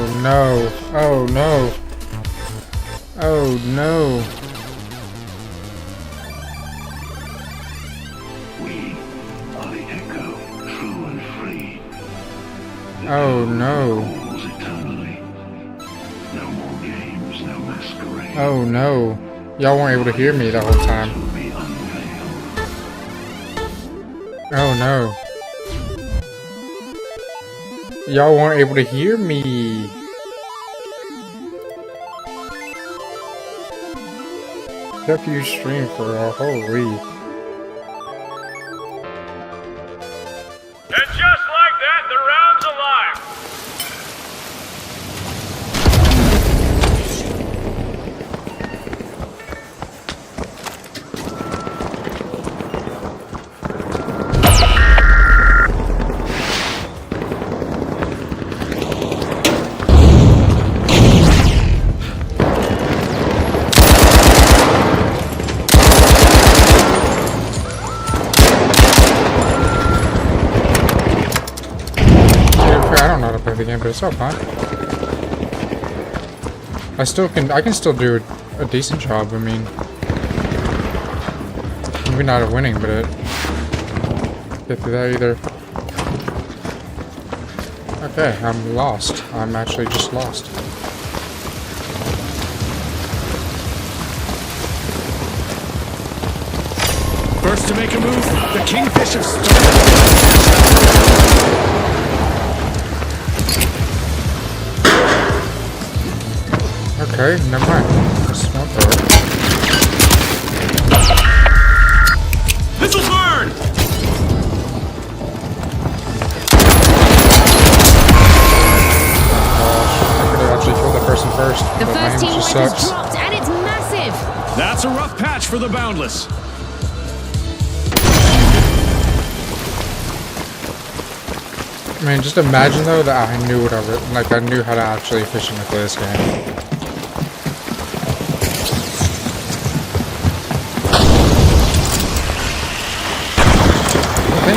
Oh no. Oh no. Oh no. We are the echo, true and free. Oh no. Calls eternally. No more games, no masquerade. Oh no. Y'all weren't able to hear me the whole time. Will be unveiled. Oh no. Y'all weren't able to hear me. If you stream for a whole week. And just like that, the round's alive. I don't know how to play the game, but it's all fine. I can still do a decent job. I mean, maybe not a winning, but get through that either. Okay, I'm lost. I'm actually just lost. First to make a move, the Kingfish have started. Okay, never mind. This won't work. This'll burn! I could have actually killed the person first. The but my first aim team just wipe has sucks. dropped, and it's massive! That's a rough patch for the Boundless. I mean, just imagine though that I knew I knew how to actually efficiently play this game.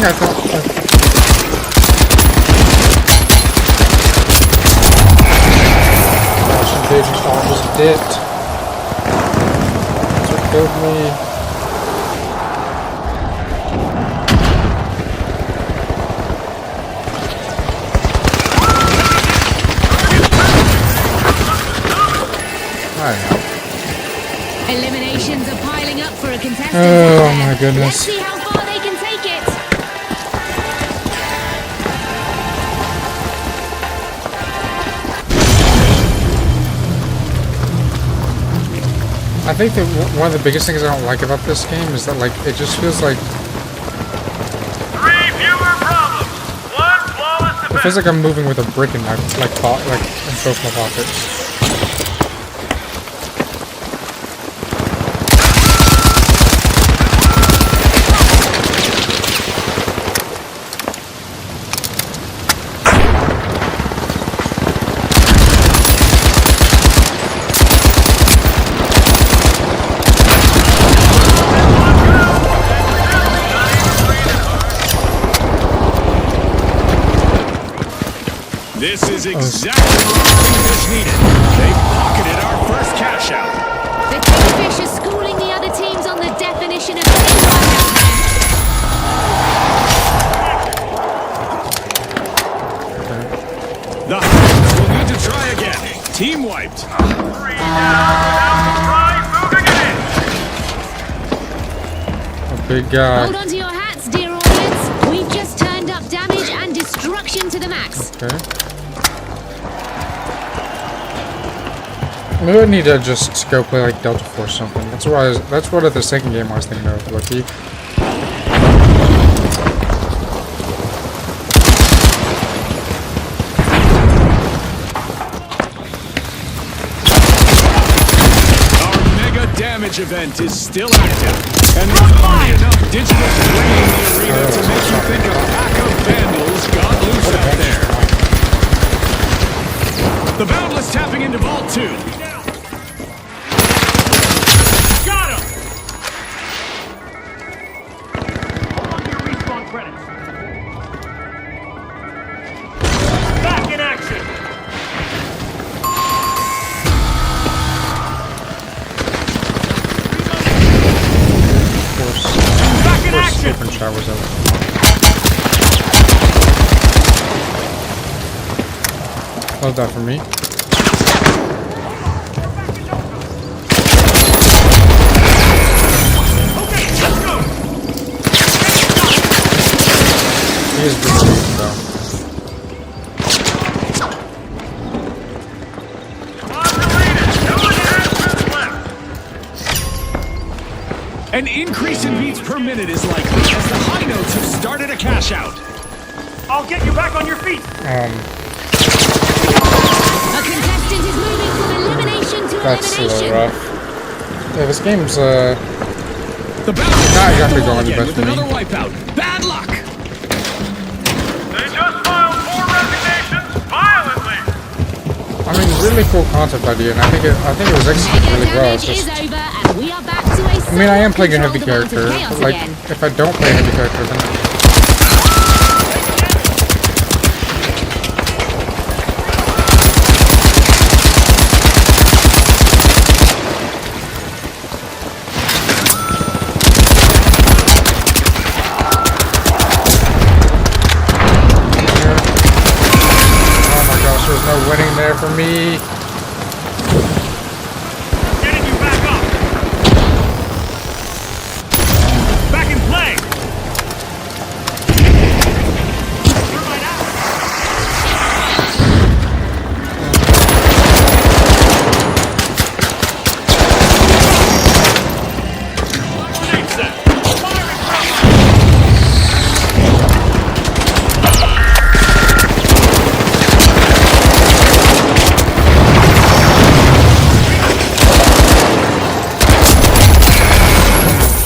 I thought. Gosh, they just all just dipped. That's what killed me. I know. Eliminations are piling up for a contestant. Oh my goodness. Let's see how far they can take it. I think that one of the biggest things I don't like about this game is that, like, it just feels like... 3 fewer problems. 1 flawless It defense. feels like I'm moving with a brick in my, in both my pockets. This is exactly what the Kingfish needed. They pocketed our first cash out. The Kingfish are schooling the other teams on the definition of teamwork out there. The Hounds will need to try again. Team wiped. 3 down, moving in. A big guy. Hold on to your hats, dear audience. We've just turned up damage and destruction to the max. Okay. Maybe I need to just go play like Delta Force or something. That's what the second game I was thinking of, Lucky. Our mega damage event is still active. And there's only enough digital playing in the arena to make you think a pack of vandals got loose out there. The Boundless tapping into Vault 2. Got him. Hold on to your respawn credits. Back in action. that was over. Love that for me. He is pretty decent though. An increase in beats per minute is likely as the high notes have started a cash out. I'll get you back on your feet. A contestant is moving from elimination to That's a elimination. little rough. Yeah, this game's The battle not exactly the going the again best with for me. another wipeout. Bad luck. They just filed 4 resignations violently. I mean, really cool concept idea, and I think it was executed Mega really well. It's damage just, is over, and we are back to a I mean, I am playing a heavy somewhat character. controlled amount of But, like, chaos again. if I don't play a heavy character, then oh my gosh, there's no winning there for me. Getting you back up. Back in play. Thermite out. Grenade set. Firing round.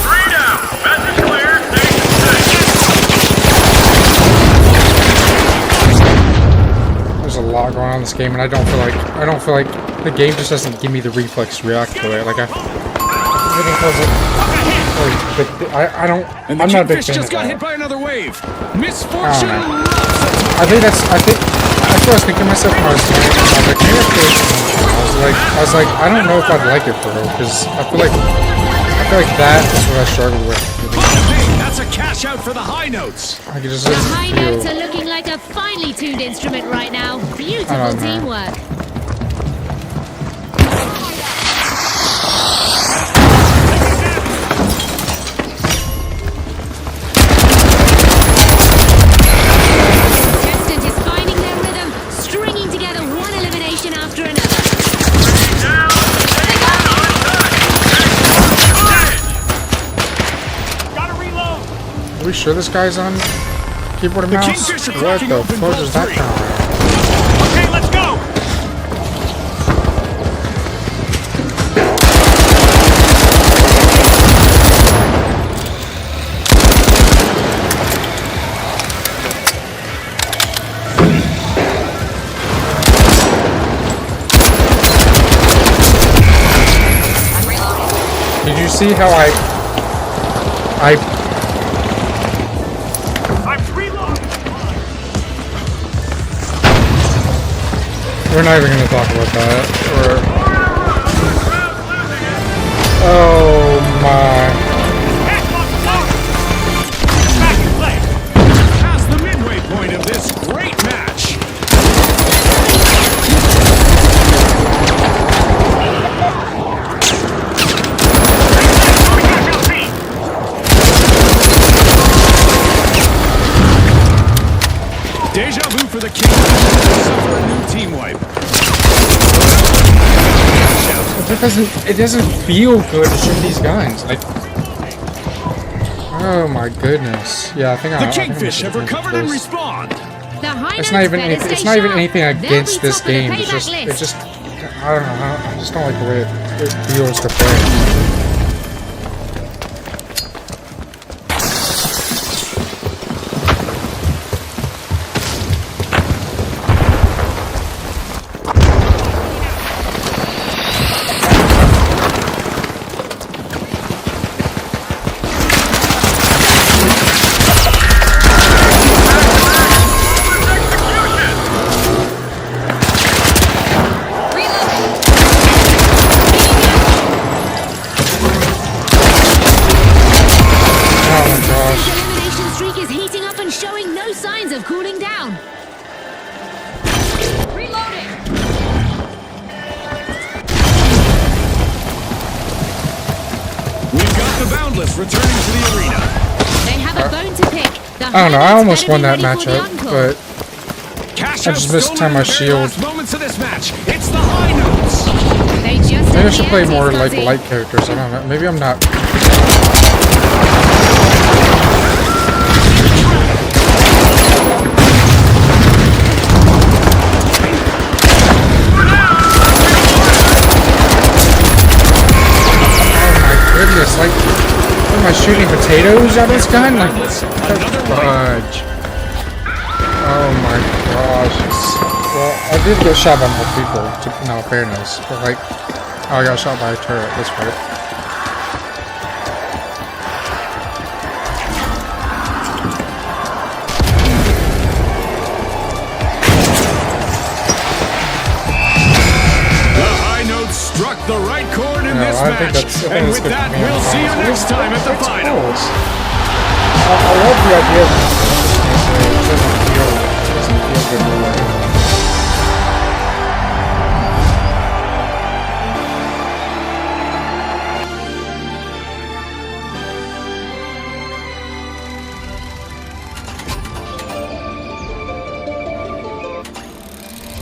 Three down. Message clear. Station safe. There's a lot going on in this game, and I don't feel like the game just doesn't give me the reflex to react to it. Like I don't. And the I'm not a big Kingfish fan just of got that. hit by another wave. Misfortune Oh, loves a I think that's what I was thinking to myself when I was playing it. I was like, maybe I feel I was like, I don't know if I'd like it though, because I feel like that is what I struggle with. Hey, that's a cash out for the high notes. I could just The high feel. notes are looking like a finely tuned instrument right now. Beautiful I don't know. teamwork. Contestant is finding their rhythm, stringing together one elimination after another. Down. Gotta reload. Are we sure this guy's on keyboard and mouse? Kingfish are What cracking the open fuck bolt is that three. kind of? Okay, let's go. Did you see how I I'm reloading. we're not even gonna talk about that. Oh my. Back in play. Past the midway point of this great match. Back on feet. Deja vu for the Kingfish. They suffer a new team wipe. It doesn't feel good to shoot these guns. Like, oh my goodness. Yeah, I think The I think I'm Kingfish have gonna recovered and this. respond. The high It's notes not even better it's stay not even sharp. anything They'll be against this top of the game. It's payback just list. I don't know. I just don't like the way it feels to play. Regardless, returning to the arena. They have a bone to pick. The I don't know. I Highlands almost better won be that ready for the matchup, encore. but Cash I out just missed stolen time in my the very shield. last moments of this match. It's the high notes. They just maybe I have should the play more like anti-fuzzy. light characters. I don't know. Maybe I'm not. Goodness, like, what am I shooting potatoes out of this gun? Like, fudge. Oh my gosh. Well, I did get shot by more people, in all fairness. But, like, oh, I got shot by a turret. That's right. Struck the right chord in No, this I think match. that's- I think And that's with good that, for me. we'll see you next time at the finals. I love the idea of it doesn't feel good to play.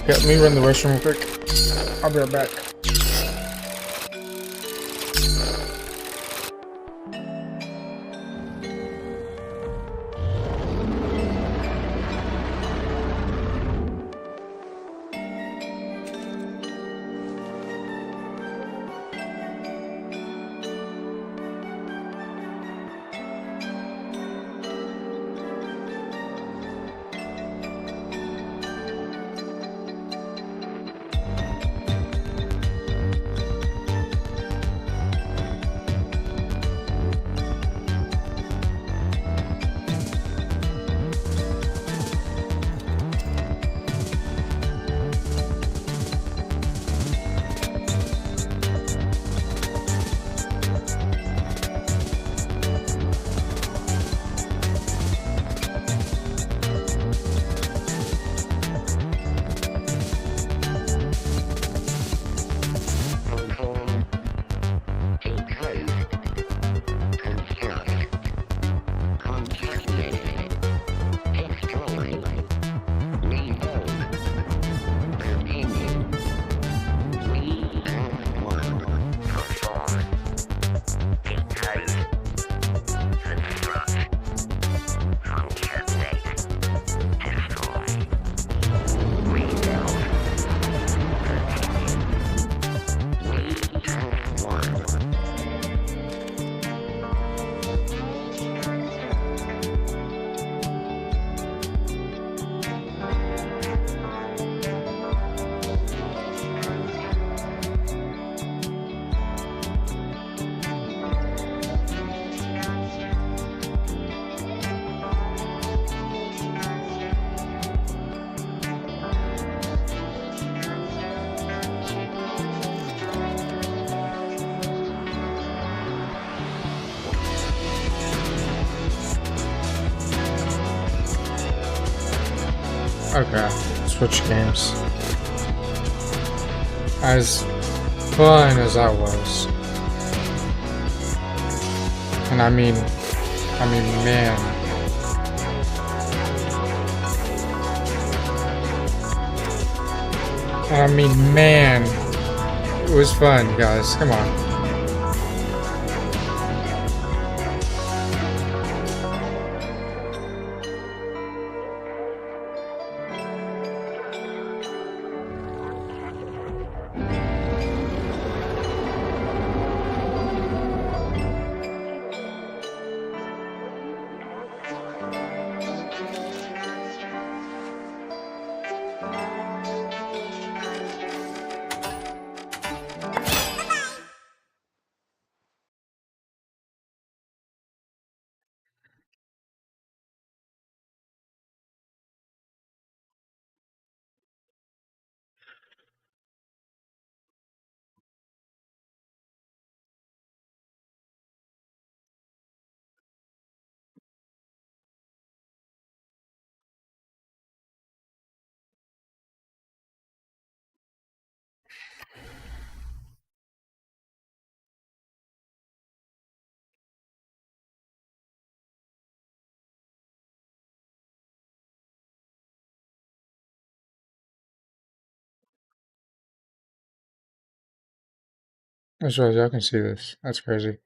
Yeah, let me run the restroom real quick. I'll be right back. Okay, switch games. As fun as that was. And I mean, man. Man. It was fun, guys. Come on. That's right, y'all can see this. That's crazy.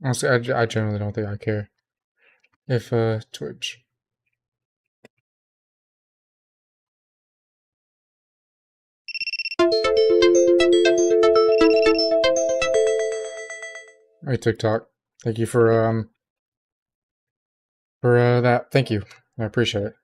Honestly, I generally don't think I care if Twitch. Hey TikTok, thank you for that. Thank you, I appreciate it.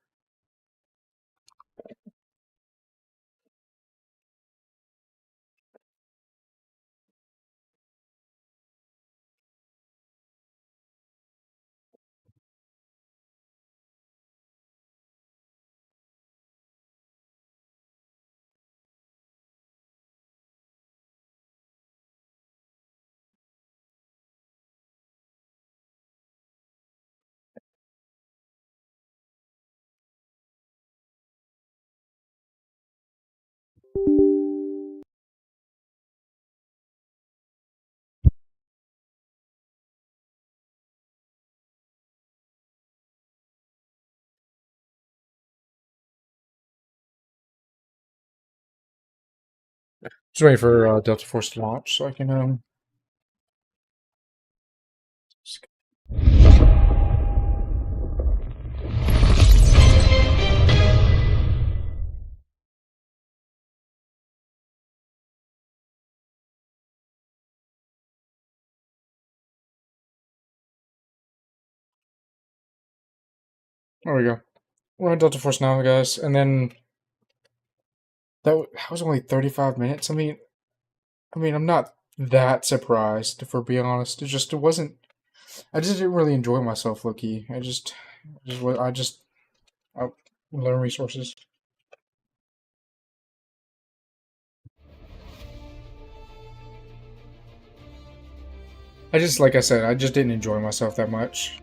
Just waiting for Delta Force to launch so I can There we go. We're on Delta Force now, guys, and then that was only 35 minutes. I mean, I'm not that surprised, if we're being honest. It wasn't. I just didn't really enjoy myself, Loki. I learn resources. Like I said, I just didn't enjoy myself that much.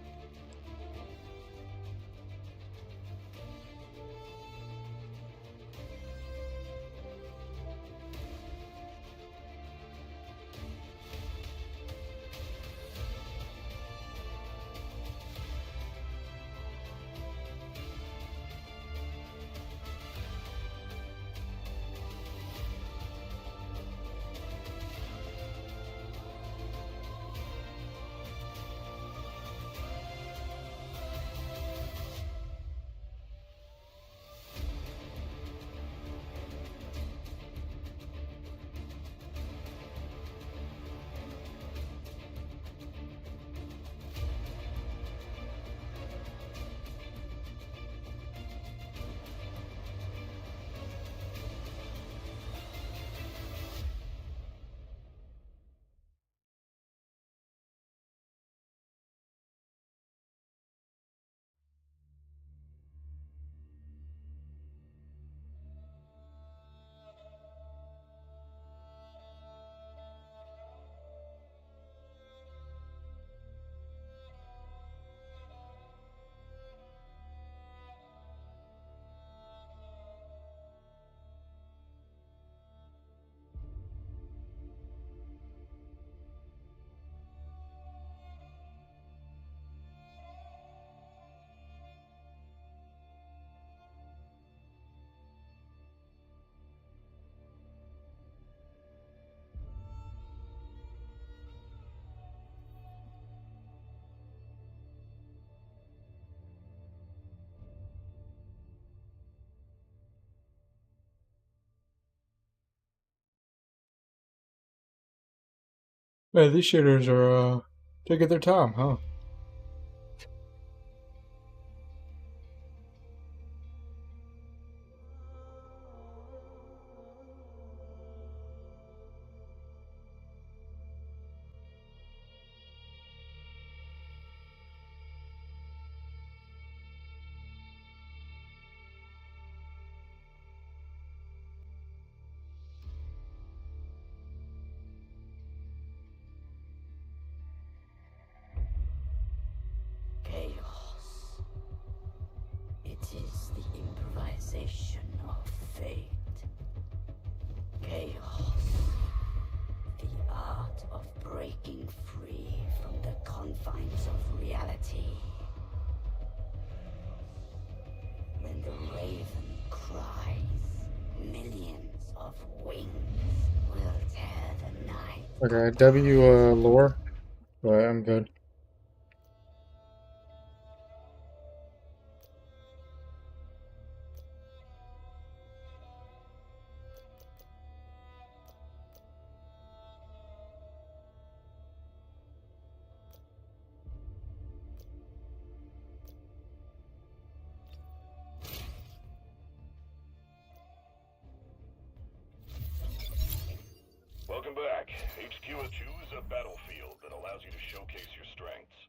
Man, these shooters are taking their time, huh? manifestation of fate. Chaos. The art of breaking free from the confines of reality. When the raven cries, millions of wings will tear the night. Okay, W lore. But I'm good. Welcome back. HQ2 is a battlefield that allows you to showcase your strengths.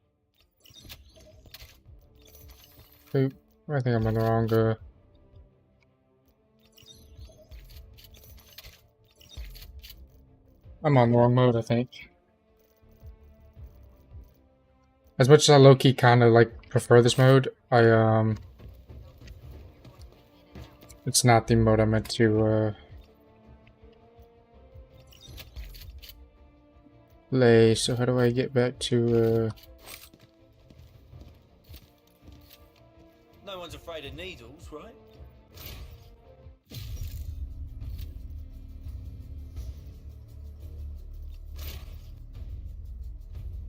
Oop, I think I'm on the wrong I'm on the wrong mode, I think. As much as I low-key kinda like prefer this mode, it's not the mode I meant to play, so how do I get back to No one's afraid of needles, right?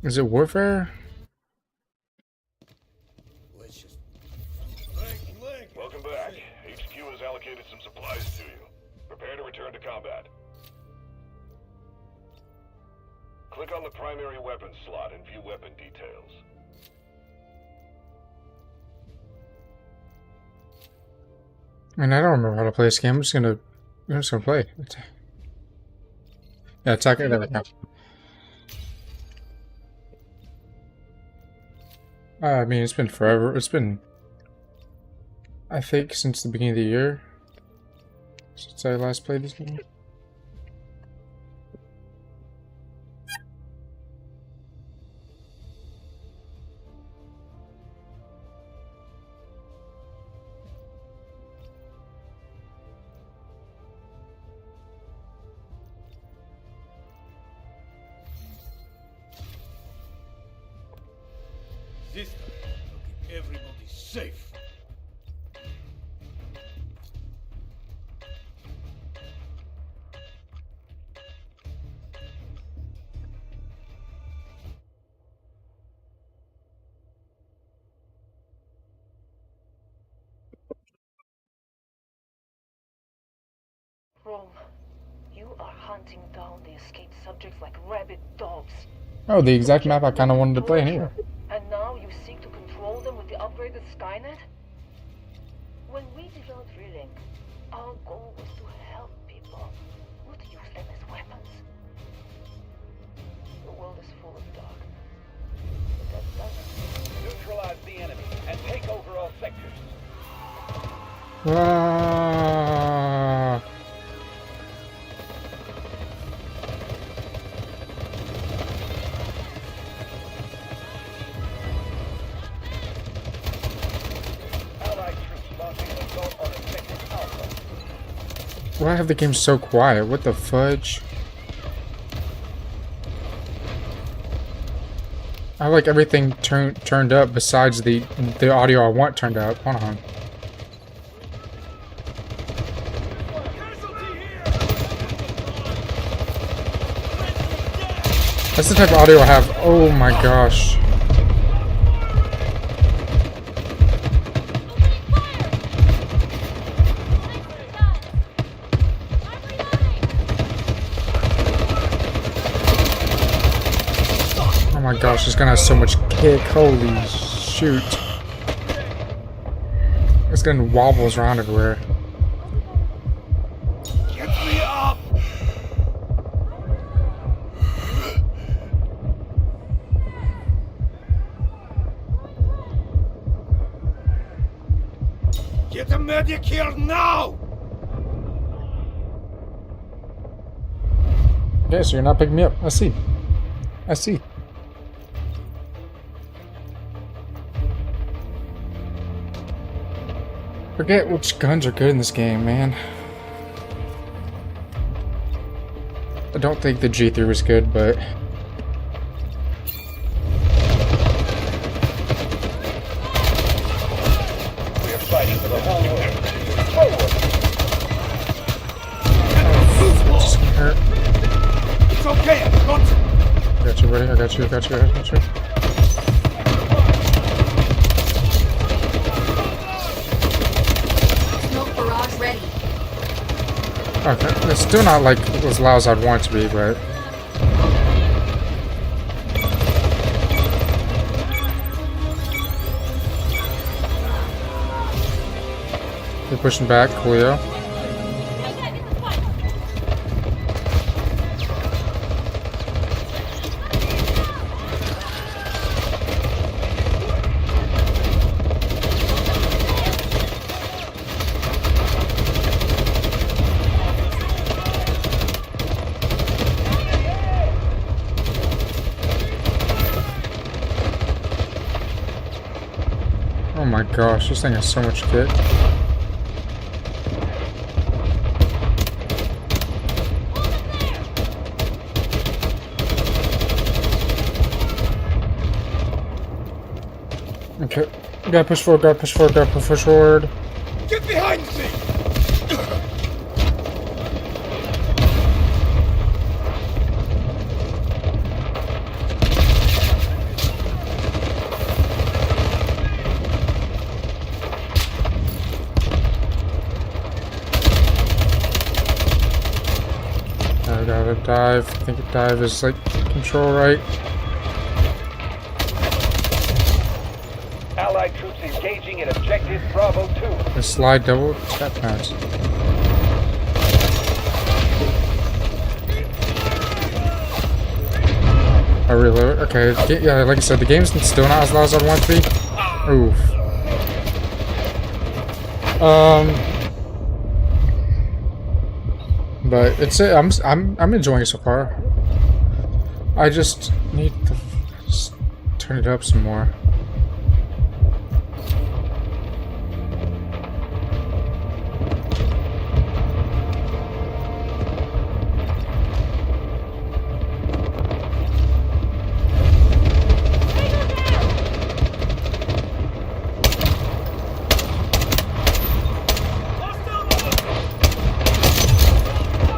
is it Warfare? Let's just... Welcome back. HQ has allocated some supplies to you. Prepare to return to combat. Click on the primary weapon slot and view weapon details. I mean, I don't remember how to play this game. I'm just gonna play. Yeah, attack it. There we go. I mean, it's been forever. It's been, I think, since the beginning of the year since I last played this game. This time, I'll keep everybody safe. Rome, you are hunting down the escaped subjects like rabid dogs. Oh, the exact map I kind of wanted to play anyway. And now you seek to control them with the upgraded Skynet? When we developed Relink, our goal was to help people, not use them as weapons. The world is full of dark. But that doesn't... Neutralize the enemy and take over all sectors. Ah. Allied troops launching an assault on Sector Alpha. Why have the game so quiet? What the fudge? I like everything turned up besides the audio I want turned up. Hold on. That's the type of audio I have. Oh my gosh. Oh my gosh, this gun has so much kick. Holy shoot. This gun wobbles around everywhere. Get me up! Get a medic here now! Okay, so you're not picking me up. I see. I see. Forget which guns are good in this game, man. I don't think the G3 was good, but... We're fighting for the whole world. Forward! That just hurt. It's okay, I got you. I got you, buddy. I got you, I got you, I got you. Smoke barrage ready. Okay, it's still not like as loud as I'd want it to be, but... They're pushing back, Coolio. Oh my gosh, this thing has so much kit. Okay, gotta push forward, gotta push forward, gotta push forward. Get behind me! I gotta dive. I think a dive is like control right. Allied troops engaging at objective Bravo 2. A slide double tap pads. I reload. Okay, yeah, like I said, the game's still not as loud as I want it to be. Oof. But it's I'm enjoying it so far. I just need to just turn it up some more.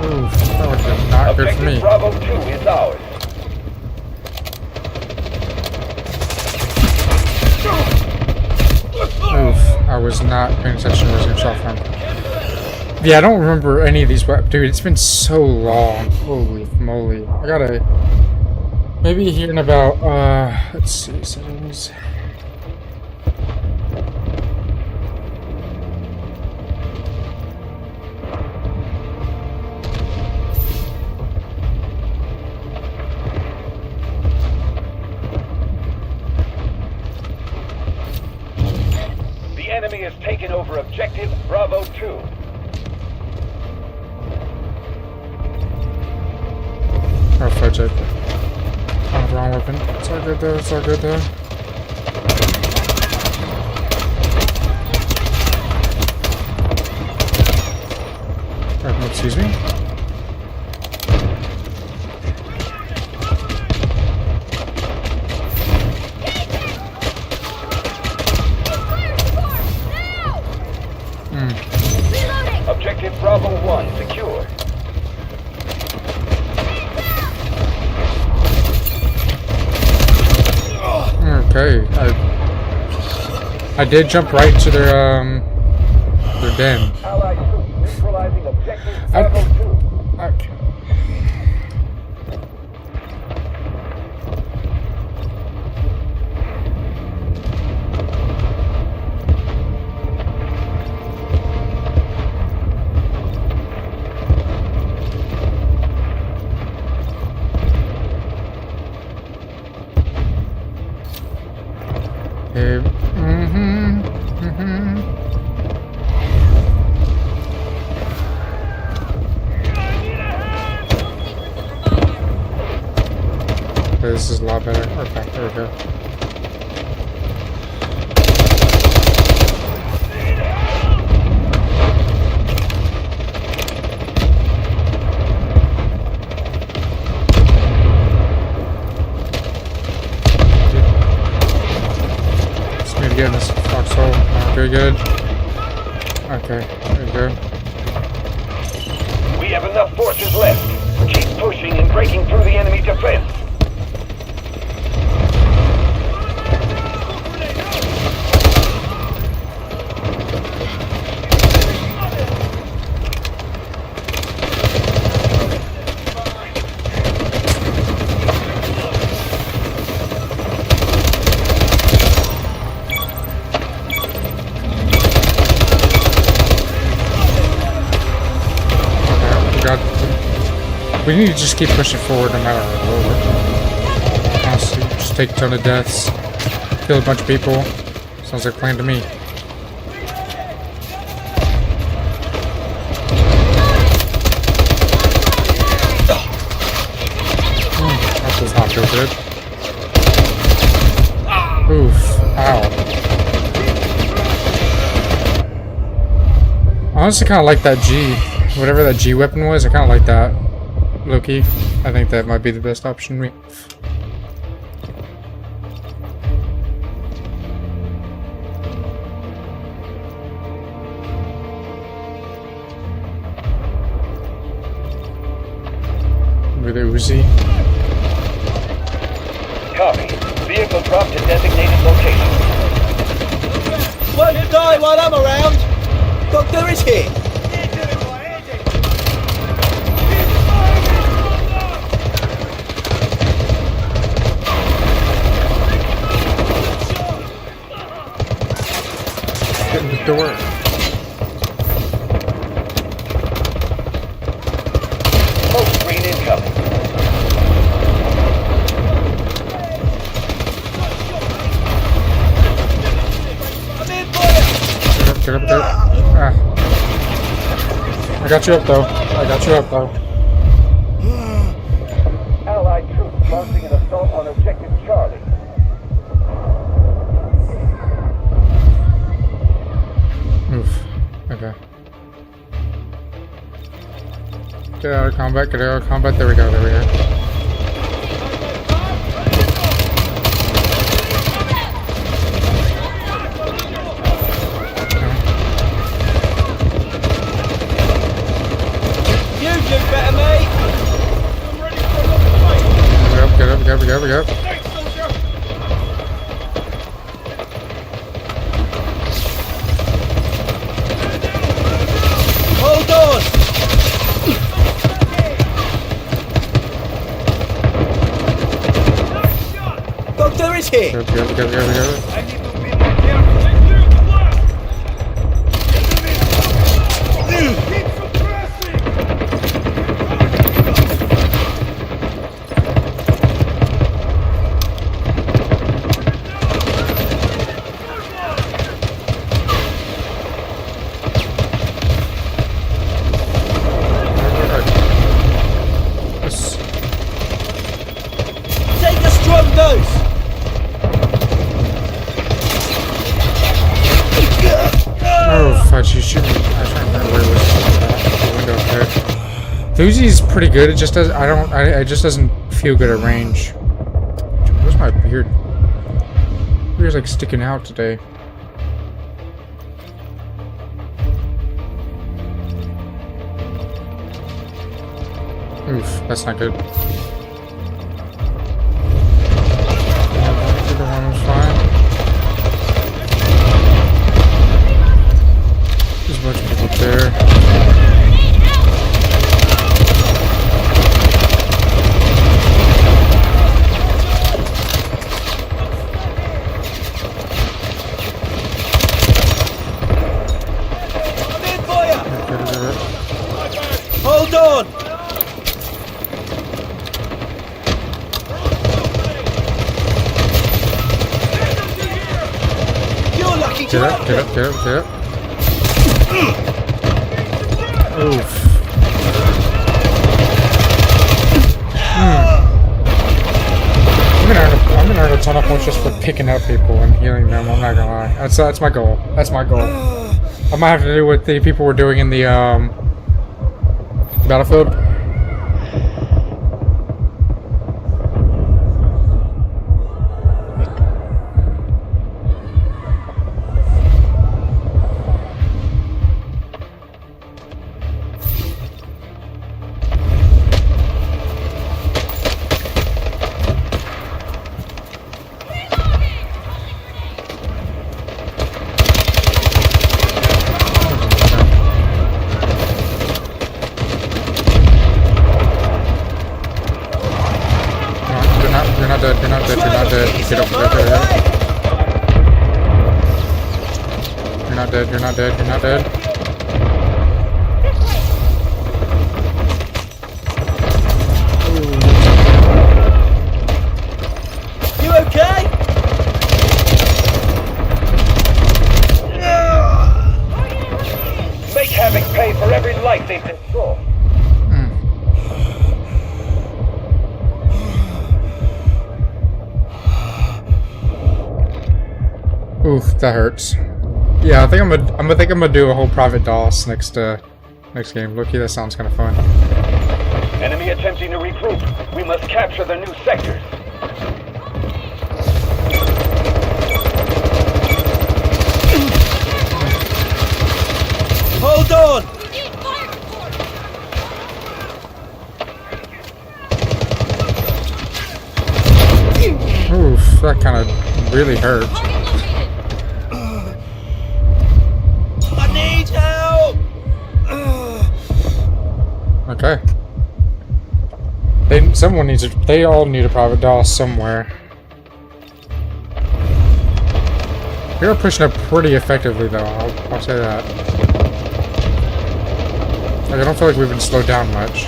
Oof, that would be not good for me. Objective Bravo 2 is ours. Oof, I was not paying attention where I was getting shot from. Yeah, I don't remember any of these weapons. Dude, it's been so long. Holy moly. I gotta... Maybe here in about, let's see, settings. The enemy has taken over objective Bravo 2. Oh, fudge it. Oh, wrong weapon. It's all good though, it's all good though. Oh, excuse me. Objective Bravo 1 secure. Okay, I did jump right into their den. Allied troops neutralizing objective Bravo 2. Okay. This is a lot better. Okay, there we go. Okay, there you go. We have enough forces left. Keep pushing and breaking through the enemy defense. We need to just keep pushing forward no matter what. Honestly, just take a ton of deaths, kill a bunch of people. Sounds like a plan to me. That does not feel good. Oof. Ow. I honestly kind of like that G. Whatever that G weapon was, I kind of like that. Loki, I think that might be the best option. With the Uzi. Copy. Vehicle dropped to designated location. Won't die while I'm around. Doctor is here. Get in the door. Smoke screen incoming. Get up, get up. Ah. I got you up though. Allied troops launching an assault on objective Charlie. Oof. Okay. Get out of combat, get out of combat. There we go, there we go. You do better, mate. Get up. Hold on. Doctor is here. Get up. Take a strong dose. Oh, fudge, you shoot me. I was trying to remember where it was. The window up there. The Uzi's pretty good, it just does it just doesn't feel good at range. Where's my beard? My beard's like sticking out today. Oof, that's not good. The other one was fine. There's a bunch of people there. I'm in for you. Hold on. You're lucky to Get up. Oof. I'm gonna earn a ton of points just for picking up people and healing them. I'm not gonna lie. That's my goal. I might have to do what the people were doing in the Battlefield. You're not dead. You're not dead. You okay? Make Havoc pay for every life they've destroyed. Oof, that hurts. Yeah, I think I'm gonna do a whole private DOS next game. Look, that sounds kind of fun. Enemy attempting to regroup. We must capture the new sectors. Hold on! Oof, that kind of really hurt. I need help! Okay. Someone needs it. They all need a private DOS somewhere. We are pushing up pretty effectively, though. I'll say that. Like, I don't feel like we've been slowed down much.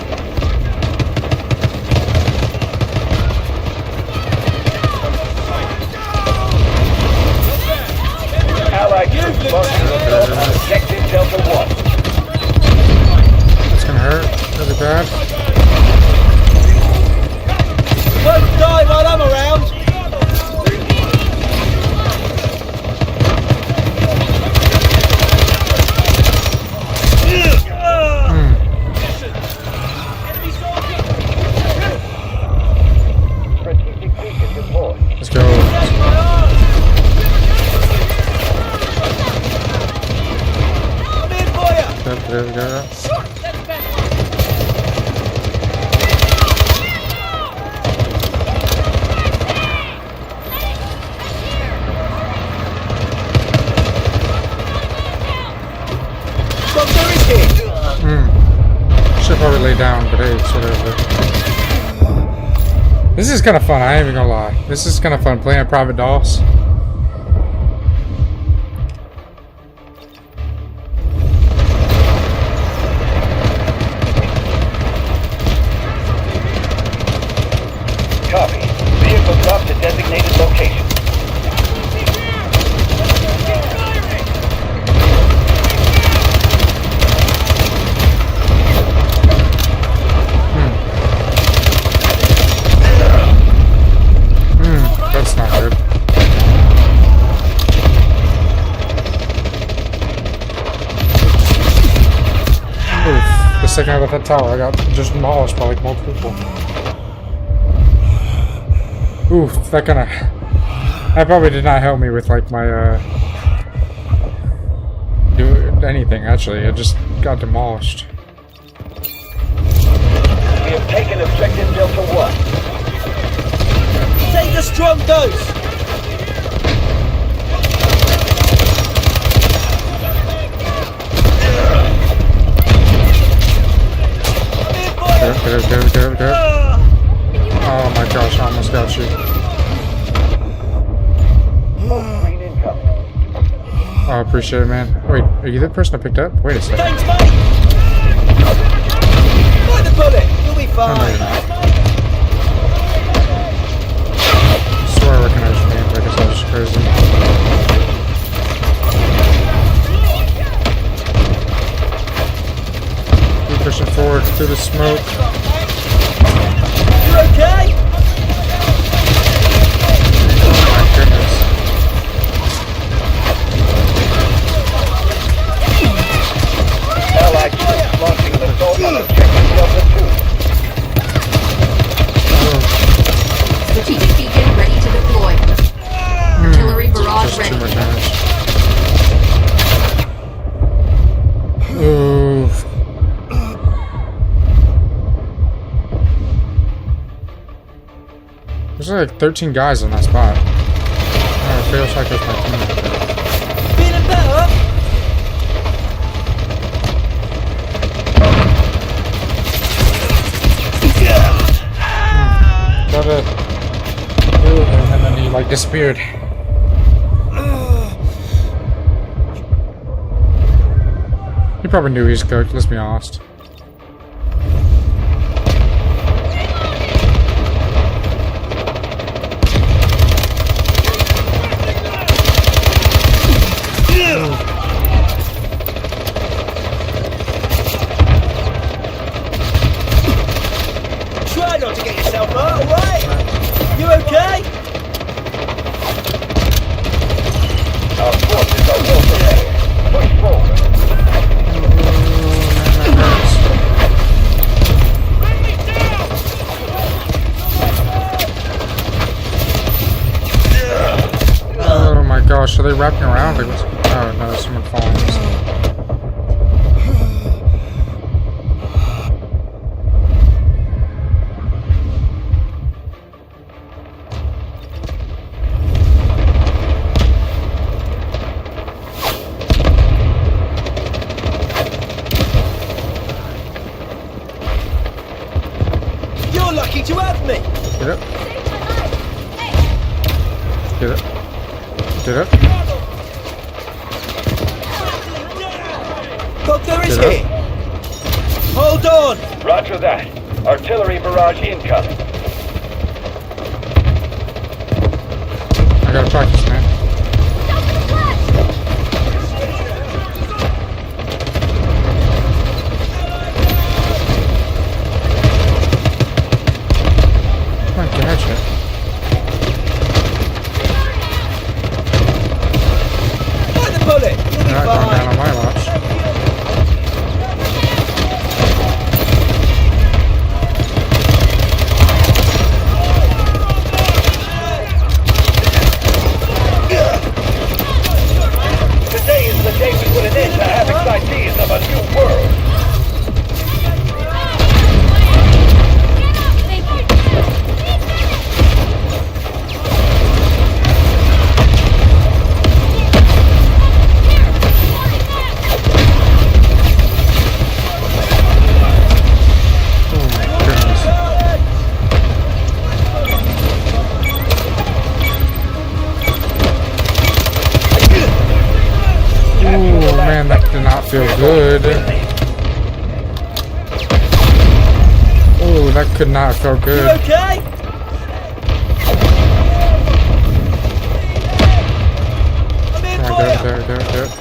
Allied troops launching assault on objective Delta 1. That's gonna hurt really bad. Won't die while I'm around! Strategic beacon deployed. Let's go. I'm in for ya! There we go. Doctor is here! Should probably lay down, but hey, it's whatever. This is kind of fun, I ain't even gonna lie. This is kind of fun, playing a private DOS. Copy. Vehicle drop to designated location. That's not good. Oof. The second I left that tower, I got just demolished by like multiple people. Oof, that kinda... That probably did not help me with like my, do anything actually. I just got demolished. We have taken objective Delta 1. Take a strong dose! Go. Oh my gosh, I almost got you. Smoke screen incoming. Oh, I appreciate it, man. Wait, are you the person I picked up? Wait a second. Thanks, mate! Bite the bullet! You'll be Oh, no, fine! you're not. I swear I recognize your name, but I guess I was just crazy. Keep pushing forward through the smoke. You okay? Oh my goodness. Allied troops launching an assault on objective Delta 2. Strategic beacon ready to deploy. Artillery barrage Just too ready. much damage. Oof. There's like 13 guys in that spot. Oh, it feels like it's my team. Feeling better? Got it. And then he like disappeared. He probably knew he was cooked, let's be honest. Try not to get yourself hurt, alright? You okay? Our forces are well prepared. Push forward. Oh my gosh, are they wrapping around? Like, oh no, someone falling. You're lucky to have me. Get it? Get it? Get it? Doctor is Get up. here. Hold on. Roger that. Artillery barrage incoming. I gotta practice, man. My gadget. Find the bullet. You'll be Not going down fine. on my watch. Today is the day we put an end to Havoc's ideas of a new world. Oh my goodness. Ooh, man, that did not feel good. Oh, that could not feel You good. okay? I'm in Come on, fire. do it, do it, do it, do it.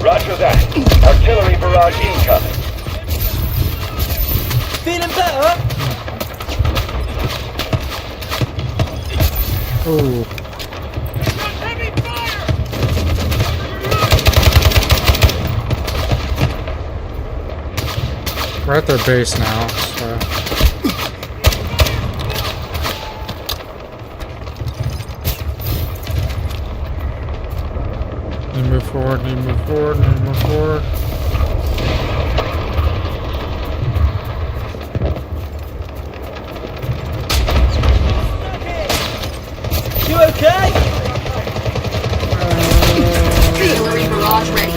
Roger that. Artillery barrage incoming. Feeling better? Ooh. We're at their base now, so. Need to move forward, need to move forward, need to move forward. You okay? Artillery barrage ready.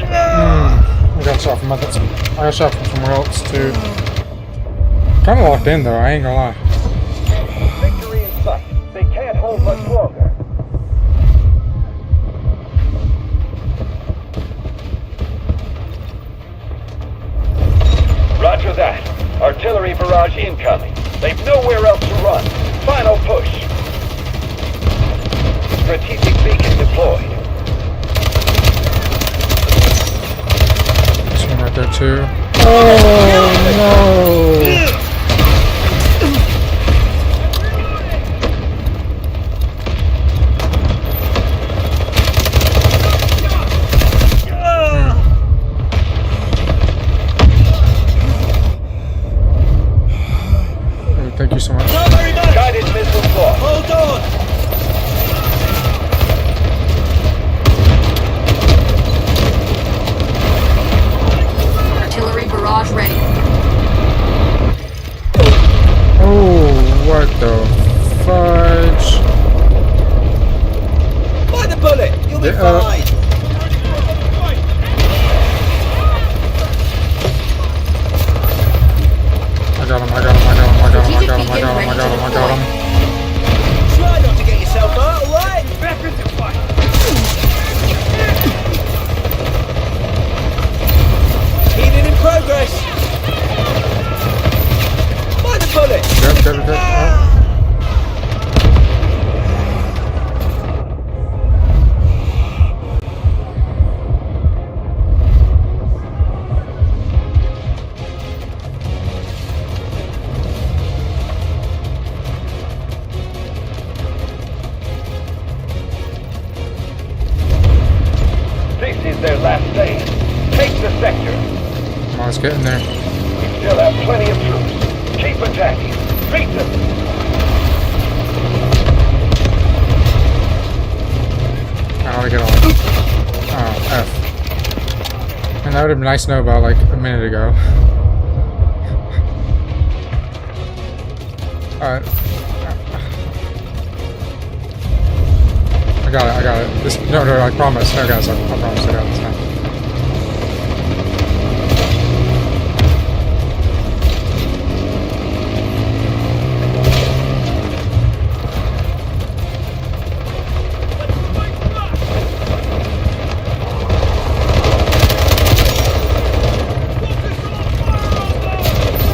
I got shot from others. I got shot from somewhere else too. Kinda locked in though, I ain't gonna lie. Victory in sight. They can't hold much longer. Roger that. Artillery barrage incoming. They've nowhere else to run. Final push. Strategic beacon deployed. This one right there too. Oh no! you so much. Not very much. Guided missile launch. Hold on. Artillery barrage ready. Oh, what the fudge? By the bullet. You'll be Yeah, fine. I got him, I got him, I got him, I got him, I got him, I got him, I got him, I got him. Try not to get yourself hurt, alright? Healing in progress. By the bullet. Yep. This is their last stand. Take the sector. Come on, let's get in there. We still have plenty of troops. Keep attacking. Beat them. How do I get on? Oh, F. And that would have been nice to know about like a minute ago. Alright. I got it. This, no, I promise. No, guys, I promise I got this now.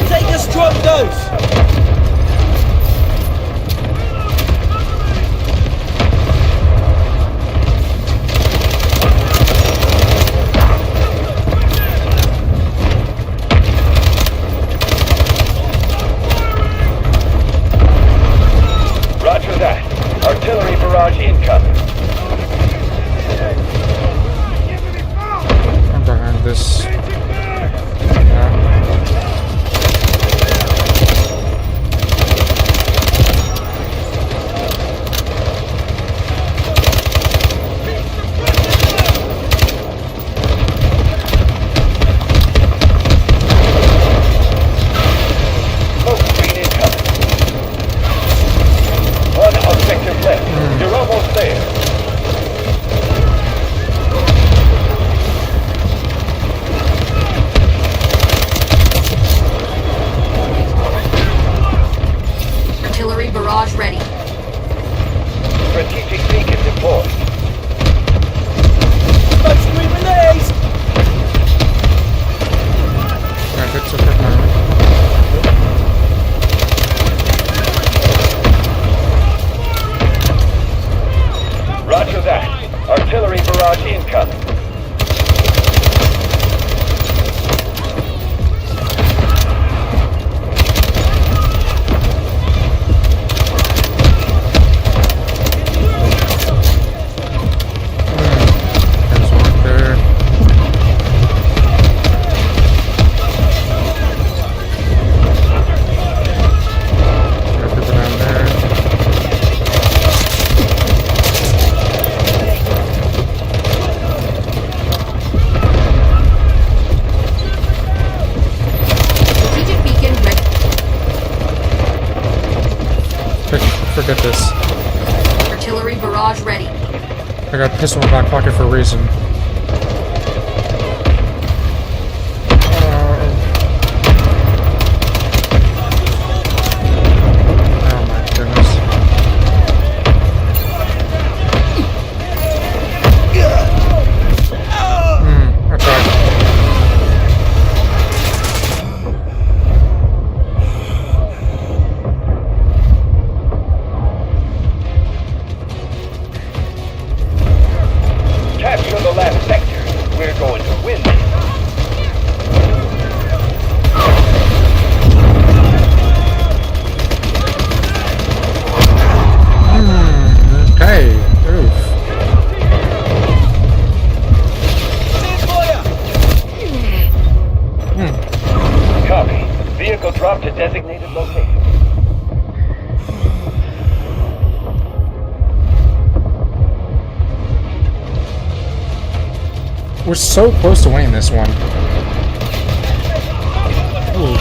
Take a strong dose. Roger that. Artillery barrage incoming. I'm behind this. Yeah. Smoke screen incoming. One objective left. You're almost there. Artillery barrage ready. Strategic beacon deployed. Smoke screen released. Yeah, that's a quick moment. Roger that. Artillery barrage incoming. There's one there. Got people down there. Strategic beacon ready. Forget this. Artillery barrage ready. I got a pistol in my back pocket for a reason. Oh my goodness. I tried. Capture the last sector. We're going to win this. Okay. Oof. Copy. Vehicle drop to designated location. We're so close to winning this one. Ooh.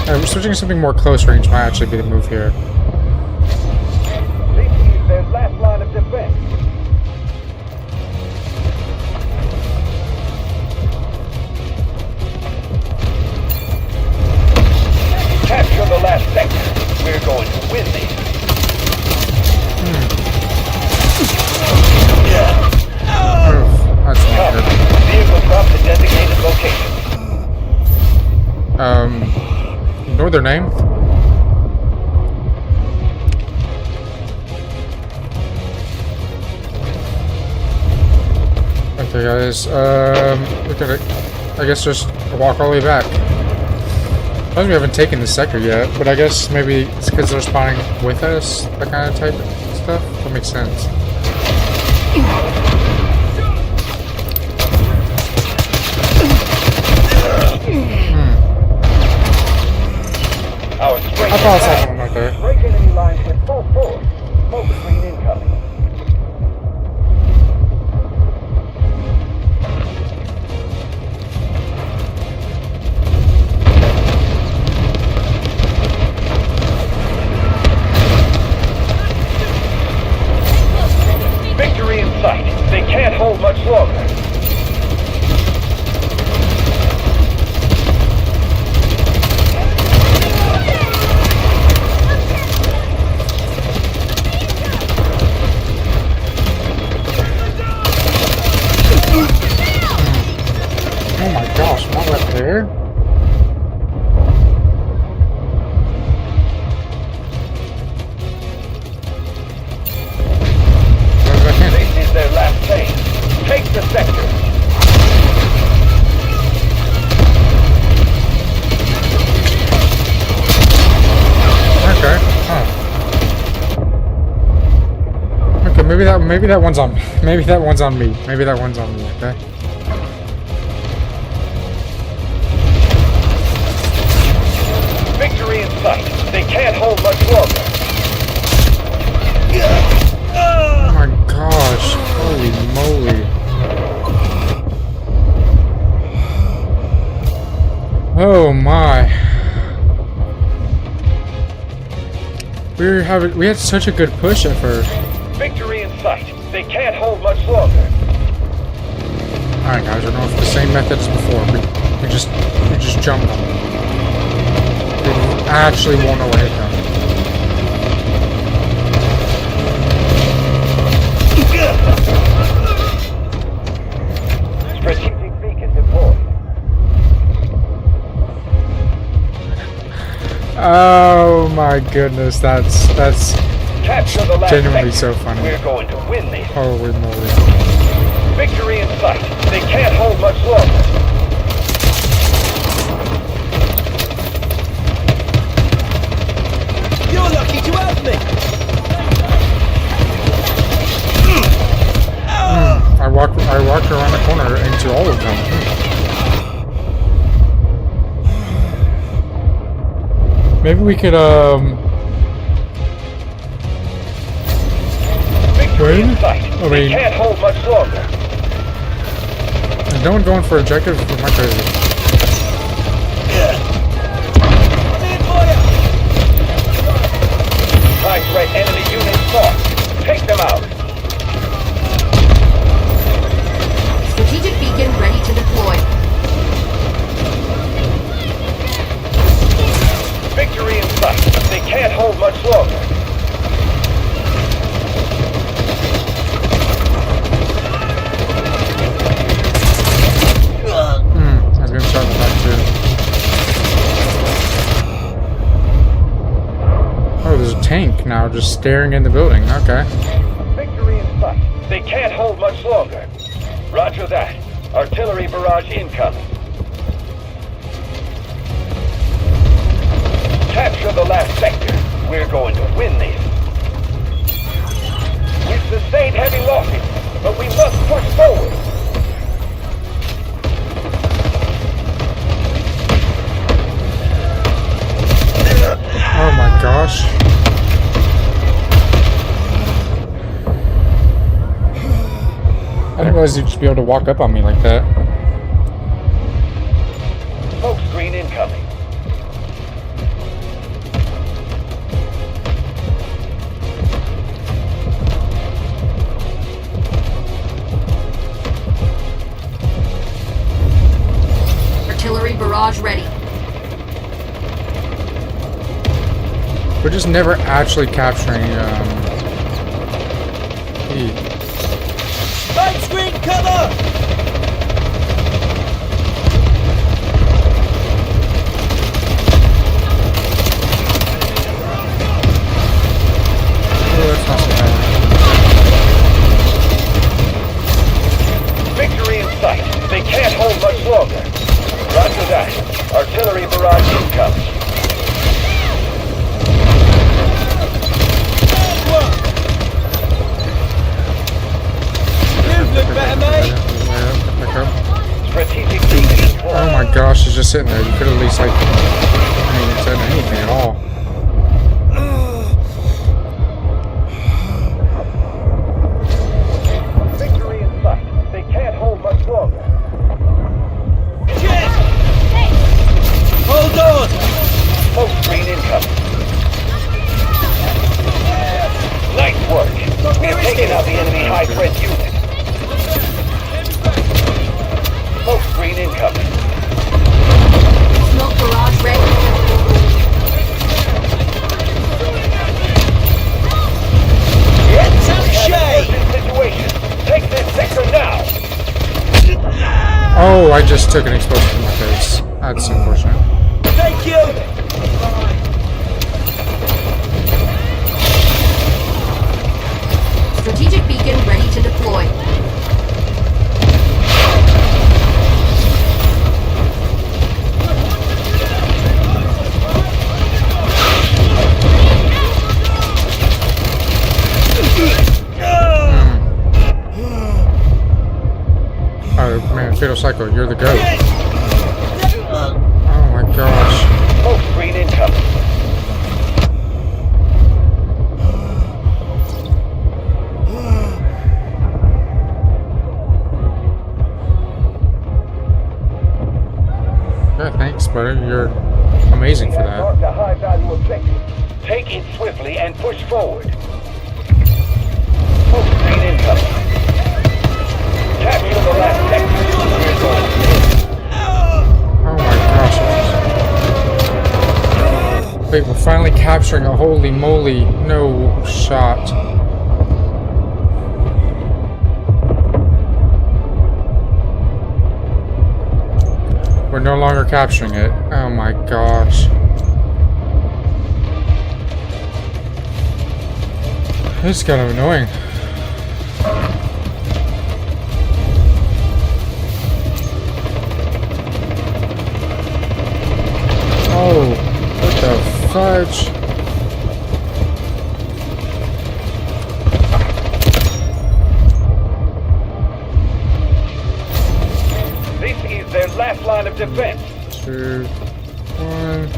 We're switching to something more close range might actually be the move here. This is their last line of defense. Capture the last sector. We're going to win these. Oof, that's not good. Vehicle drop to designated location. Know their name? Okay, guys. Look at it. I guess just walk all the way back. I we haven't taken the sector yet, but I guess maybe it's because they're spawning with us, that kind of type of stuff. That makes sense. Our strength I thought I saw someone right there. break enemy lines with full force. Smoke screen incoming. Victory in sight. They can't hold much longer. Oh my gosh, not right there. This is their last phase. Take the sector. Okay. Huh. Okay, maybe that one's on me. Maybe that one's on me. Maybe that one's on me, okay? Victory in sight. They can't hold much longer. Oh my gosh. Holy moly. Oh my. We had such a good push at first. Victory in sight. They can't hold much longer. Alright guys, we're going for the same method as before. We just jump them. We actually won't know what hit them. Strategic beacon deployed. Oh my goodness, that's Capture the last genuinely sector. so funny. We're going to win this. Holy moly. Victory in sight. They can't hold much longer. You're lucky to have me. I walked around the corner into all of them. Maybe we could Victory in win? sight. I They mean, can't hold much longer. is no one going for objectives? Am I crazy? High threat enemy units lost. Take them out. Strategic beacon ready to deploy. Victory in sight. They can't hold much longer. I was gonna start with that too. Oh, there's a tank now just staring in the building. Okay. Victory in sight. They can't hold much longer. Roger that. Artillery barrage incoming. Capture the last sector. We're going to win this. We've sustained heavy losses, but we must push forward. gosh. I didn't realize you'd just be able to walk up on me like that. Smoke screen incoming. Artillery barrage ready. We're just never actually capturing, E. Main screen cover! Oh, that's not so bad. Victory in sight. They can't hold much longer. Roger that. Artillery barrage incoming. You look better, mate. Strategic beacon deployed. Oh my gosh, it's just sitting there. You could at least, like, I mean, it said anything at all. Victory in sight. They can't hold much longer. Shit! Hold on! Smoke screen incoming. Nice work. We've taken out the enemy high threat unit. Smoke screen incoming. Smoke barrage ready. Shade! Situation. Take this sector now. Oh, I just took an explosion to my face. That's unfortunate. Thank you! Strategic beacon ready to deploy. Oh man, Fatal Cycle, you're the goat. Oh my gosh. Smoke screen incoming. Yeah, thanks, brother. You're amazing for that. Marked a high value objective. Take it swiftly and push forward. Smoke screen incoming. Capture the last sector. Oh my gosh. Wait, we're finally capturing a holy moly. No shot. We're no longer capturing it. Oh my gosh. This is kind of annoying. Oh, what the fudge? This is their last line of defense. 2, 1.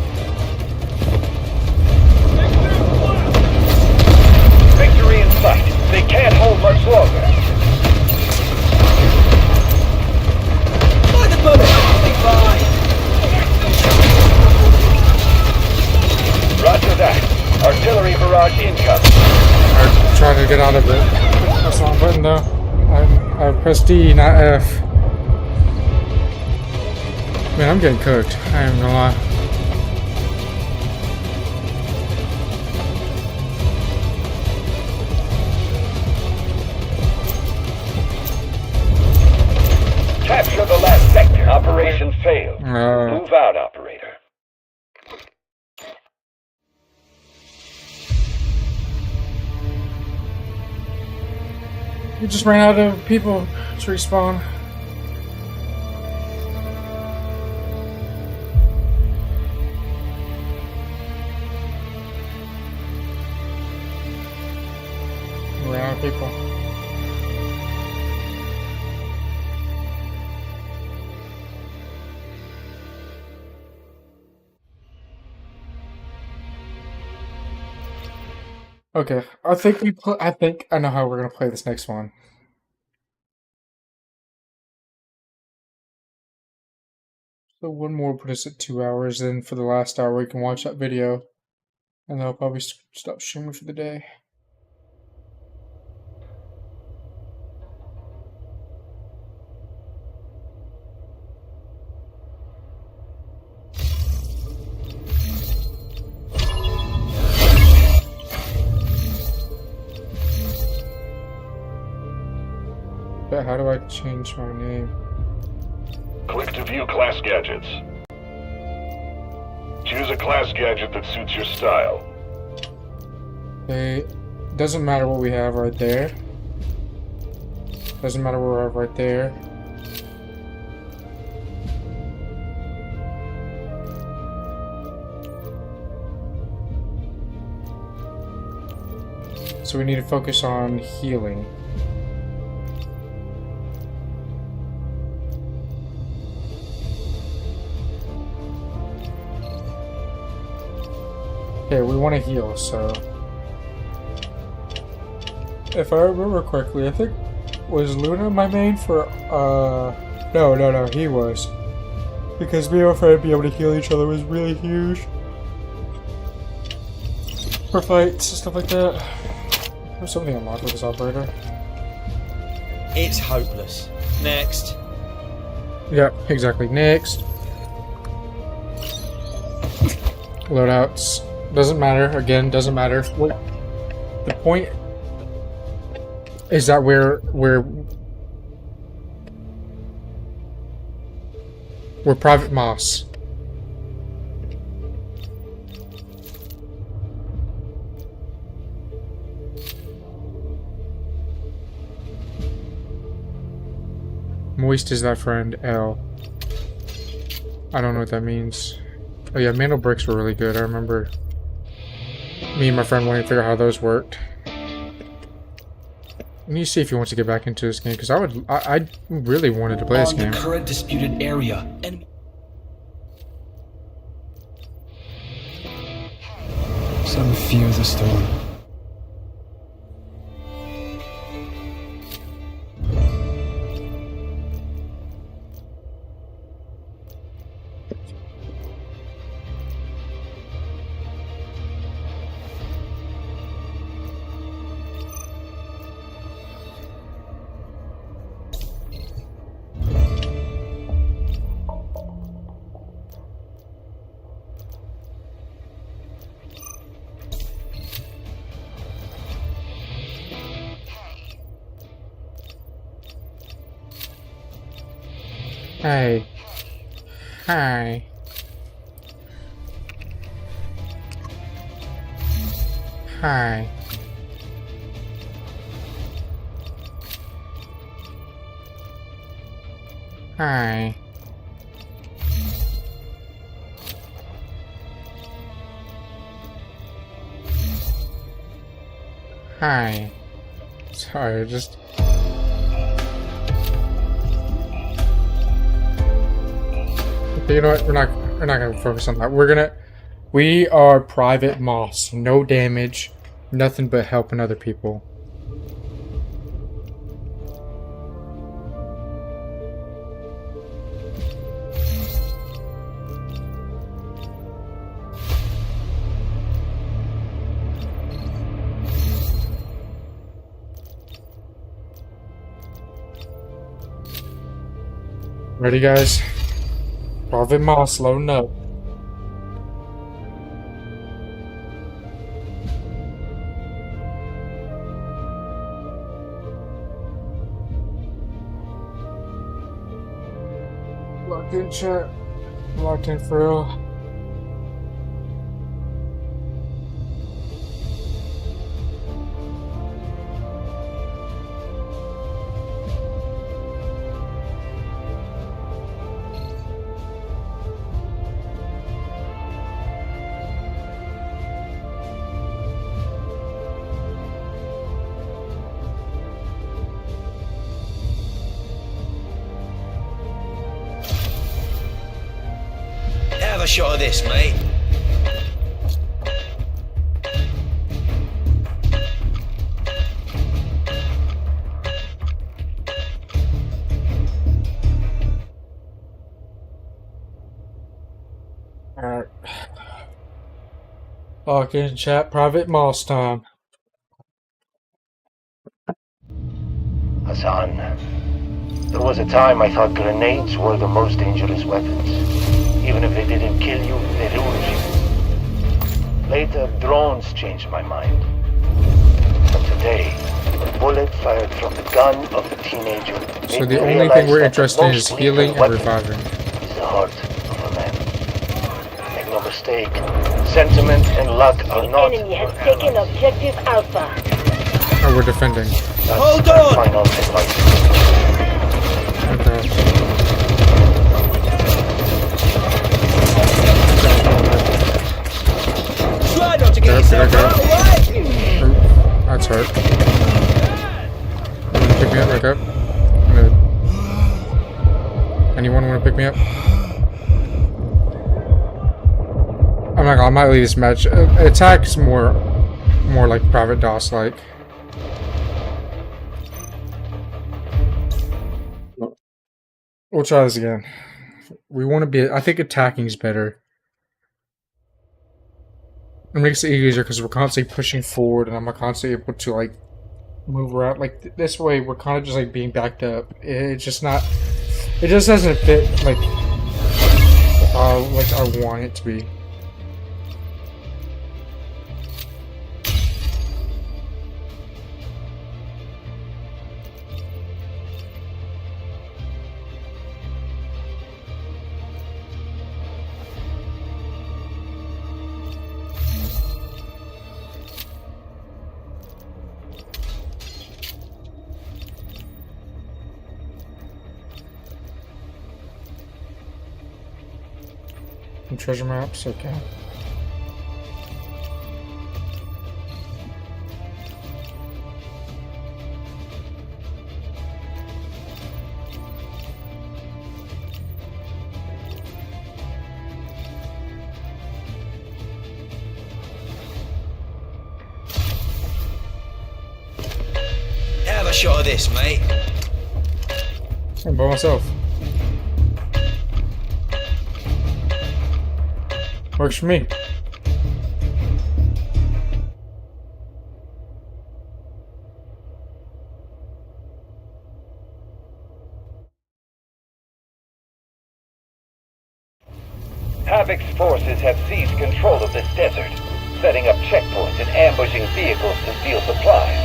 Victory in sight. They can't hold much longer. By the bullet! Be fine! Roger that. Artillery barrage incoming. I'm trying to get out of it. That's the wrong button though. I pressed D, not F. Man, I'm getting cooked. I ain't gonna lie. Capture the last sector. Operation failed. Move out, operator. We just ran out of people to respawn. We ran out of people. Okay, I think I think I know how we're gonna play this next one. So one more put us at 2 hours. Then for the last hour, we can watch that video, and then I'll probably stop streaming for the day. But how do I change my name? Click to view class gadgets. Choose a class gadget that suits your style. Okay, doesn't matter what we have right there. Doesn't matter what we have right there. So we need to focus on healing. Okay, we want to heal, so... If I remember correctly, I think... Was Luna my main for, No, he was. Because me and my friend being able to heal each other was really huge. For fights and stuff like that. There's something unlocked with this operator. It's hopeless. Next. Yeah, exactly. Next. Loadouts. Doesn't matter. Again, doesn't matter. What the point is that we're private moss. Moist is that friend, L. I don't know what that means. Oh yeah, mantle bricks were really good. I remember me and my friend wanting to figure out how those worked. I need to see if he wants to get back into this game, because I really wanted to play this game. On the current disputed area, enemy. Some fear the storm. Hey. Hi. Hi. Hi. Hi. Sorry, just... You know what? We're not gonna focus on that. We are private moss. No damage. Nothing but helping other people. Ready, guys? Private moss loading up. Locked in, chat. Locked in for real. Have a shot of this, mate. Fucking chat private mouse time. Hassan, there was a time I thought grenades were the most dangerous weapons. Even if they didn't kill you, they ruined you. Later, drones changed my mind. But today, a bullet fired from the gun of a teenager. So the only thing we're interested in is healing and reviving. Is the heart of a man. Make no mistake, sentiment and luck are not. The enemy has taken objective Alpha. Oh, we're defending. Hold on! Final advice. Okay. Try not to get yourself out of the way! Oop, that's hurt. Pick me up, back up. Anyone want to pick me up? Oh my god, I might leave this match. Attack's more like Private DOS like. We'll try this again. We want to be. I think attacking is better. It makes it easier because we're constantly pushing forward, and I'm constantly able to like move around. Like this way, we're kind of just like being backed up. It's just not. It just doesn't fit like I want it to be. Treasure maps, okay. Have a shot of this, mate. I'm by myself. Works for me. Havoc's forces have seized control of this desert, setting up checkpoints and ambushing vehicles to steal supplies,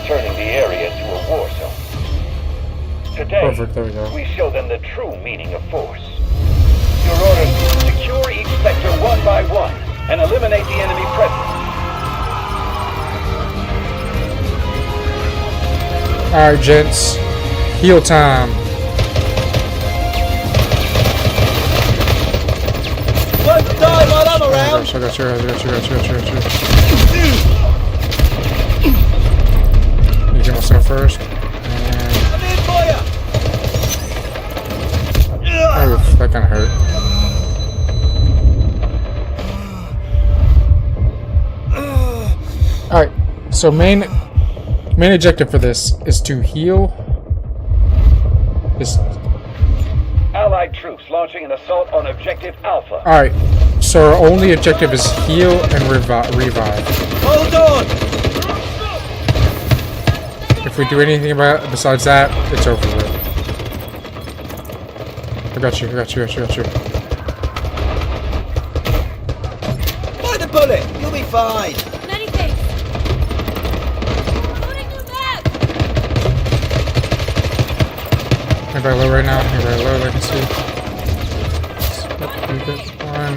turning the area into a war zone. Today, Perfect, there we go. we show them the true meaning of force. Your orders: secure each sector one by one and eliminate the enemy presence. Alright, gents. Heal time. Won't die while I'm I around! got you. Let me get myself first. And I'm in for ya! oh, that kinda hurt. Alright, so main objective for this is to heal. Allied troops launching an assault on objective Alpha. Alright, so our only objective is heal and revive. Hold on! If we do anything besides that, it's over with. I got you. By the bullet! You'll be fine! Many thanks. Loading new map. Anybody low right now? Anybody low that I can see? One.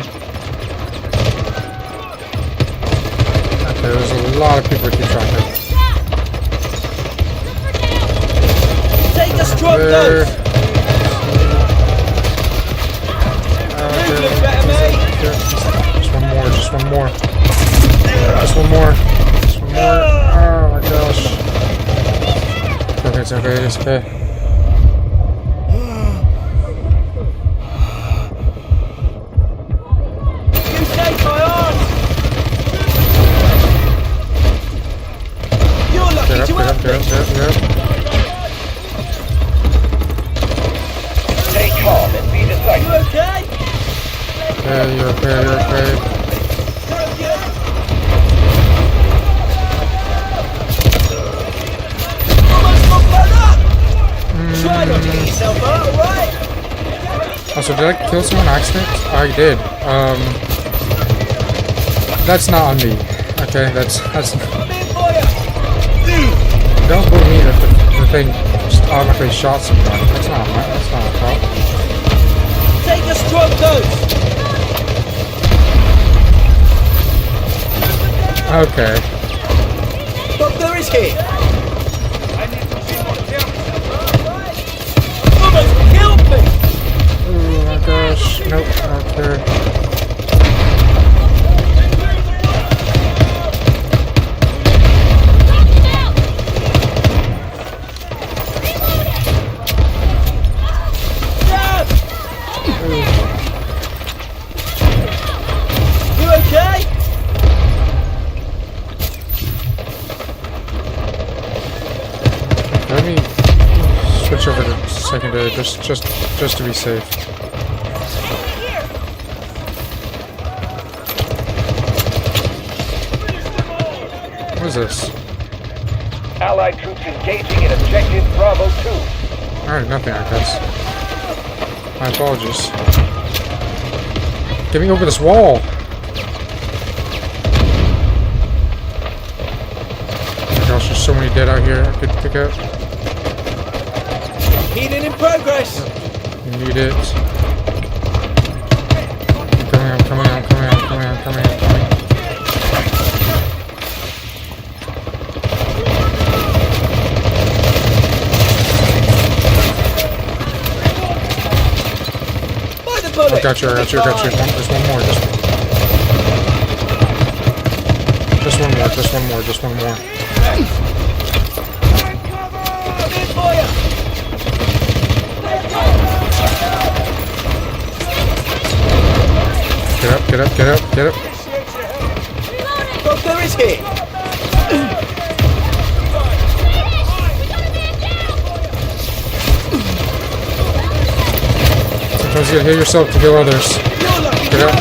Okay, there's a lot of people to keep track of. Take a strong There. dose! You look better, mate! Just one more. Oh my gosh. It's okay. You take my arm! You're lucky to have me! Yep. Stay calm and be You decisive. okay? You're okay. You're okay? Also, did I kill someone on accident? I did. That's not on me. Okay, that's. Don't believe me that the thing just automatically shot somebody. That's not my fault. Take a strong dose. Okay. Doctor is here. Almost killed me. Oh my gosh. Nope, okay. You okay? Let me switch over to secondary just to be safe. What is this? Allied troops engaging in objective Bravo 2. Alright, nothing, I guess. My apologies. Get me over this wall! Oh my gosh, there's so many dead out here I could pick up. Healing in progress. You need it. I'm coming. By the bullet. I got you. There's one more. Just one more. Get up. Doctor is here. Sometimes you gotta heal yourself to heal others. Get up.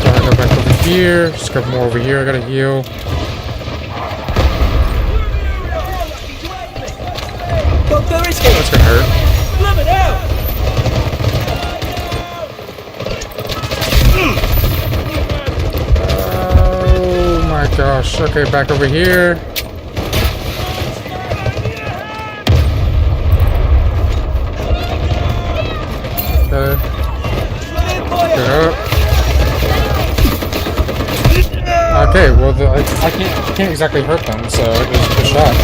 Gotta go back over here. Just grab more over here. I gotta heal. Doctor is here. That's gonna hurt. Blum it out. Oh my gosh. Okay, back over here. Okay. Get up. Okay, well, I can't exactly hurt them, so it was a good shot.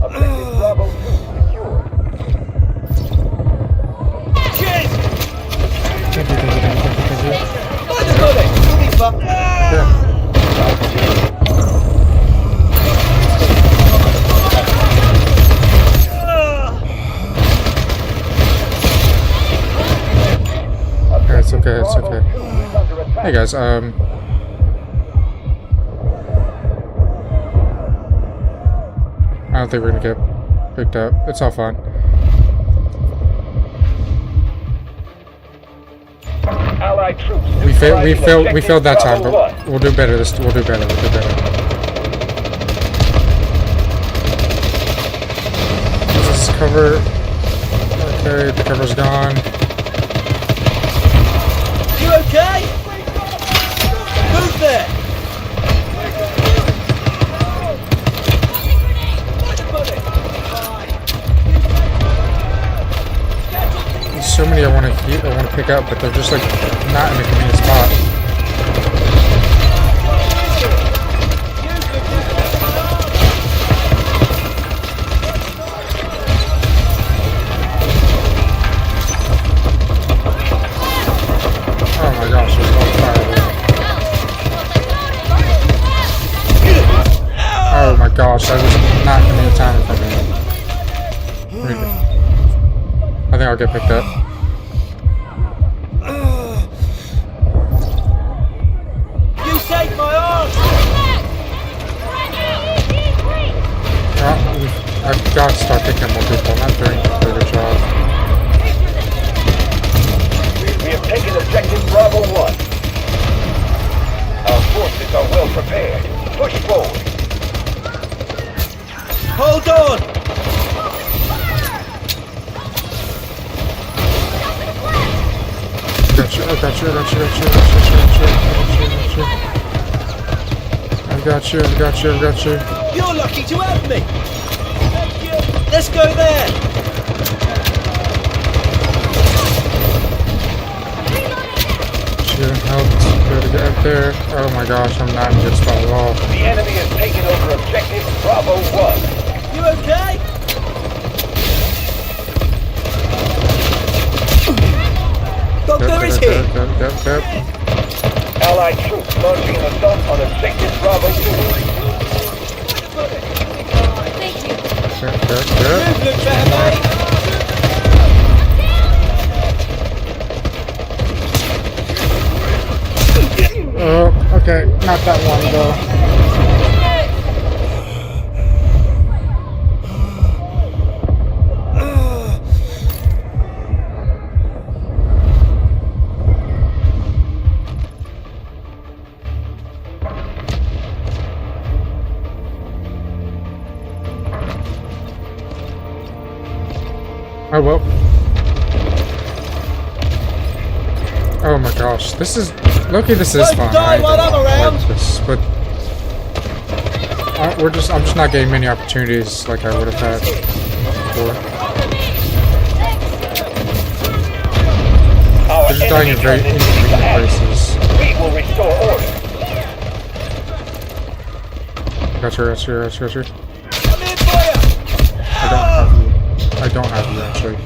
Objective Bravo 2 secure. Thank you. By the bullet. You'll be fine. Yeah. It's okay. Hey guys, I don't think we're gonna get picked up. It's all fine. Allied troops. We failed that time, but we'll do better. We'll do better. Let's cover. Okay, the cover's gone. You okay? Move there. There's so many I want to pick up, but they're just like not in a convenient spot. Oh my gosh, there's a lot of fire there. Oh my gosh, that was not convenient timing for me. I think I'll get picked up. You saved my arm. I've got to start picking up more people. I'm not doing a good job. We have taken objective Bravo 1. Our forces are well prepared. Push forward. got you. I got you. I got you. I got you. I got you. I got you. You're lucky to have me. Let's go there. Shouldn't help to get up there. Oh my gosh, I'm not in a good spot at all. The enemy has taken over objective Bravo 1. You okay? Doctor is here. Yep. Allied troops launching an assault on objective Bravo 2. Thank you. You look better, mate. Oh, okay, not that one though. Oh well. Oh my gosh, this is Loki. This is fun. I like this, but I'm just not getting many opportunities like I would have had before. They're just dying in very inconvenient places. We will restore order. Got you. I'm in for you. I don't have you actually.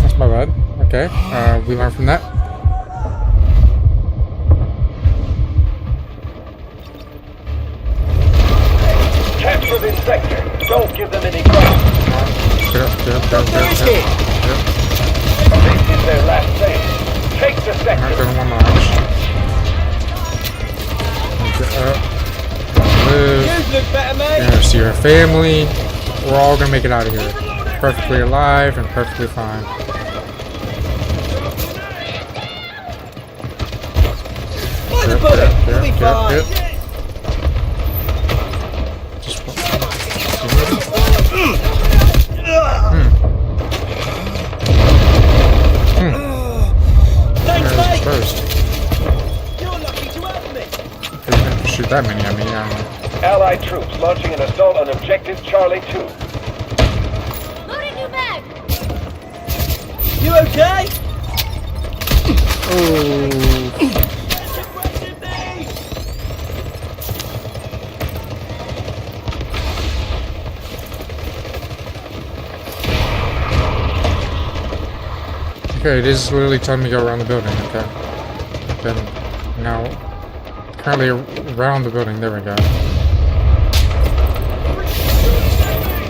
That's my bad. Okay, we learn from that. Capture this sector. Don't give them any ground. Doctor is here. This is their last phase. Take the I'm not sector. doing one much. Live. You look better, mate. You're gonna see your family. We're all gonna make it out of here. Perfectly alive and perfectly fine. Find the bullet. You'll be fine. Just Thanks, mate. first. You're lucky to have me. You didn't shoot that many at me. I don't know. Allied troops launching an assault on objective Charlie 2. Loading new mag. You okay? Oh. Okay, it is literally telling me to go around the building. Okay. Then now, currently around the building. There we go.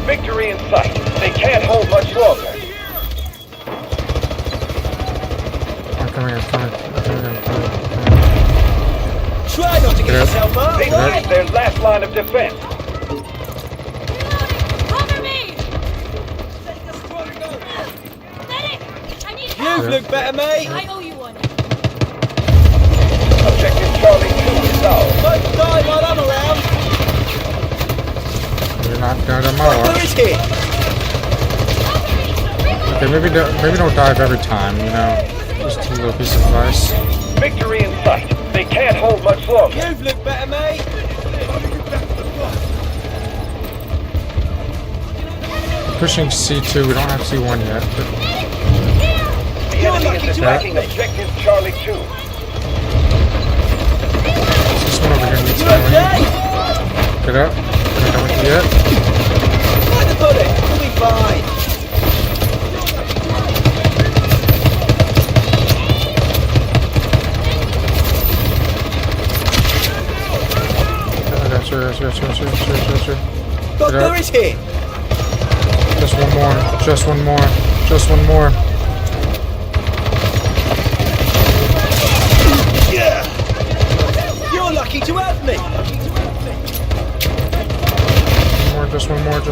Victory in sight. They can't hold much longer. I'm coming. Try not to get yourself up, They right? lose their last line of defense. Cover me. You look better, mate. I owe you one. Objective Charlie 2 is out. Don't die while I'm around. You're not gonna my Doctor watch. is here. Okay, maybe don't dive every time. You know, just a little piece of advice. Victory in sight. They can't hold much longer. You look better, mate. Pushing C2. We don't have C1 yet. But The enemy is attacking objective Charlie 2. this one over here needs You to go in. okay? Get up. We're not done with you yet. Find the bullet. You'll be fine. I got you. Doctor is here. Just one more. Yeah. You're lucky to have me. Just one more. You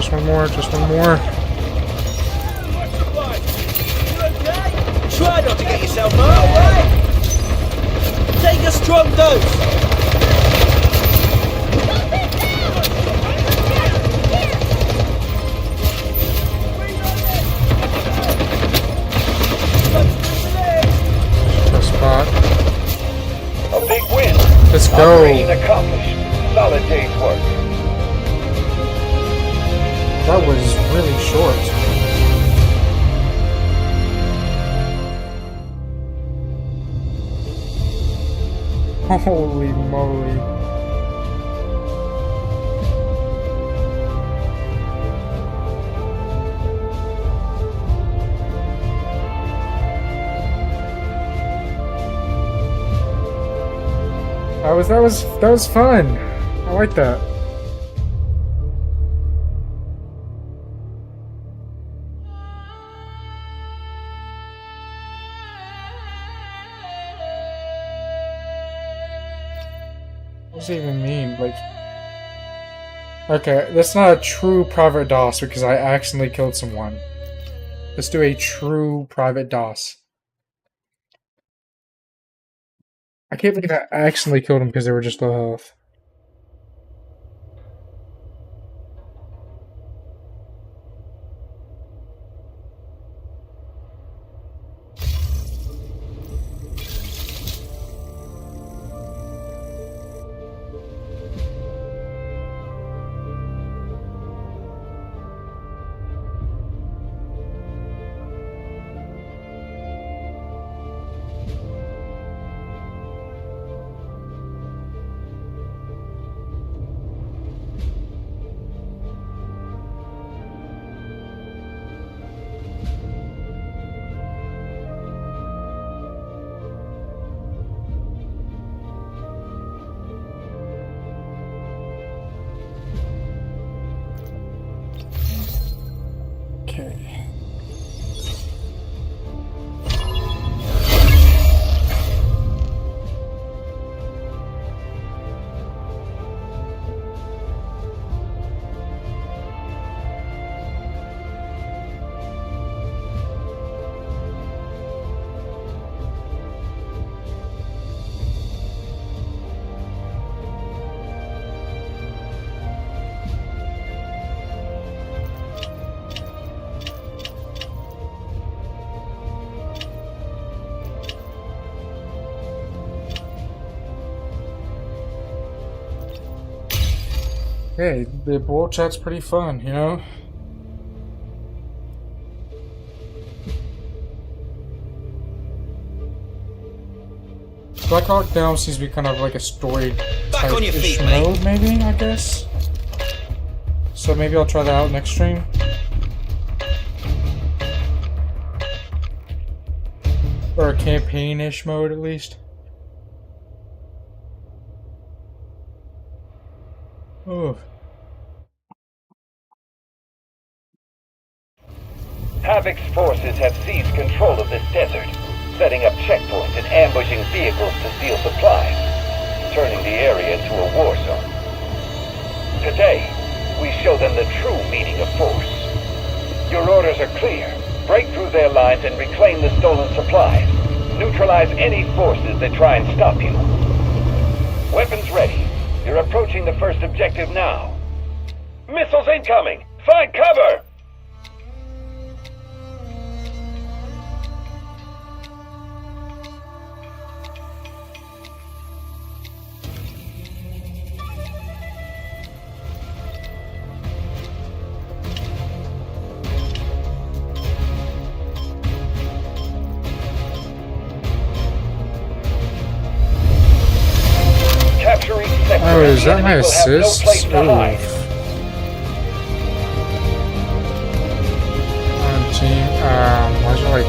okay? Try not to get yourself up, right? Take a strong dose. go. Operation accomplished. Solid day's work. That was really short. Holy moly. That was fun. I like that. What does it even mean? Like, okay, that's not a true private DOS because I accidentally killed someone. Let's do a true private DOS. I can't believe I accidentally killed them because they were just low health. Okay. Hey, the board chat's pretty fun, you know? Black Hawk Down seems to be kind of like a story Back on your feet, mode, maybe, I guess? So maybe I'll try that out next stream. Or a campaign-ish mode, at least. Ooh. Havoc's forces have seized control of this desert, setting up checkpoints and ambushing vehicles to steal supplies, turning the area into a war zone. Today, we show them the true meaning of force. Your orders are clear. Break through their lines and reclaim the stolen supplies. Neutralize any forces that try and stop you. Weapons ready. You're approaching the first objective now. Missiles incoming! Find cover! Oh, is that my assist? Ooh. On team, why is it like...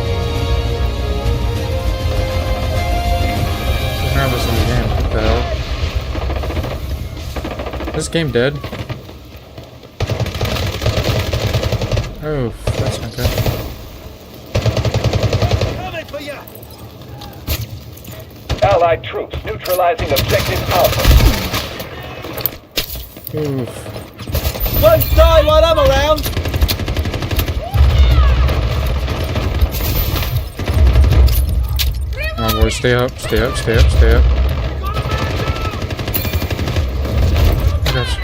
What happens in the game? What the hell? This game dead? Oh, that's not good. Allied troops neutralizing objective Alpha. Oof. Won't die while I'm around! Come on, boys, stay up, stay up, stay up, stay up. I got you.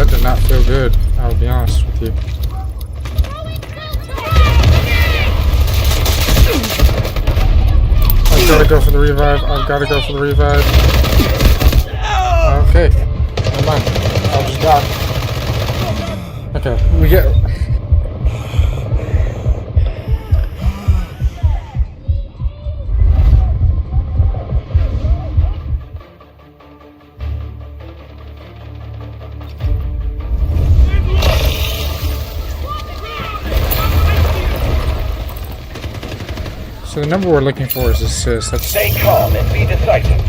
That did not feel good, I'll be honest with you. I've gotta go for the revive. I've gotta go for the revive. Okay. Never mind. I'll just die. Okay, we get... So the number we're looking for is assist. That's... Stay calm and be decisive.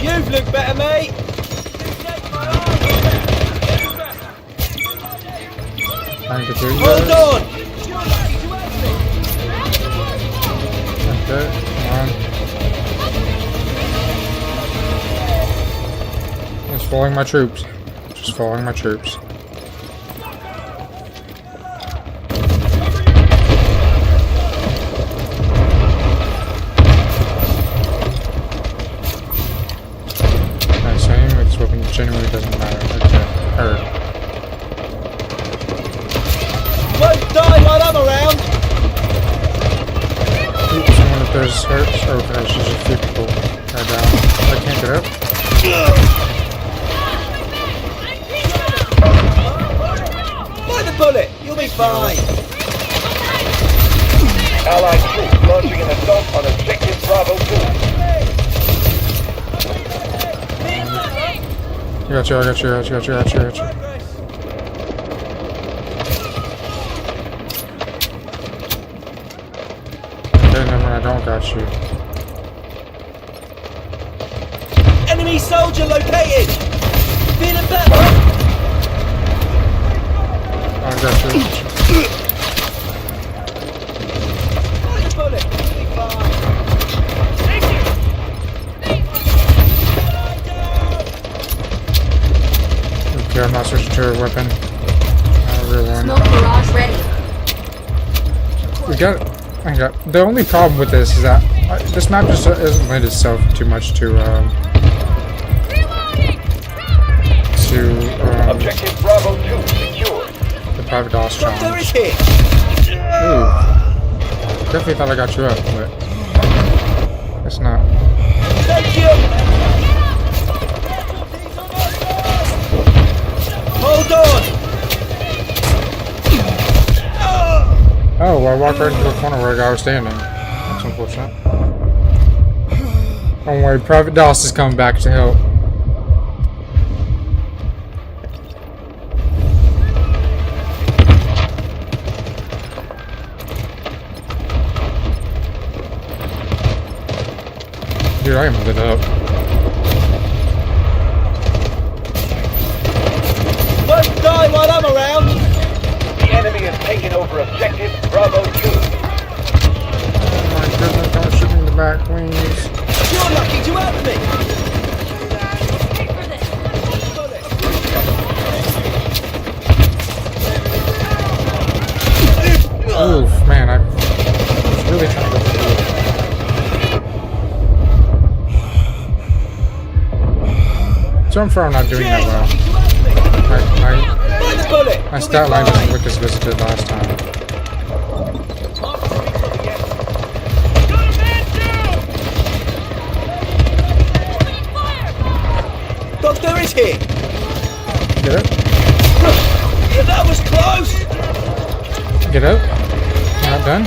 You've looked better, mate. Trying to do Hold on. Okay, come on. Just following my troops. Just following my troops. Nice aim with this weapon genuinely doesn't matter. Okay, heard. Won't die while I'm around. Oops, someone up there's hurt. Oh gosh, there's a few people are down. I can't get up. Bullet, you'll be fine. Allied troops launching an assault on objective Bravo 2. I got you. Okay, never mind, I don't got you. Enemy soldier located. Feeling better? I got you. Bullet, you'll be fine. Okay, I'm not switching to a weapon. Real one. Smoke barrage ready. We got. I got. The only problem with this is that this map just doesn't lend itself too much to Objective Bravo 2 secured. the private DOS challenge. Doctor is here. Ooh. Definitely thought I got you up, but it's not. Thank you. Hold on. Oh, well, I walked right into the corner where a guy was standing. That's unfortunate. Don't worry, Private DOS is coming back to help. Dude, I am lit up. Won't die while I'm around. The enemy has taken over objective Bravo 2. Oh my goodness, don't shoot me in the back, please. You're lucky to have me. Oof, man, I was really trying to go for the loop. So I'm far I'm not doing that well. My stat line doesn't look as good as it did last time. Doctor is here. Get up. Yeah, that was close. Get up. You're not done?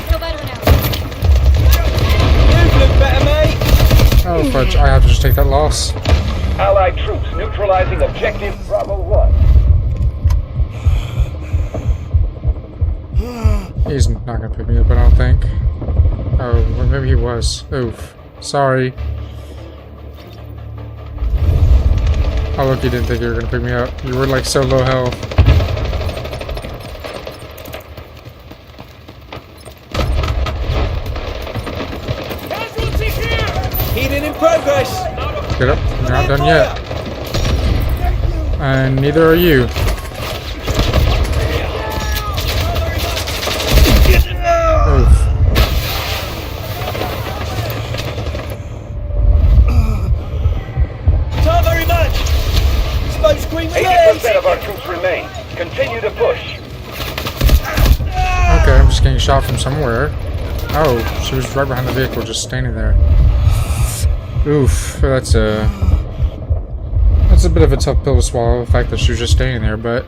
You've looked better, mate. Oh, fudge. I have to just take that loss. Allied troops neutralizing objective Bravo 1. He's not gonna pick me up, I don't think. Oh, well, maybe he was. Oof. Sorry. Oh, look, you didn't think you were gonna pick me up. You were like so low health. Healing in progress. Get up. You're not done yet. And neither are you. Oof. just getting shot from somewhere. Oh, she was right behind the vehicle, just standing there. Oof, that's a bit of a tough pill to swallow, the fact that she was just standing there, but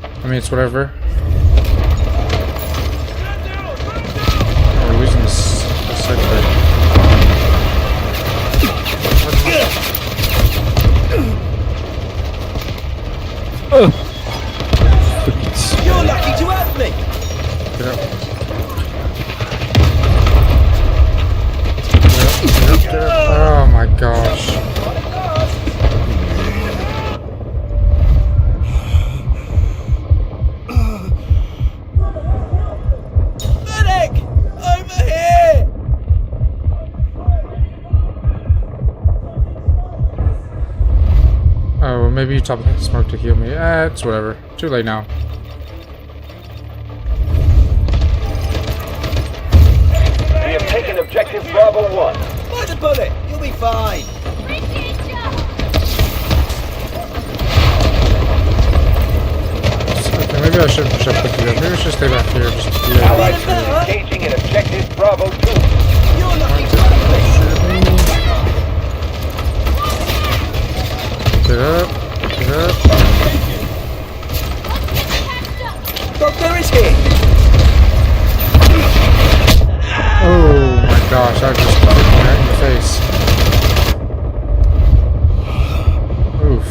I mean, it's whatever. Oh, we're losing this sector. You're lucky to have me. Get up. Get up. Oh my gosh. Medic! Over here! Oh, well, maybe you top the smoke to heal me. It's whatever. Too late now. We have taken objective Bravo 1. By the bullet, you'll be fine. Okay, maybe I shouldn't push up with you. Maybe I should stay back here. Just Allied troops engaging in objective Bravo 2. You're lucky to have me. Get up. Get up. Doctor is here. Oh my gosh, I just hit me right in the face. Oof.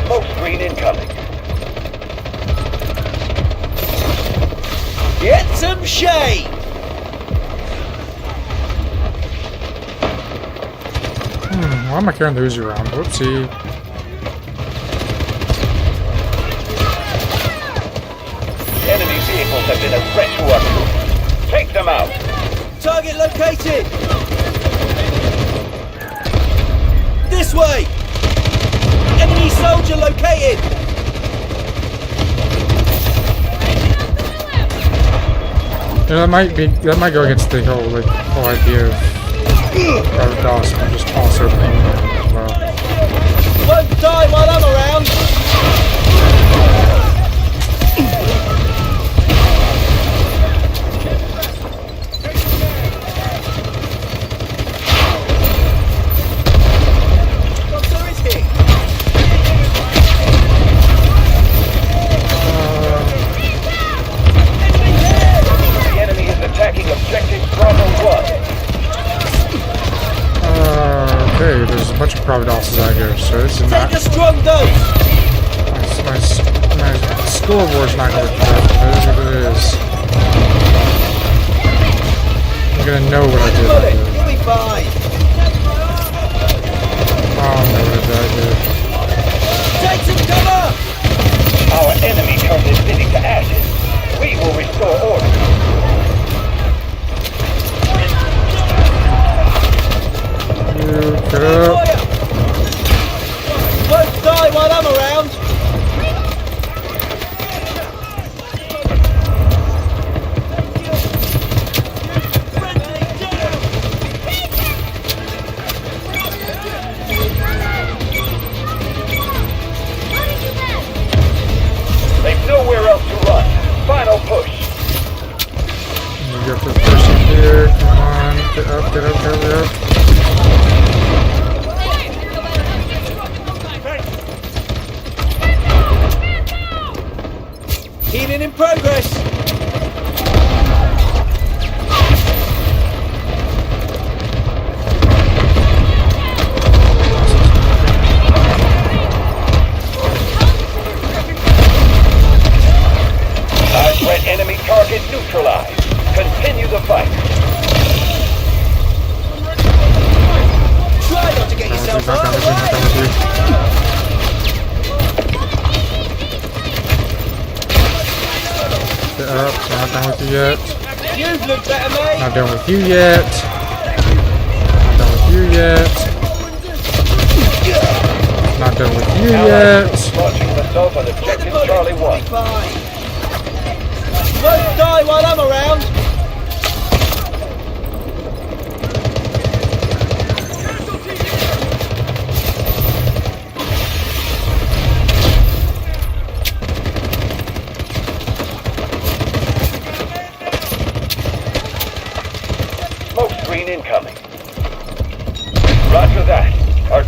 Smoke screen incoming. Get some shade. Why am I carrying the Uzi around? Whoopsie. Enemy vehicles have been a threat to our troops. Take them out. Target located. This way. Enemy soldier located. Yeah, that might go against the whole idea of private DOS, but just also thinking as well. Won't die while I'm around. Doctor is here. The enemy is attacking objective Bravo 1. Okay, there's a bunch of private DOSes out here, so this is Take not... a strong dose. My scoreboard's not going to be good, but it is what it is. I'm going to know what I did. Bullet, you'll be fine. I don't know what I did. Take some cover. Our enemy turned this city to ashes. We will restore order. Get up. Won't die while I'm around. They've nowhere else to run. Final push. You got this person here. Come on. Get up, get up, get up. Healing in progress. Threat enemy target neutralized. Continue the fight. Try not to get yourself Not done with you, not done with you. Get up, not done with you yet. You've looked better, mate. Not done with you yet. Not done with you yet. Not done with you yet. Launching myself on objective Charlie 1. Fine. Won't die while I'm around.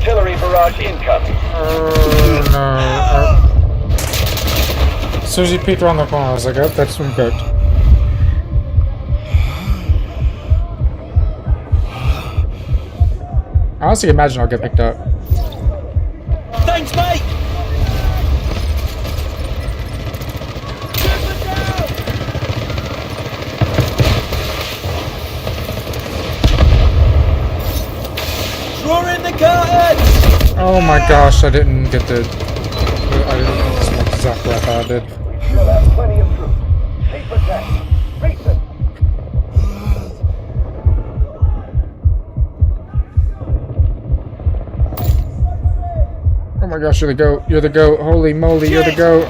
Artillery barrage incoming. Oh no. As soon as he peeked around the corner, I was like, oh, that's been cooked. I honestly imagine I'll get picked up. Thanks, mate! Draw in the curtains! Oh my gosh, I didn't get the... I didn't smoke exactly what I thought I did. We still have plenty of troops. Keep attacking. Face them. Oh my gosh, you're the goat. You're the goat. Holy moly, you're the goat.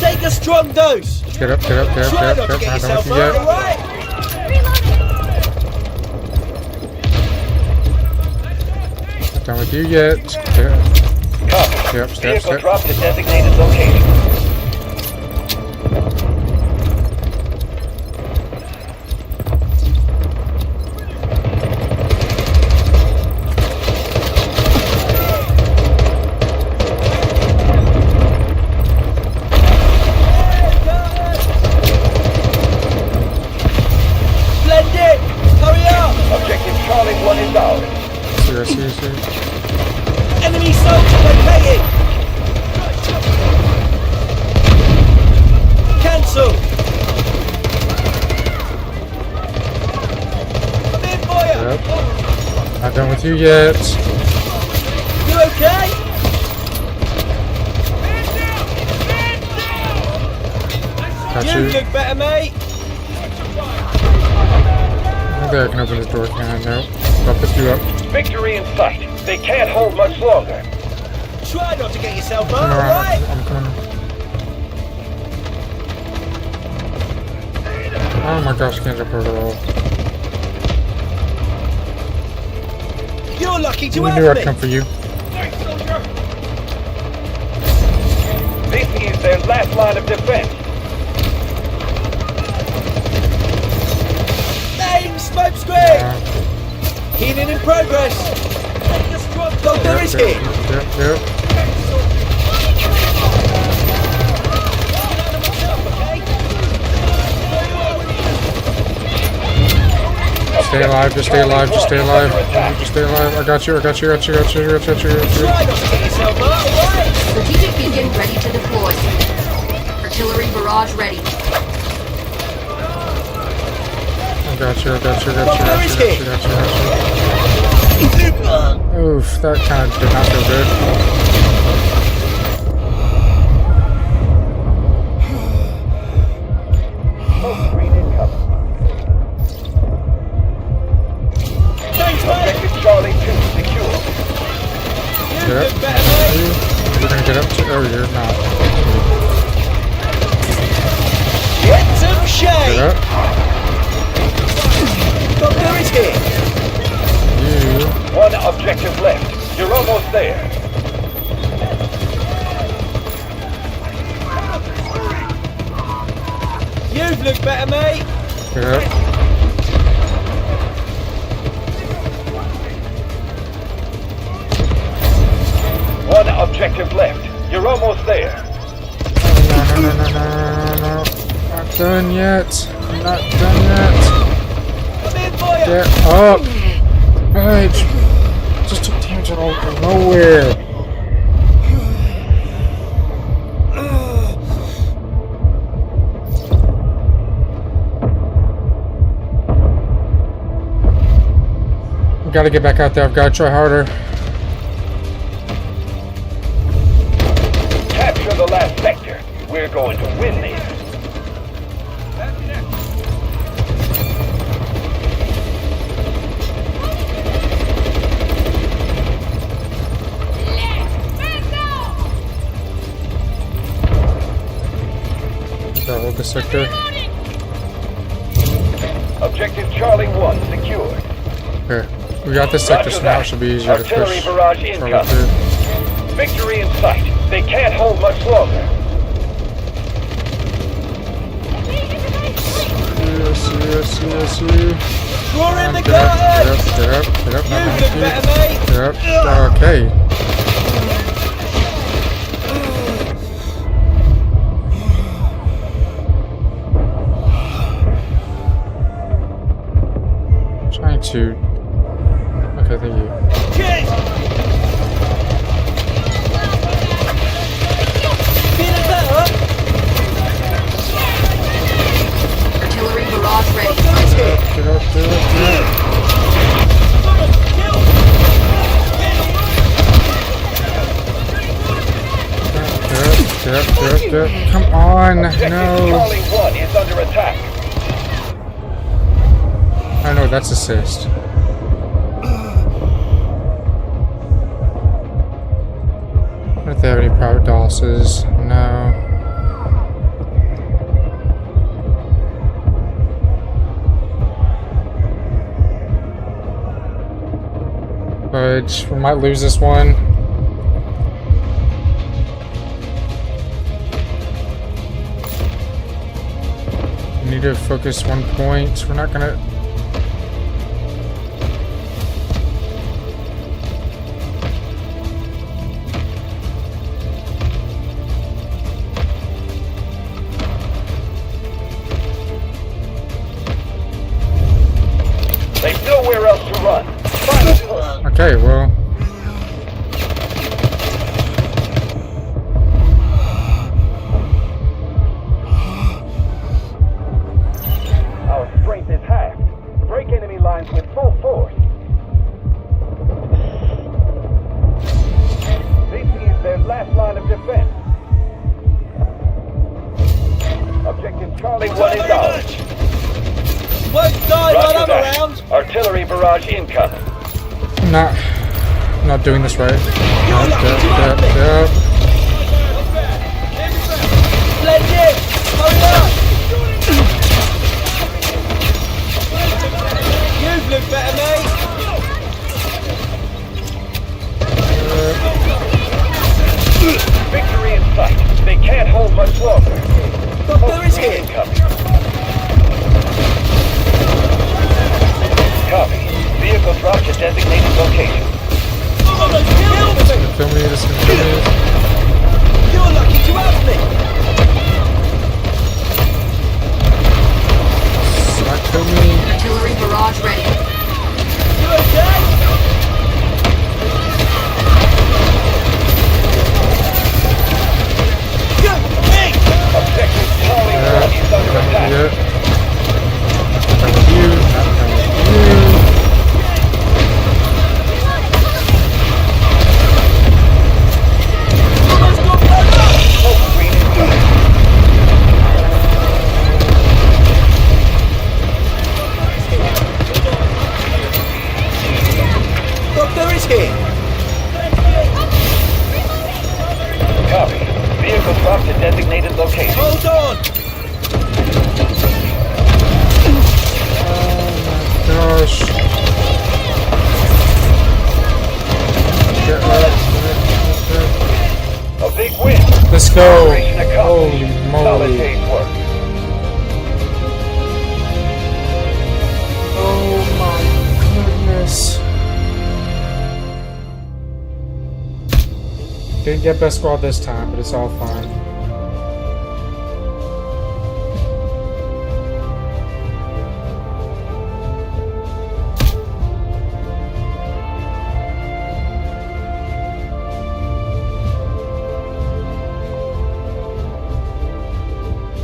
Take a strong dose! Get up, get up, get up, Try get not up, to get get up. yourself Not hurt, yet. alright? Not done with you yet. Get Copy. up, step, Vehicle step. drop to designated location. Splendid! Hurry up! Objective Charlie 1 is ours. See. Enemy soldier located! Cancel! I'm in for you! Yep. Not done with you yet. You okay? Got You you. look better, mate! Maybe I can open this door, can I? No. I'll pick you up. Victory in sight. They can't hold much longer. Try not to get yourself hurt, Come around. alright? I'm coming. Oh my gosh, I can't jump over the wall. You're lucky to You have knew I'd me! come for you. This is their last line of defense. Aim smoke screen! Healing in progress! Doctor is here! Yep. Stay alive, just stay alive, just stay alive. Just stay alive. I got you. Try not to get yourself hurt, alright? Strategic beacon ready to deploy. Artillery barrage ready. I got you. Oof, that kind of did not feel good. Smoke screen incoming. Thanks, mate! Objective Charlie 2 secure. You Get look up. better, mate! We're gonna get up to. Oh, you're not. Get some Get shade! up. Doctor is here! You. One objective left. You're almost there. You look better, mate! Get up. One objective left. You're almost there. No. Not done yet. Not done yet. I'm in for you! Get up. Right. Just took damage out of nowhere. I've got to get back out there. I've got to try harder. Capture the last sector. We're going to win this. Gotta hold the sector. Objective Charlie 1 secured. Okay. We got this sector, so now it should be easier to Artillery push. barrage Charlie incoming. through. Victory in sight. They can't hold much longer. Yes. Draw in the Get up, curtains! get up, get up, You not look monkey. better, mate! Get up, okay. Trying to... Okay, thank you. Cheers! Feeling better? Artillery barrage ready. Get up, get up. Get up. Come on, no. Charlie 1 is under attack. I know, that's assist. If they have any private dosses, no. But we might lose this one. We need to focus one point. We're not gonna. They've nowhere else to run. Final push. Okay, well. Our strength is halved. Break enemy lines with full force. This is their last line of defense. Objective Charlie 1 is ours. Won't die while Roger I'm that. around! Artillery barrage incoming. I'm not doing this right. You're lucky to have me! Splendid! Hurry up! You look better, mate! Victory in sight. They can't hold much longer. Doctor is here! Incoming. Copy. Vehicle dropped to designated location. Oh, they killed me! Film me this. You're lucky to have me! Kill me. Artillery barrage ready. You okay? Good! Hey! Objective Charlie 1 is under attack. Yeah. Not with you. Not with you. Almost got blown up! Smoke screen incoming. Doctor is here! Copy. Vehicle dropped to designated location. Hold on! Gosh. Get up. A big win. Let's go. Operation accomplished. Holy Solid moly. day's work. Oh my goodness. Didn't get best squad this time, but it's all fine.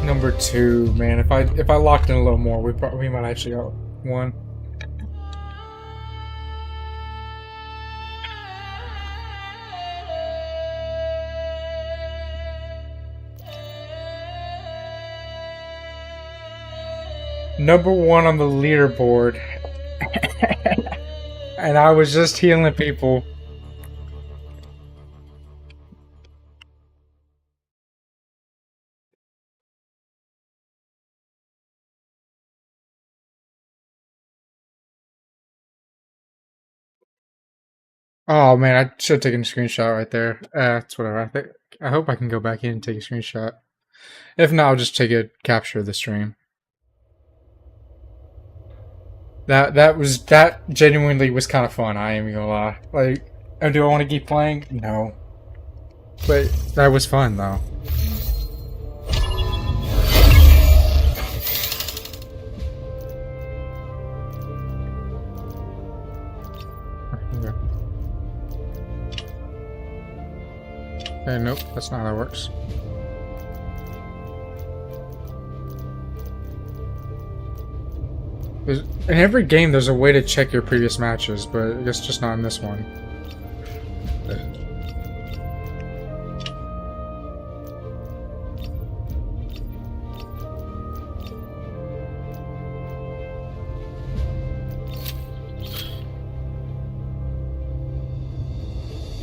Number 2, man. If I locked in a little more, we might actually got one. Number 1 on the leaderboard. And I was just healing people. Oh man, I should have taken a screenshot right there. It's whatever. I hope I can go back in and take a screenshot. If not, I'll just take a capture of the stream. That genuinely was kind of fun. I ain't gonna lie. Like, and do I want to keep playing? No. But that was fun though. Okay. Okay, nope, that's not how that works. In every game, there's a way to check your previous matches, but I guess just not in this one.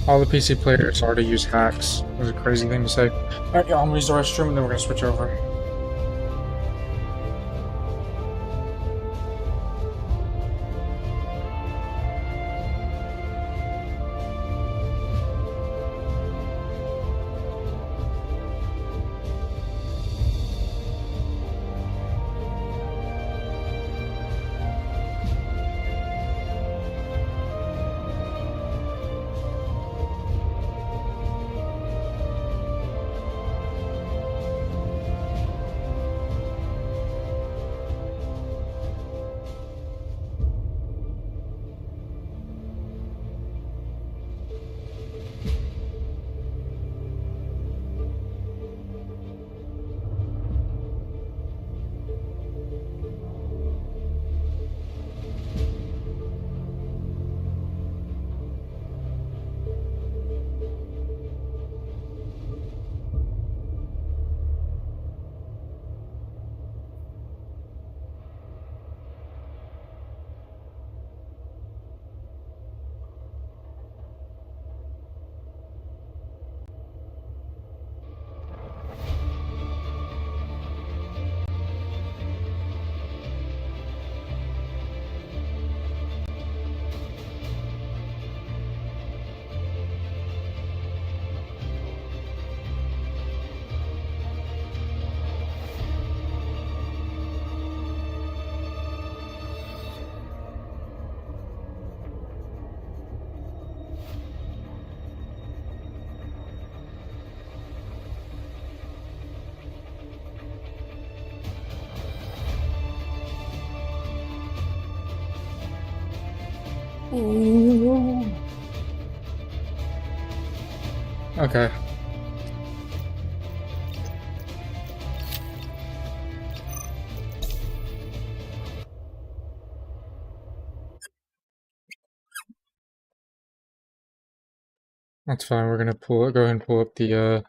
All the PC players already use hacks. It was a crazy thing to say. Alright, y'all, I'm gonna use the restroom and then we're gonna switch over. Okay. That's fine, we're gonna go ahead and pull up the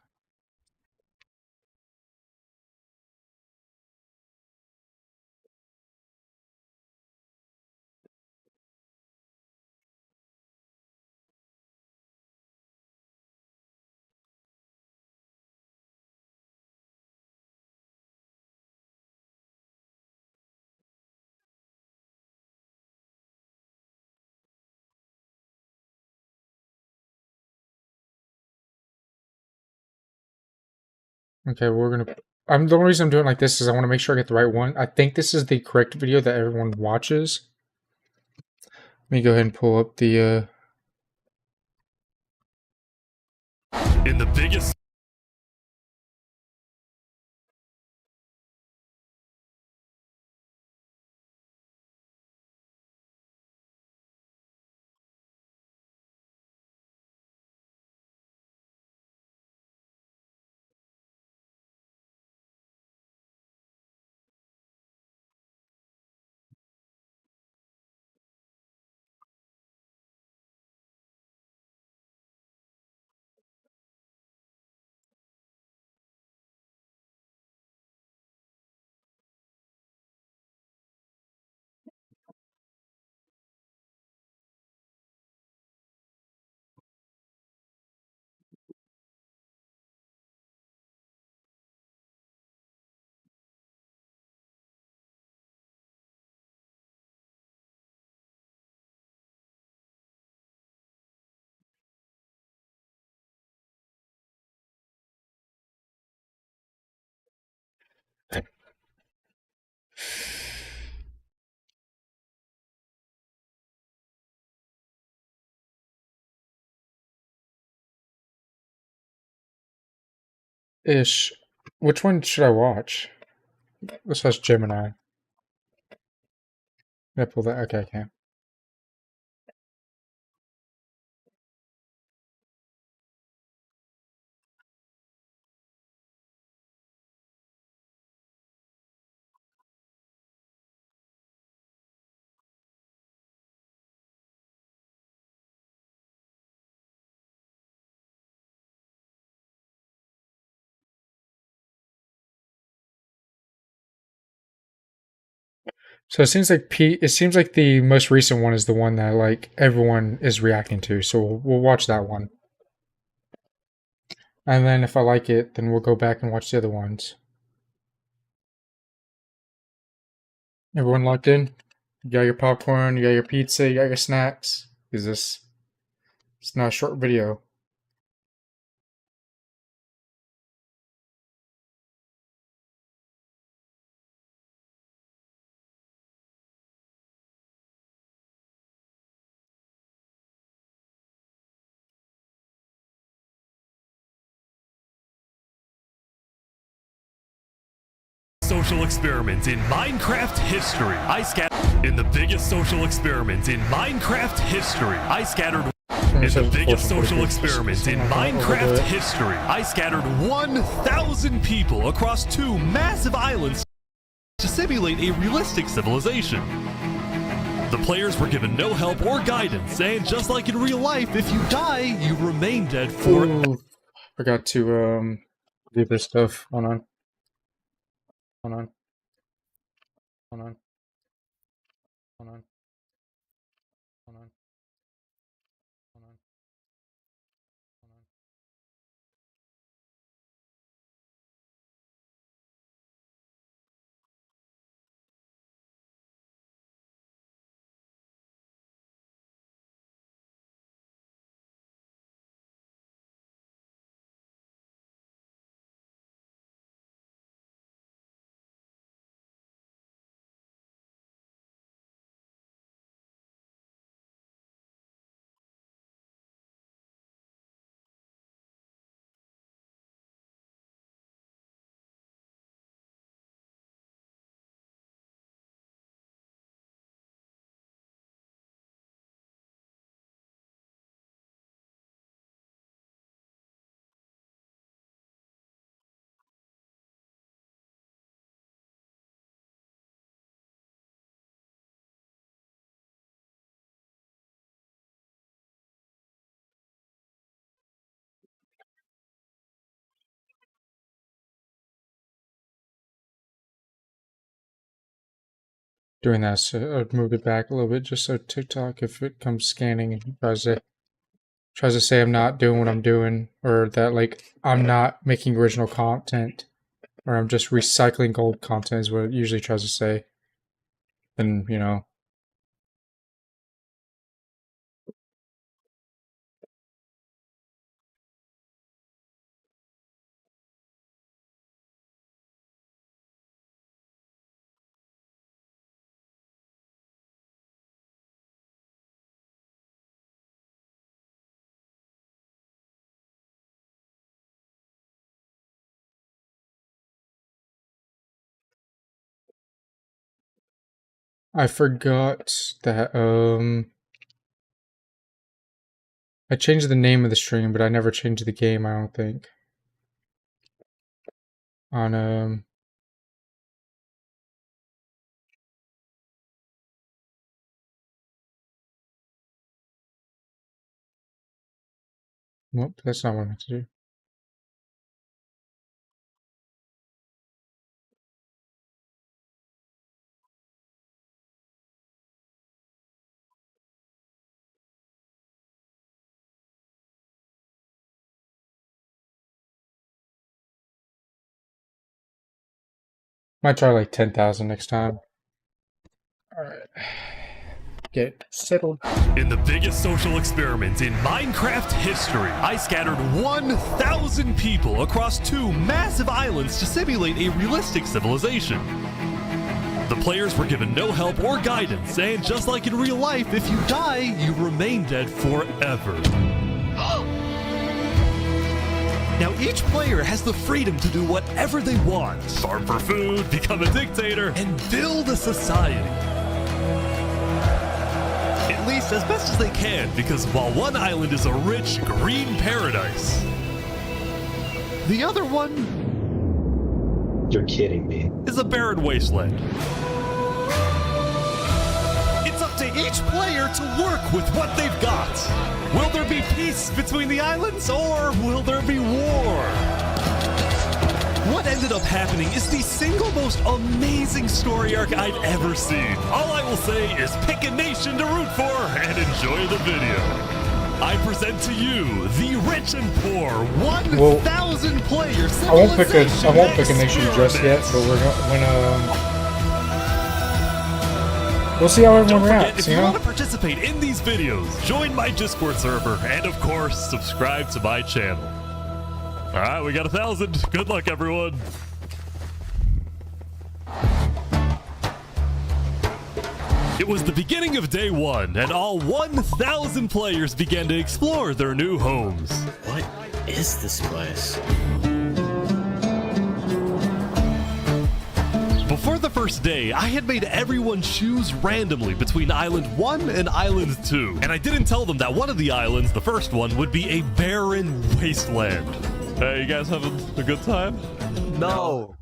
Okay, we're gonna the only reason I'm doing it like this is I want to make sure I get the right one. I think this is the correct video that everyone watches. Let me go ahead and pull up the In the biggest Ish. Which one should I watch? Let's watch Gemini. Can I pull that? Okay, I can. So it seems like the most recent one is the one that like everyone is reacting to. So we'll watch that one. And then if I like it, then we'll go back and watch the other ones. Everyone locked in? You got your popcorn, you got your pizza, you got your snacks. It's not a short video. Social experiment in Minecraft history. In the biggest social experiment in Minecraft history, I scattered. In the biggest social experiment in Minecraft history, I scattered 1,000 people across 2 massive islands to simulate a realistic civilization. The players were given no help or guidance, and just like in real life, if you die, you remain dead for. Ooh, forgot to do this stuff. Hold on. Hold on. Hold on. Hold on. Hold on. Hold on. Hold on. Doing that, so I'd move it back a little bit just so TikTok, if it comes scanning and tries to say I'm not doing what I'm doing, or that like I'm not making original content, or I'm just recycling old content is what it usually tries to say. Then, you know. I forgot that I changed the name of the stream, but I never changed the game, I don't think. On nope, that's not what I meant to do. Might try like 10,000 next time. Alright. Get settled. In the biggest social experiment in Minecraft history, I scattered 1,000 people across 2 massive islands to simulate a realistic civilization. The players were given no help or guidance, and just like in real life, if you die, you remain dead forever. Now each player has the freedom to do whatever they want. Farm for food, become a dictator, and build a society. At least as best as they can, because while one island is a rich, green paradise, the other one... You're kidding me. ...is a barren wasteland. It's up to each player to work with what they've got. Will there be peace between the islands, or will there be war? What ended up happening is the single most amazing story arc I've ever seen. All I will say is pick a nation to root for and enjoy the video. I present to you the rich and poor 1,000 player civilization. I won't pick a nation just yet, but we're gonna we'll see how everyone reacts. If you want to participate in these videos, join my Discord server, and of course, subscribe to my channel. All right, we got 1,000. Good luck, everyone. It was the beginning of day one, and all 1,000 players began to explore their new homes. What is this place? Before the first day, I had made everyone choose randomly between Island 1 and Island 2. And I didn't tell them that one of the islands, the first one, would be a barren wasteland. Hey, you guys having a good time? No.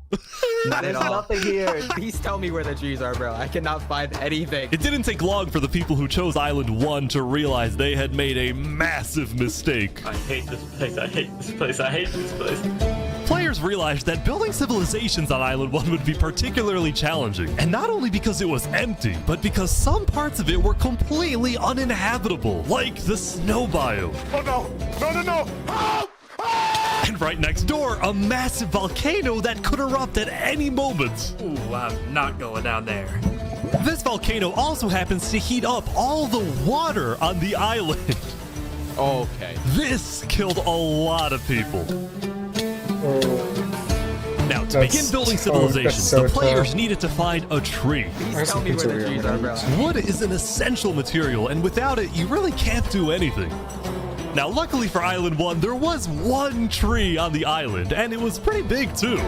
There's nothing here. Please tell me where the trees are, bro. I cannot find anything. It didn't take long for the people who chose Island 1 to realize they had made a massive mistake. I hate this place. I hate this place. I hate this place. Players realized that building civilizations on Island 1 would be particularly challenging, and not only because it was empty, but because some parts of it were completely uninhabitable, like the snow biome. Oh no! No, no, no! Help! And right next door, a massive volcano that could erupt at any moment. Ooh, I'm not going down there. This volcano also happens to heat up all the water on the island. Okay. This killed a lot of people. Now, to begin building civilizations, the players needed to find a tree. Please tell me where the trees are, bro. Wood is an essential material, and without it, you really can't do anything. Now, luckily for Island 1, there was one tree on the island, and it was pretty big too.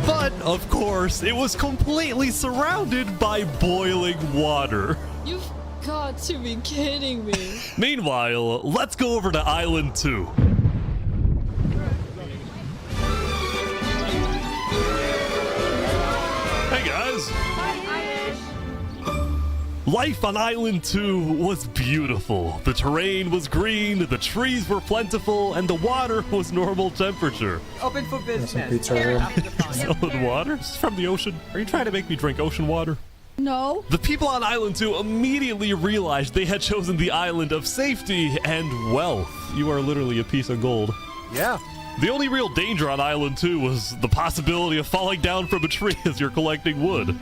But, of course, it was completely surrounded by boiling water. You've got to be kidding me. Meanwhile, let's go over to Island 2. Hey guys! Life on Island 2 was beautiful. The terrain was green, the trees were plentiful, and the water was normal temperature. Open for business. Solid water? This is from the ocean. Are you trying to make me drink ocean water? No. The people on Island 2 immediately realized they had chosen the island of safety and wealth. You are literally a piece of gold. Yeah. The only real danger on Island 2 was the possibility of falling down from a tree as you're collecting wood.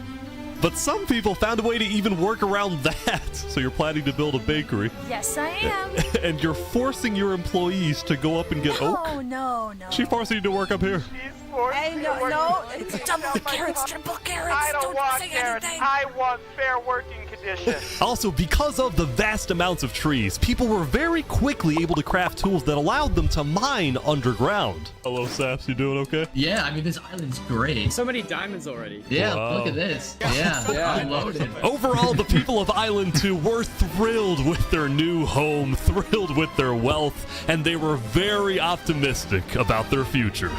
But some people found a way to even work around that. So you're planning to build a bakery. Yes, I am. And you're forcing your employees to go up and get oak? Oh, no. She's forcing you to work up here. Hey, no. It's double carrots, triple carrots. I don't want carrots. I want fair working conditions. Also, because of the vast amounts of trees, people were very quickly able to craft tools that allowed them to mine underground. Hello, Saps. You doing okay? Yeah, I mean, this island's great. So many diamonds already. Yeah, wow. Look at this. Yeah, I'm loaded. Overall, the people of Island 2 were thrilled with their new home, thrilled with their wealth, and they were very optimistic about their future.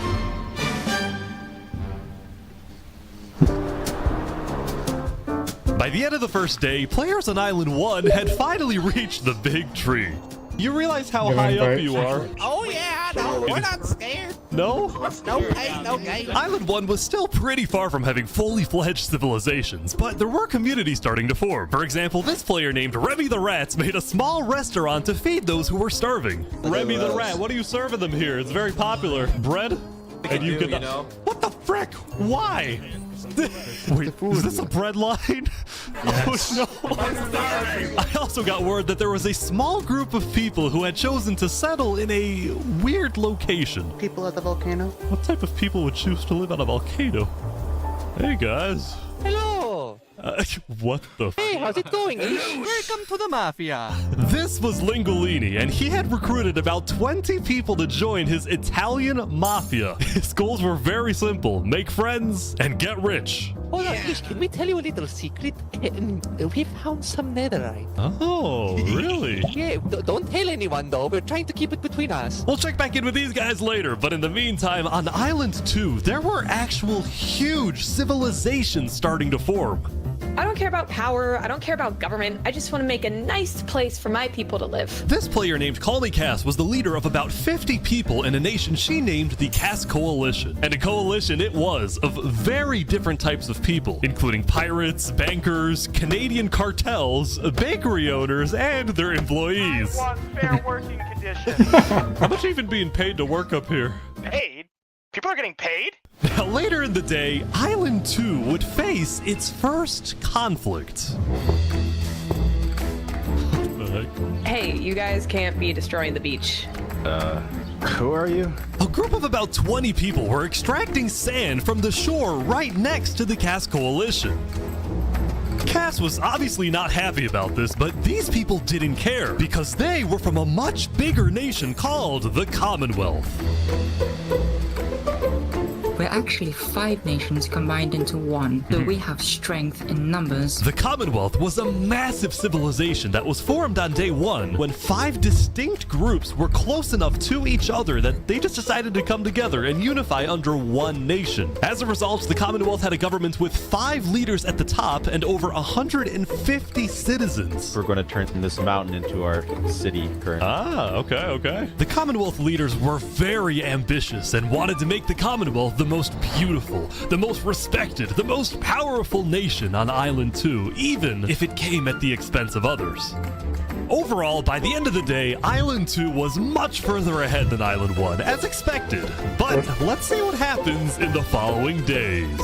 By the end of the first day, players on Island 1 had finally reached the big tree. You realize how high up you are? Oh yeah, no, we're not scared. No? No pain, no gain. Island 1 was still pretty far from having fully fledged civilizations, but there were communities starting to form. For example, this player named Remy the Rats made a small restaurant to feed those who were starving. Remy the Rat, what are you serving them here? It's very popular. Bread? And you can... What the frick? Why? Wait, is this a bread line? Yes. Oh no! I also got word that there was a small group of people who had chosen to settle in a weird location. People at the volcano? What type of people would choose to live on a volcano? Hey guys. Hello! What the Hey, how's it going? Welcome to the Mafia. This was Lingolini, and he had recruited about 20 people to join his Italian mafia. His goals were very simple: make friends and get rich. Hold on, Ish, can we tell you a little secret? We found some netherite. Oh, really? Yeah, don't tell anyone though. We're trying to keep it between us. We'll check back in with these guys later, but in the meantime, on Island 2, there were actual huge civilizations starting to form. I don't care about power, I don't care about government, I just want to make a nice place for my people to live. This player named Call Me Cass was the leader of about 50 people in a nation she named the Cass Coalition. And a coalition it was of very different types of people, including pirates, bankers, Canadian cartels, bakery owners, and their employees. I want fair working conditions. How much are you even being paid to work up here? Paid? People are getting paid? Now, later in the day, Island 2 would face its first conflict. What the heck? Hey, you guys can't be destroying the beach. Who are you? A group of about 20 people were extracting sand from the shore right next to the Cass Coalition. Cass was obviously not happy about this, but these people didn't care because they were from a much bigger nation called the Commonwealth. We're actually 5 nations combined into one, so we have strength in numbers. The Commonwealth was a massive civilization that was formed on day 1 when 5 distinct groups were close enough to each other that they just decided to come together and unify under one nation. As a result, the Commonwealth had a government with 5 leaders at the top and over 150 citizens. We're going to turn this mountain into our city currently. Ah, okay. The Commonwealth leaders were very ambitious and wanted to make the Commonwealth the most beautiful, the most respected, the most powerful nation on Island 2, even if it came at the expense of others. Overall, by the end of the day, Island 2 was much further ahead than Island 1, as expected. But let's see what happens in the following days.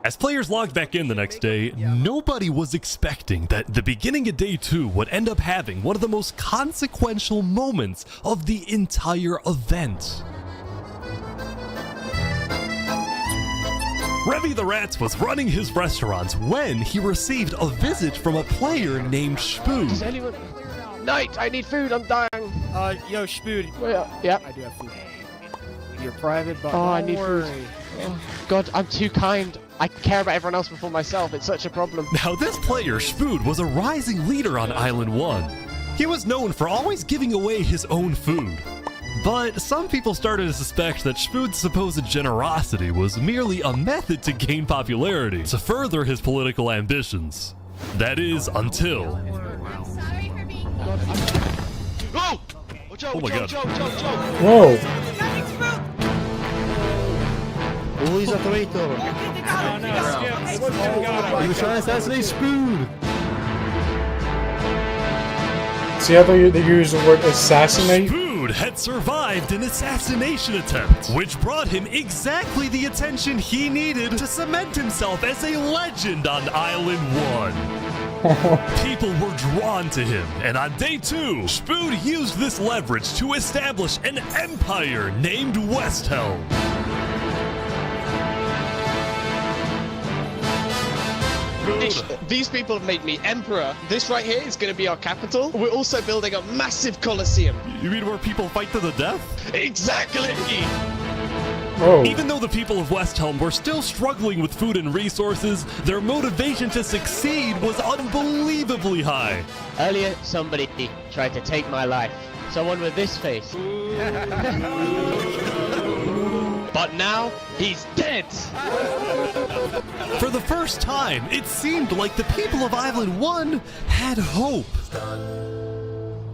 As players logged back in the next day, nobody was expecting that the beginning of day 2 would end up having one of the most consequential moments of the entire event. Revy the Rat was running his restaurant when he received a visit from a player named Spoon. Does anyone... Knight, I need food, I'm dying. Yo, Spoon. Yeah. I do have food. You're private, but I need food. Oh, God, I'm too kind. I care about everyone else before myself. It's such a problem. Now, this player, Spood, was a rising leader on Island 1. He was known for always giving away his own food. But some people started to suspect that Spood's supposed generosity was merely a method to gain popularity, to further his political ambitions. That is, until... Oh! Oh my God. Whoa! Oh, he's a traitor. He was trying to assassinate Spoon. See how they use the word assassinate? Spood had survived an assassination attempt, which brought him exactly the attention he needed to cement himself as a legend on Island 1. People were drawn to him, and on day 2, Spood used this leverage to establish an empire named Westhelm. These people have made me emperor. This right here is going to be our capital. We're also building a massive coliseum. You mean where people fight to the death? Exactly! Oh. Even though the people of Westhelm were still struggling with food and resources, their motivation to succeed was unbelievably high. Earlier, somebody tried to take my life. Someone with this face. But now, he's dead! For the first time, it seemed like the people of Island 1 had hope.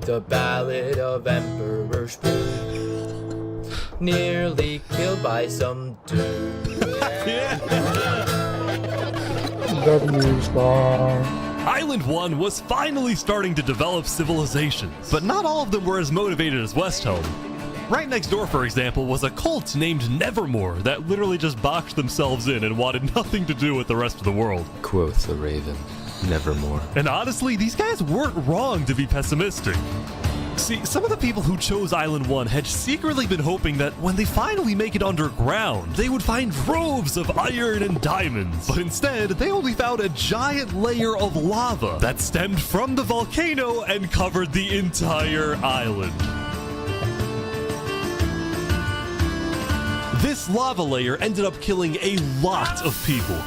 The Ballad of Emperor Spoon, nearly killed by some dude. Island 1 was finally starting to develop civilizations, but not all of them were as motivated as Westhelm. Right next door, for example, was a cult named Nevermore that literally just boxed themselves in and wanted nothing to do with the rest of the world. Quoth the raven, nevermore. And honestly, these guys weren't wrong to be pessimistic. See, some of the people who chose Island 1 had secretly been hoping that when they finally make it underground, they would find droves of iron and diamonds. But instead, they only found a giant layer of lava that stemmed from the volcano and covered the entire island. This lava layer ended up killing a lot of people.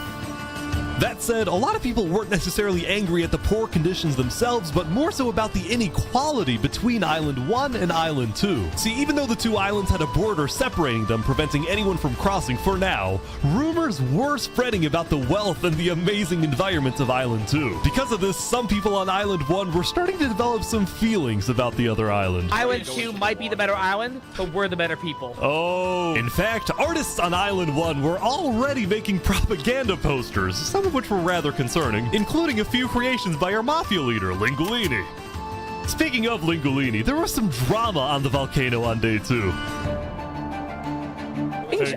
That said, a lot of people weren't necessarily angry at the poor conditions themselves, but more so about the inequality between Island 1 and Island 2. See, even though the two islands had a border separating them, preventing anyone from crossing for now, rumors were spreading about the wealth and the amazing environment of Island 2. Because of this, some people on Island 1 were starting to develop some feelings about the other island. Island 2 might be the better island, but we're the better people. Oh. In fact, artists on Island 1 were already making propaganda posters, some of which were rather concerning, including a few creations by our mafia leader, Lingolini. Speaking of Lingolini, there was some drama on the volcano on day 2.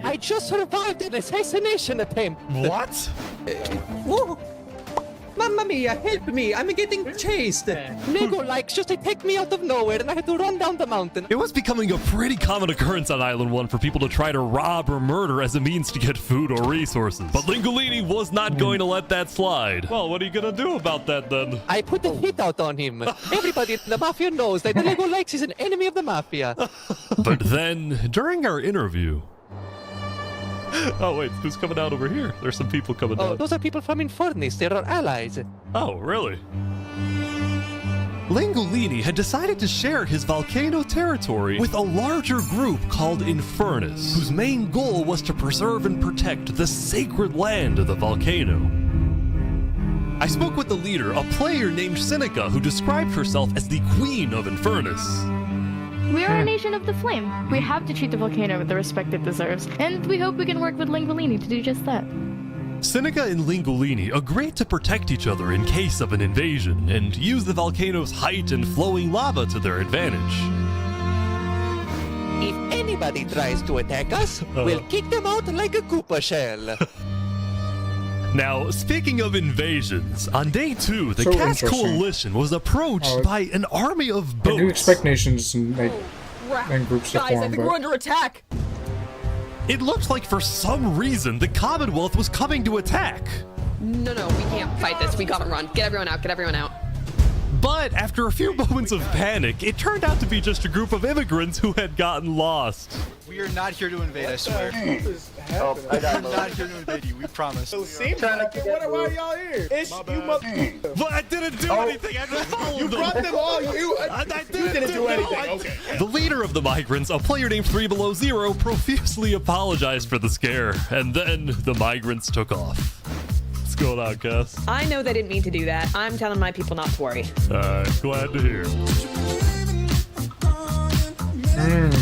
I just survived an assassination attempt. What? Whoa. Mamma mia, help me! I'm getting chased! Lego likes just attacked me out of nowhere and I had to run down the mountain. It was becoming a pretty common occurrence on Island 1 for people to try to rob or murder as a means to get food or resources. But Lingolini was not going to let that slide. Well, what are you gonna do about that then? I put the hit out on him. Everybody in the mafia knows that Lego likes is an enemy of the mafia. But then, during our interview... Oh wait, who's coming out over here? There's some people coming down. Oh, those are people from Infernus. They're our allies. Oh, really? Lingolini had decided to share his volcano territory with a larger group called Infernus, whose main goal was to preserve and protect the sacred land of the volcano. I spoke with the leader, a player named Seneca, who described herself as the Queen of Infernus. We are a nation of the flame. We have to treat the volcano with the respect it deserves, and we hope we can work with Lingolini to do just that. Seneca and Lingolini agreed to protect each other in case of an invasion, and use the volcano's height and flowing lava to their advantage. If anybody tries to attack us, we'll kick them out like a Koopa shell. Now, speaking of invasions, on day 2, the So Cast interesting. Coalition was approached by an army of boats. I do expect nations and groups to Guys, I form, think but we're under attack. It looked like for some reason the Commonwealth was coming to attack. No, we can't fight this. We gotta run. Get everyone out. Get everyone out. But after a few moments of panic, it turned out to be just a group of immigrants who had gotten lost. We are not here to invade, I swear. Oh, We're not here to invade you, we promise. Why are y'all here? It's you mother. But I didn't do anything. I just followed You them. brought them all. You didn't do anything. Okay. The leader of the migrants, a player named 3 Below Zero, profusely apologized for the scare, and then the migrants took off. What's going on, Cass? I know they didn't mean to do that. I'm telling my people not to worry. Glad to hear.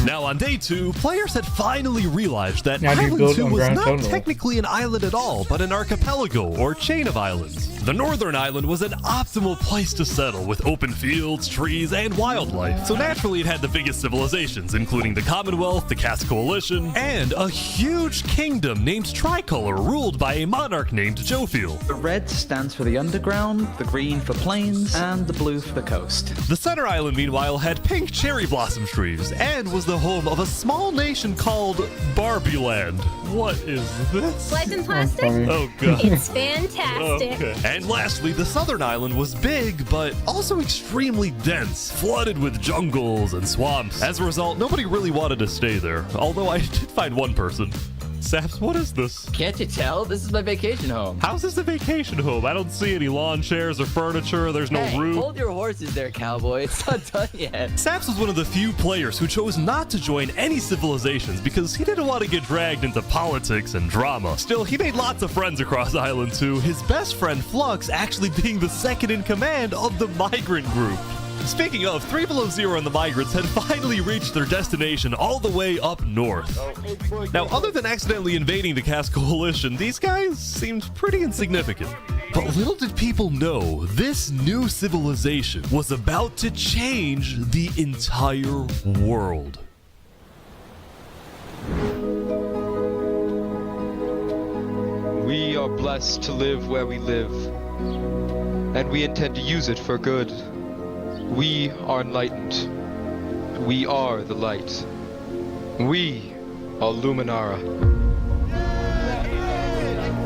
Now, on day 2, players had finally realized that Now do you Island build 2 was underground not tunnel? technically an island at all, but an archipelago or chain of islands. The northern island was an optimal place to settle with open fields, trees, and wildlife. So naturally, it had the biggest civilizations, including the Commonwealth, the Cast Coalition, and a huge kingdom named Tricolor, ruled by a monarch named Jofiel. The red stands for the underground, the green for plains, and the blue for the coast. The center island, meanwhile, had pink cherry blossom trees and was the home of a small nation called Barbie Land. What is this? Slides and plastic? Oh, God. It's fantastic. Okay. And lastly, the southern island was big, but also extremely dense, flooded with jungles and swamps. As a result, nobody really wanted to stay there, although I did find one person. Saps, what is this? Can't you tell? This is my vacation home. How's this a vacation home? I don't see any lawn chairs or furniture. There's no Hey, roof. hold your horses there, cowboy. It's not done yet. Saps was one of the few players who chose not to join any civilizations because he didn't want to get dragged into politics and drama. Still, he made lots of friends across Island 2, his best friend Flux actually being the second in command of the migrant group. Speaking of, 3 Below Zero and the migrants had finally reached their destination all the way up north. Now, other than accidentally invading the Cast Coalition, these guys seemed pretty insignificant. But little did people know, this new civilization was about to change the entire world. We are blessed to live where we live, and we intend to use it for good. We are enlightened. We are the light. We are Luminara.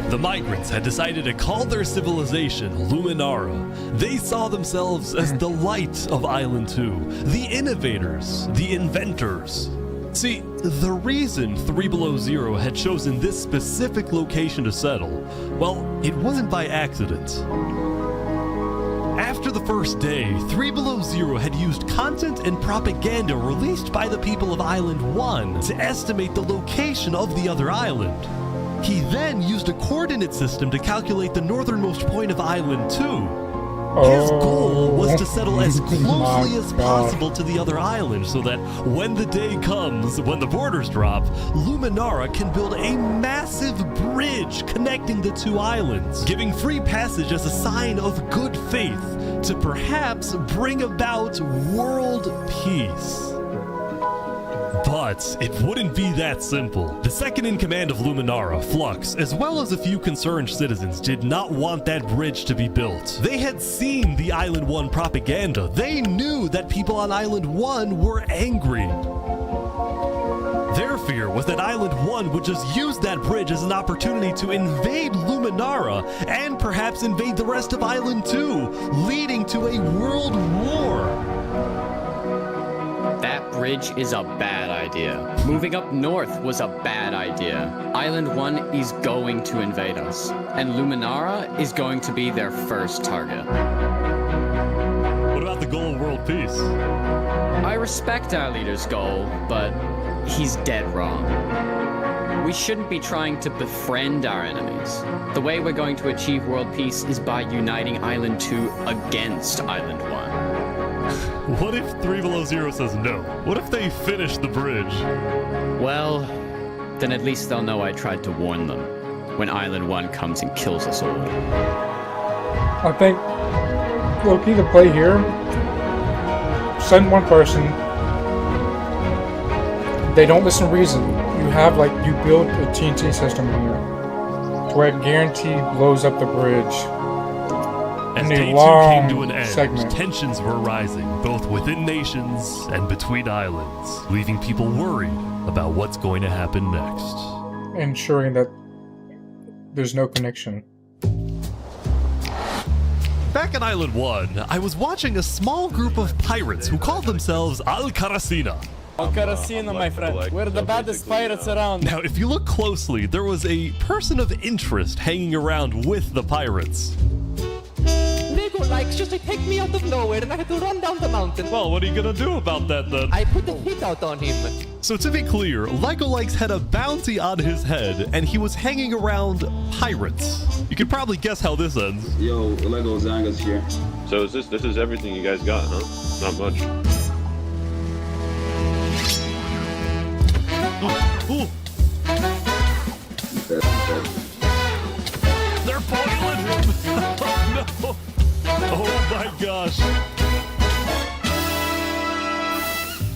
The migrants had decided to call their civilization Luminara. They saw themselves as the light of Island 2, the innovators, the inventors. See, the reason 3 Below Zero had chosen this specific location to settle, well, it wasn't by accident. After the first day, 3 Below Zero had used content and propaganda released by the people of Island 1 to estimate the location of the other island. He then used a coordinate system to calculate the northernmost point of Island 2. His goal was to settle as closely as possible to the other island so that when the day comes, when the borders drop, Luminara can build a massive bridge connecting the two islands, giving free passage as a sign of good faith to perhaps bring about world peace. But it wouldn't be that simple. The second in command of Luminara, Flux, as well as a few concerned citizens, did not want that bridge to be built. They had seen the Island 1 propaganda. They knew that people on Island 1 were angry. Their fear was that Island 1 would just use that bridge as an opportunity to invade Luminara and perhaps invade the rest of Island 2, leading to a world war. That bridge is a bad idea. Moving up north was a bad idea. Island 1 is going to invade us, and Luminara is going to be their first target. What about the goal of world peace? I respect our leader's goal, but he's dead wrong. We shouldn't be trying to befriend our enemies. The way we're going to achieve world peace is by uniting Island 2 against Island 1. What if 3 Below Zero says no? What if they finish the bridge? Well, then at least they'll know I tried to warn them when Island 1 comes and kills us all. I think, look, either play here, send one person, they don't listen to reason. You have, like, you build a TNT system here, to where it guaranteed blows up the bridge. As day 2 came to an end, tensions were rising, both within nations and between islands, leaving people worried about what's going to happen next. Ensuring that there's no connection. Back on Island 1, I was watching a small group of pirates who called themselves Al-Karasina. Al-Karasina, my friend. We're the baddest pirates around. Now, if you look closely, there was a person of interest hanging around with the pirates. Lego likes just to take me out of nowhere and I had to run down the mountain. Well, what are you gonna do about that then? I put the hit out on him. So to be clear, Lego Likes had a bounty on his head and he was hanging around pirates. You can probably guess how this ends. Yo, Lego Zanga's here. So is this is everything you guys got, huh? Not much. Ooh. They're boiling him! Oh no! Oh my gosh!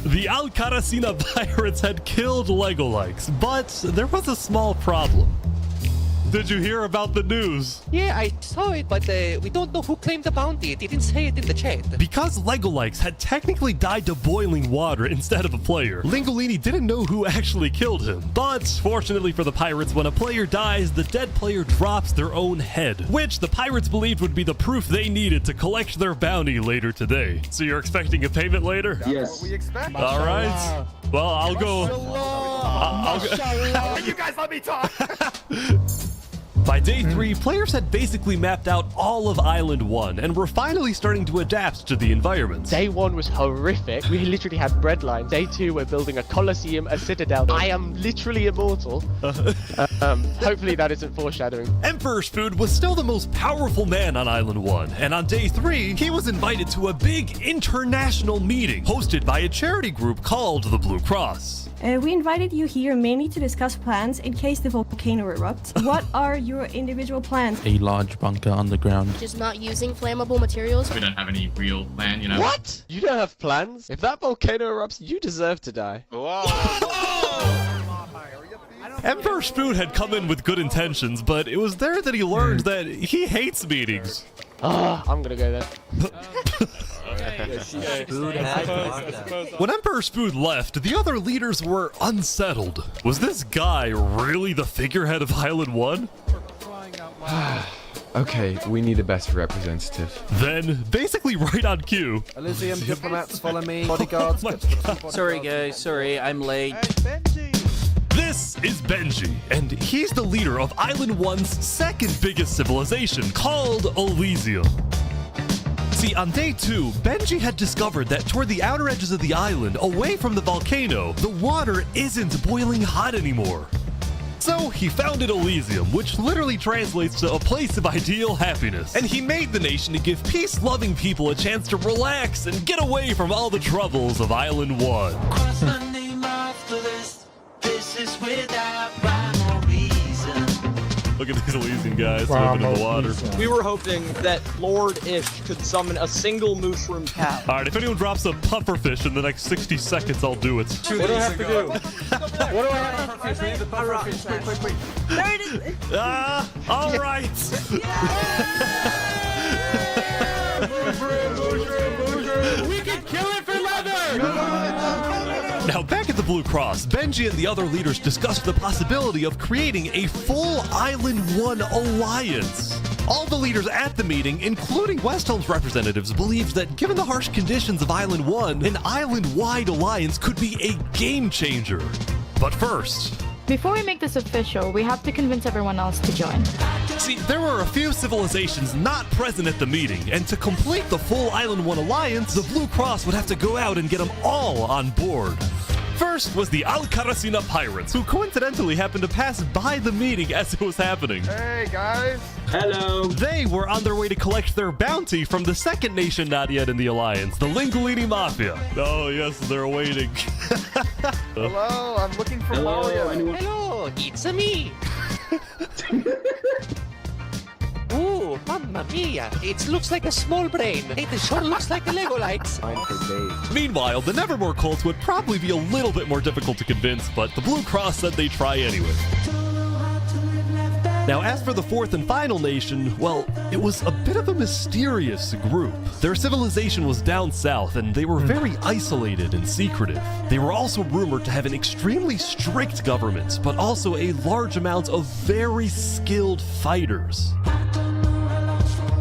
The Al-Karasina pirates had killed Lego Likes, but there was a small problem. Did you hear about the news? Yeah, I saw it, but we don't know who claimed the bounty. It didn't say it in the chat. Because Lego Likes had technically died to boiling water instead of a player, Lingolini didn't know who actually killed him. But fortunately for the pirates, when a player dies, the dead player drops their own head, which the pirates believed would be the proof they needed to collect their bounty later today. So you're expecting a payment later? Yes. All right. Well, I'll go. I'll go. You guys let me talk. By day 3, players had basically mapped out all of Island 1 and were finally starting to adapt to the environment. Day 1 was horrific. We literally had bread lines. Day 2, we're building a coliseum, a citadel. I am literally immortal. Hopefully that isn't foreshadowing. Emperor Spoon was still the most powerful man on Island 1, and on day 3, he was invited to a big international meeting hosted by a charity group called the Blue Cross. We invited you here mainly to discuss plans in case the volcano erupts. What are your individual plans? A large bunker underground. Just not using flammable materials. We don't have any real plan, you know. What? You don't have plans? If that volcano erupts, you deserve to die. Emperor Spoon had come in with good intentions, but it was there that he learned that he hates meetings. I'm gonna go there. When Emperor Spood left, the other leaders were unsettled. Was this guy really the figurehead of Island 1? Okay, we need a better representative. Then, basically right on cue. Elysium diplomats, follow me. Bodyguards. Sorry, guys. Sorry, I'm late. This is Benji, and he's the leader of Island 1's second biggest civilization, called Elysium. See, on day 2, Benji had discovered that toward the outer edges of the island, away from the volcano, the water isn't boiling hot anymore. So he founded Elysium, which literally translates to a place of ideal happiness. And he made the nation to give peace-loving people a chance to relax and get away from all the troubles of Island 1. Cross my name off the list. This is without rhyme or reason. Look at these Elysian guys living in the water. We were hoping that Lord Ish could summon a single mushroom cow. Alright, if anyone drops a pufferfish in the next 60 seconds, I'll do it. What do I have to do? What do I have to do? The pufferfish. Quick. There it is. Alright. We can kill it for leather! Now, back at the Blue Cross, Benji and the other leaders discussed the possibility of creating a full Island 1 alliance. All the leaders at the meeting, including Westholme's representatives, believed that given the harsh conditions of Island 1, an island-wide alliance could be a game changer. But first... Before we make this official, we have to convince everyone else to join. See, there were a few civilizations not present at the meeting, and to complete the full Island 1 alliance, the Blue Cross would have to go out and get them all on board. First was the Alcaracina Pirates, who coincidentally happened to pass by the meeting as it was happening. Hey, guys. Hello. They were on their way to collect their bounty from the second nation not yet in the alliance, the Linguini Mafia. Oh, yes, they're waiting. Hello, I'm looking for Mario. Hello, it's me. Ooh, mamma mia! It looks like a small brain. It sure looks like a Lego lights. Meanwhile, the Nevermore cults would probably be a little bit more difficult to convince, but the Blue Cross said they'd try anyway. Now, as for the fourth and final nation, well, it was a bit of a mysterious group. Their civilization was down south, and they were very isolated and secretive. They were also rumored to have an extremely strict government, but also a large amount of very skilled fighters.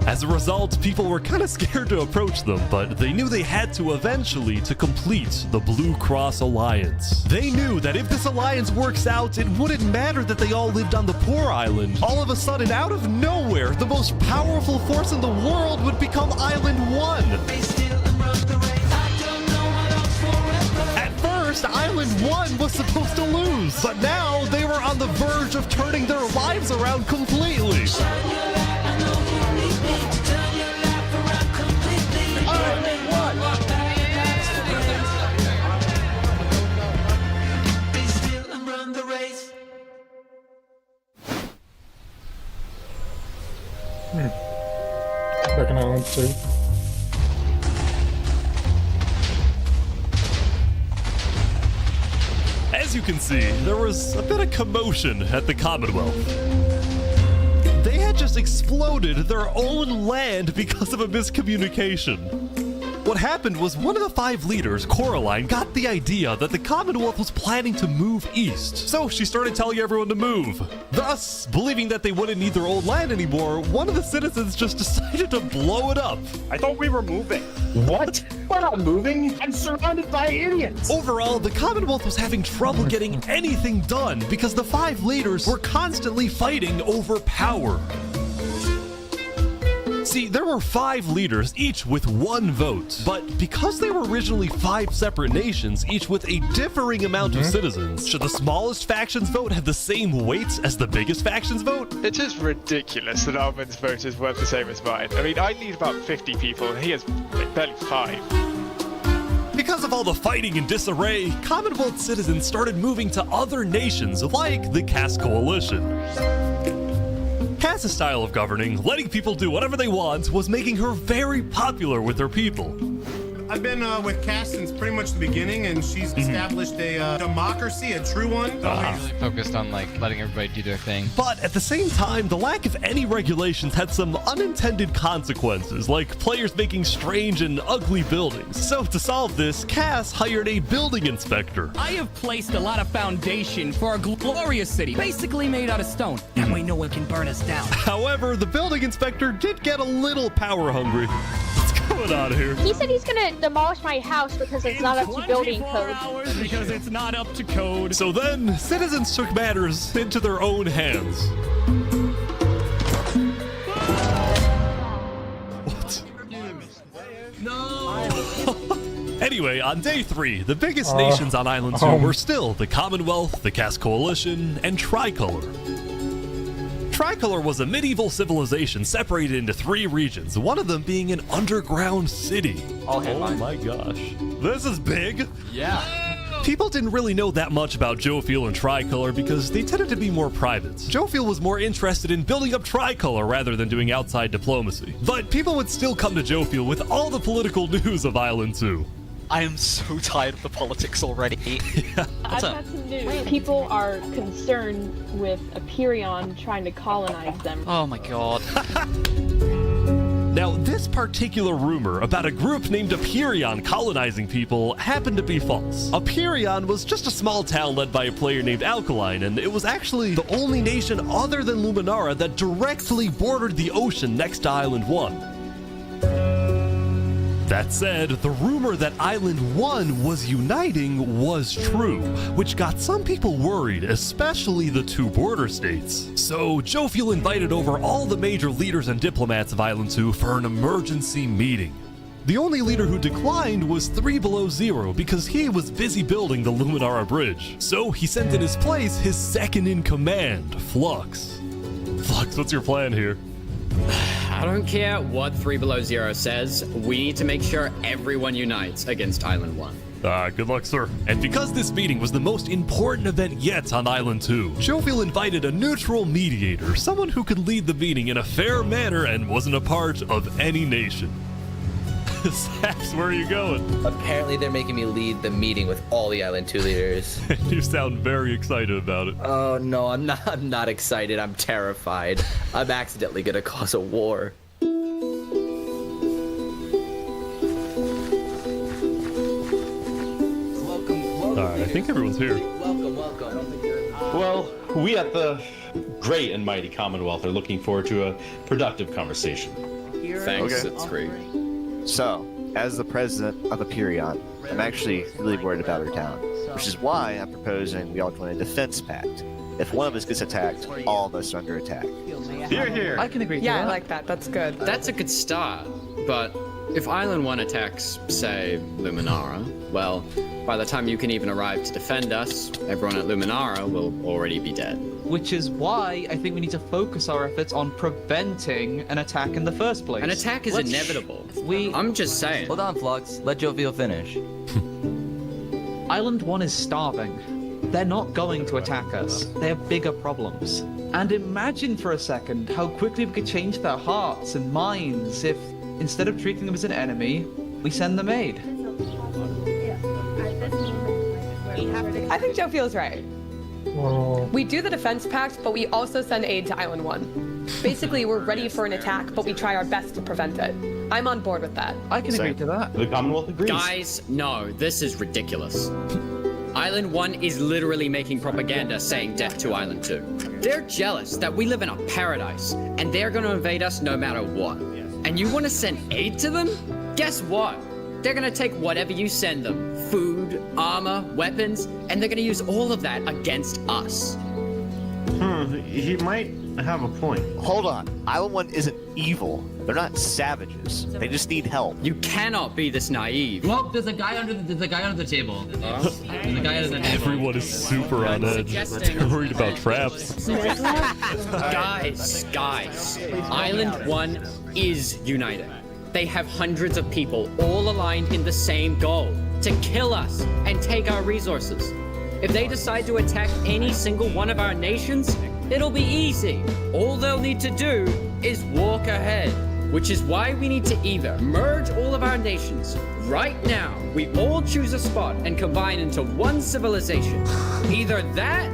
As a result, people were kind of scared to approach them, but they knew they had to eventually to complete the Blue Cross Alliance. They knew that if this alliance works out, it wouldn't matter that they all lived on the poor island. All of a sudden, out of nowhere, the most powerful force in the world would become Island 1. At first, Island 1 was supposed to lose, but now they were on the verge of turning their lives around completely. Back in Island 2. As you can see, there was a bit of commotion at the Commonwealth. They had just exploded their own land because of a miscommunication. What happened was one of the 5 leaders, Coraline, got the idea that the Commonwealth was planning to move east. So she started telling everyone to move. Thus, believing that they wouldn't need their old land anymore, one of the citizens just decided to blow it up. I thought we were moving. What? We're not moving. I'm surrounded by idiots. Overall, the Commonwealth was having trouble getting anything done because the 5 leaders were constantly fighting over power. See, there were 5 leaders, each with 1 vote. But because they were originally 5 separate nations, each with a differing amount of citizens, should the smallest faction's vote have the same weight as the biggest faction's vote? It is ridiculous that Armin's vote is worth the same as mine. I mean, I need about 50 people, and he has barely 5. Because of all the fighting and disarray, Commonwealth citizens started moving to other nations like the Cass Coalition. Cass's style of governing, letting people do whatever they want, was making her very popular with her people. I've been with Cass since pretty much the beginning, and she's established a democracy, a true one. Really focused on like letting everybody do their thing. But at the same time, the lack of any regulations had some unintended consequences, like players making strange and ugly buildings. So to solve this, Cass hired a building inspector. I have placed a lot of foundation for a glorious city, basically made out of stone. That way no one can burn us down. However, the building inspector did get a little power hungry. What's going on here? He said he's gonna demolish my house because it's not up to building code. Because it's not up to code. So then, citizens took matters into their own hands. What? No! Anyway, on day 3, the biggest nations on Island 2 were still the Commonwealth, the Cass Coalition, and Tricolor. Tricolor was a medieval civilization separated into 3 regions, one of them being an underground city. Oh my gosh. This is big. Yeah. People didn't really know that much about Jofiel and Tricolor because they tended to be more private. Jofiel was more interested in building up Tricolor rather than doing outside diplomacy. But people would still come to Jofiel with all the political news of Island 2. I am so tired of the politics already. Yeah. I've got some news. People are concerned with Aperion trying to colonize them. Oh my god. Now, this particular rumor about a group named Aperion colonizing people happened to be false. Aperion was just a small town led by a player named Alkaline, and it was actually the only nation other than Luminara that directly bordered the ocean next to Island 1. That said, the rumor that Island 1 was uniting was true, which got some people worried, especially the 2 border states. So Jofiel invited over all the major leaders and diplomats of Island 2 for an emergency meeting. The only leader who declined was 3 Below Zero because he was busy building the Luminara Bridge. So he sent in his place his second in command, Flux. Flux, what's your plan here? I don't care what 3 Below Zero says, we need to make sure everyone unites against Island 1. Good luck, sir. And because this meeting was the most important event yet on Island 2, Jofiel invited a neutral mediator, someone who could lead the meeting in a fair manner and wasn't a part of any nation. Saps, where are you going? Apparently they're making me lead the meeting with all the Island 2 leaders. You sound very excited about it. Oh no, I'm not excited, I'm terrified. I'm accidentally gonna cause a war. Alright, I think everyone's here. Welcome. Well, we at the great and mighty Commonwealth are looking forward to a productive conversation. Thanks, it's great. So, as the president of Aperion, I'm actually really worried about our town, which is why I'm proposing we all join a defense pact. If one of us gets attacked, all of us are under attack. Here, here. I can agree to that. Yeah, I like that. That's good. That's a good start, but if Island 1 attacks, say, Luminara, well, by the time you can even arrive to defend us, everyone at Luminara will already be dead. Which is why I think we need to focus our efforts on preventing an attack in the first place. An attack is inevitable. I'm just saying. Hold on, Flux. Let Jofiel finish. Island 1 is starving. They're not going to attack us. They have bigger problems. And imagine for a second how quickly we could change their hearts and minds if, instead of treating them as an enemy, we send them aid. I think Joe feels right. We do the defense pact, but we also send aid to Island 1. Basically, we're ready for an attack, but we try our best to prevent it. I'm on board with that. I can agree to that. The Commonwealth agrees. Guys, no, this is ridiculous. Island 1 is literally making propaganda saying death to Island 2. They're jealous that we live in a paradise, and they're gonna invade us no matter what. And you wanna send aid to them? Guess what? They're gonna take whatever you send them. Food, armor, weapons, and they're gonna use all of that against us. He might have a point. Hold on. Island 1 isn't evil. They're not savages. They just need help. You cannot be this naive. Well, there's a guy under the table. There's a guy under the table. Everyone is super on edge. They're worried about traps. Guys, Island 1 is united. They have hundreds of people all aligned in the same goal, to kill us and take our resources. If they decide to attack any single one of our nations, it'll be easy. All they'll need to do is walk ahead. Which is why we need to either merge all of our nations right now, we all choose a spot and combine into one civilization. Either that,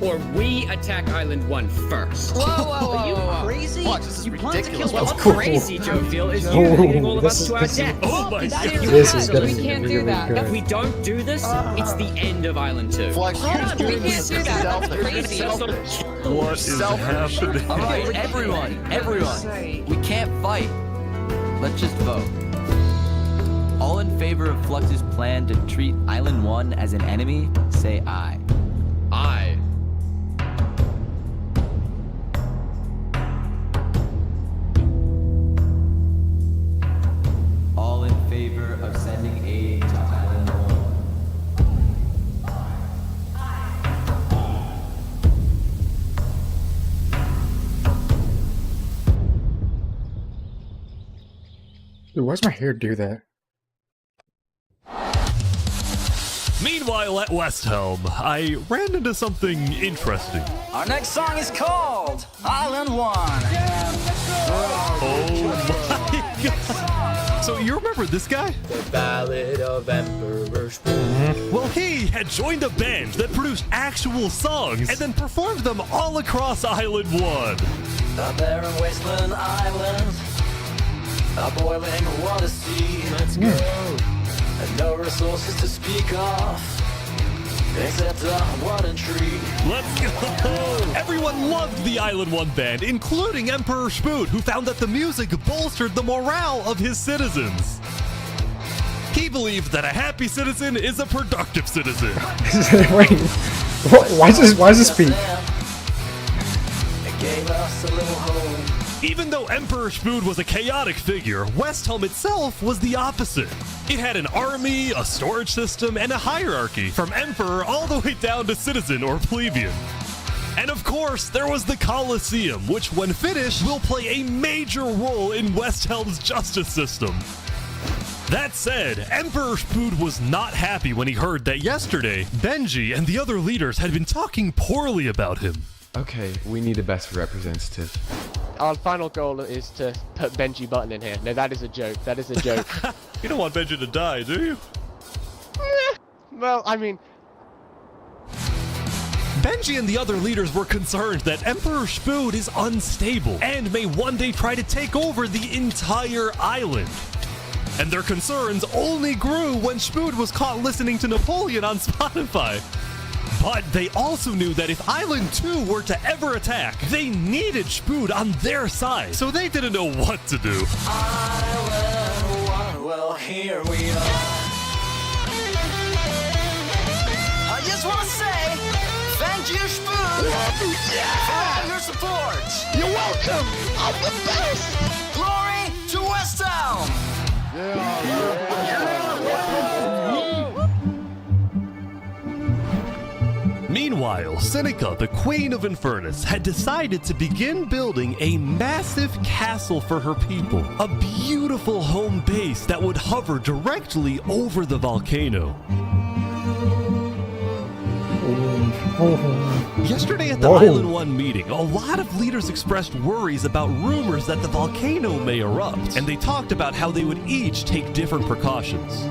or we attack Island 1 first. Whoa, whoa, whoa, Are you whoa. crazy? Watch, this is You plan to ridiculous. kill That's what's cool. crazy, Joe Feel, is you Oh, leading all of this us to our is- death. oh my That is This is bad. gonna We be can't really do that. good. If we don't do this, it's the end of Island 2. Flex, Hold on, we can't do that. That's crazy. What is happening? Alright, everyone, we can't fight. Let's just vote. All in favor of Flux's plan to treat Island 1 as an enemy, say aye. Aye. All in favor of sending aid to Island 1. Dude, why's my hair do that? Meanwhile, at West Helm, I ran into something interesting. Our next song is called Island 1. Oh my god! So you remember this guy? The Ballad of Emperor Spoon. Well, he had joined a band that produced actual songs and then performed them all across Island 1. A barren wasteland island, a boiling water sea. Let's go. And no resources to speak of, except a water tree. Let's go! Everyone loved the Island 1 band, including Emperor Spoon, who found that the music bolstered the morale of his citizens. He believed that a happy citizen is a productive citizen. Wait, why does this speak? It gave us a little home. Even though Emperor Spoon was a chaotic figure, West Helm itself was the opposite. It had an army, a storage system, and a hierarchy, from Emperor all the way down to citizen or plebeian. And of course, there was the Colosseum, which when finished will play a major role in West Helm's justice system. That said, Emperor Spoon was not happy when he heard that yesterday, Benji and the other leaders had been talking poorly about him. Okay, we need a best representative. Our final goal is to put Benji Button in here. No, that is a joke. That is a joke. You don't want Benji to die, do you? Well, I mean... Benji and the other leaders were concerned that Emperor Spoon is unstable and may one day try to take over the entire island. And their concerns only grew when Spoon was caught listening to Napoleon on Spotify. But they also knew that if Island 2 were to ever attack, they needed Spoon on their side, so they didn't know what to do. Island 1, well, here we are. I just want to say, thank you, Spoon, for all your support. You're welcome. I'm the best. Glory to West Helm. Meanwhile, Seneca, the Queen of Infernus, had decided to begin building a massive castle for her people. A beautiful home base that would hover directly over the volcano. Yesterday at the Island 1 meeting, a lot of leaders expressed worries about rumors that the volcano may erupt, and they talked about how they would each take different precautions.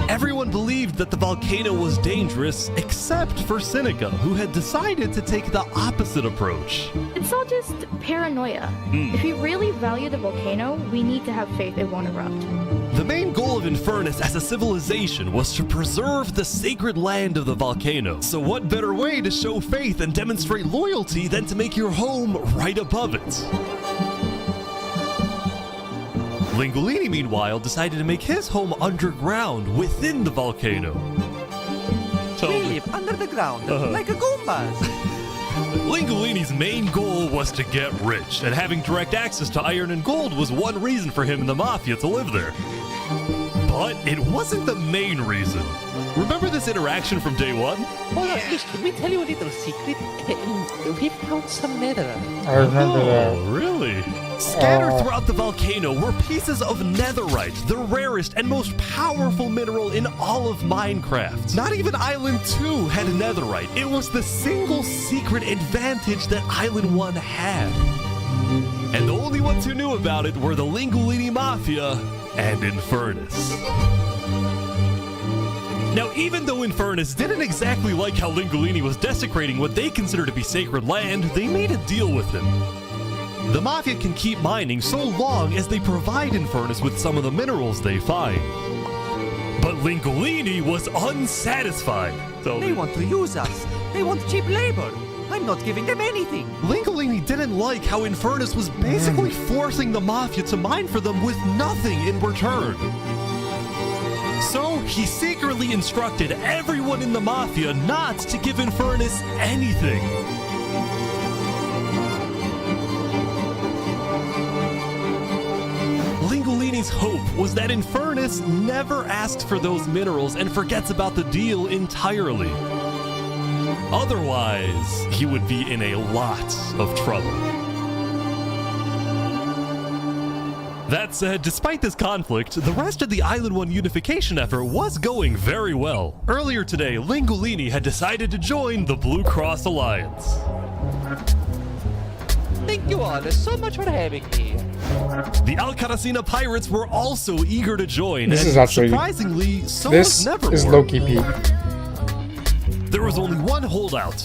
Everyone believed that the volcano was dangerous, except for Seneca, who had decided to take the opposite approach. It's all just paranoia. If we really value the volcano, we need to have faith it won't erupt. The main goal of Infernus as a civilization was to preserve the sacred land of the volcano. So what better way to show faith and demonstrate loyalty than to make your home right above it? Lingolini, meanwhile, decided to make his home underground within the volcano. We live under the ground, like a Goombas. Lingolini's main goal was to get rich, and having direct access to iron and gold was one reason for him and the Mafia to live there. But it wasn't the main reason. Remember this interaction from day one? Hold on, can we tell you a little secret? We found some netherite. I remember that. Oh, really? Scattered throughout the volcano were pieces of netherite, the rarest and most powerful mineral in all of Minecraft. Not even Island 2 had netherite. It was the single secret advantage that Island 1 had. And the only only ones who knew about it were the Lingolini Mafia and Infernus. Now, even though Infernus didn't exactly like how Lingolini was desecrating what they consider to be sacred land, they made a deal with him. The Mafia can keep mining so long as they provide Infernus with some of the minerals they find. But Lingolini was unsatisfied. They want to use us. They want cheap labor. I'm not giving them anything. Lingolini didn't like how Infernus was basically forcing the Mafia to mine for them with nothing in return. So he secretly instructed everyone in the Mafia not to give Infernus anything. Lingolini's hope was that Infernus never asks for those minerals and forgets about the deal entirely. Otherwise, he would be in a lot of trouble. That said, despite this conflict, the rest of the Island 1 unification effort was going very well. Earlier today, Lingolini had decided to join the Blue Cross Alliance. Thank you all so much for having me. The Alcaracina pirates were also eager to join. This and is actually surprisingly, so this was Nevermore. is low-key peak. There was only one holdout.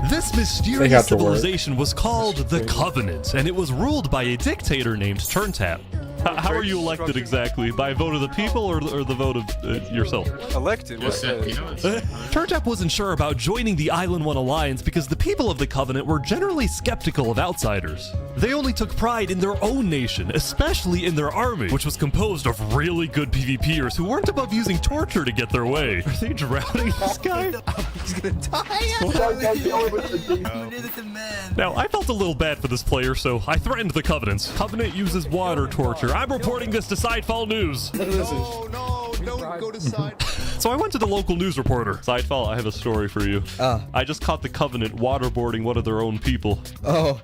This mysterious civilization was called the Covenant, and it was ruled by a dictator named Turntap. How are you elected exactly? By a vote of the people or the vote of yourself? Elected? Turntap wasn't sure about joining the Island 1 Alliance because the people of the Covenant were generally skeptical of outsiders. They only took pride in their own nation, especially in their army, which was composed of really good PvPers who weren't above using torture to get their way. Are they drowning this guy? He's gonna die. Now, I felt a little bad for this player, so I threatened the Covenant. Covenant uses water torture. I'm reporting this to Sidefall News. No, don't go to Sidefall. So I went to the local news reporter. Sidefall, I have a story for you. I just caught the Covenant waterboarding one of their own people. Oh.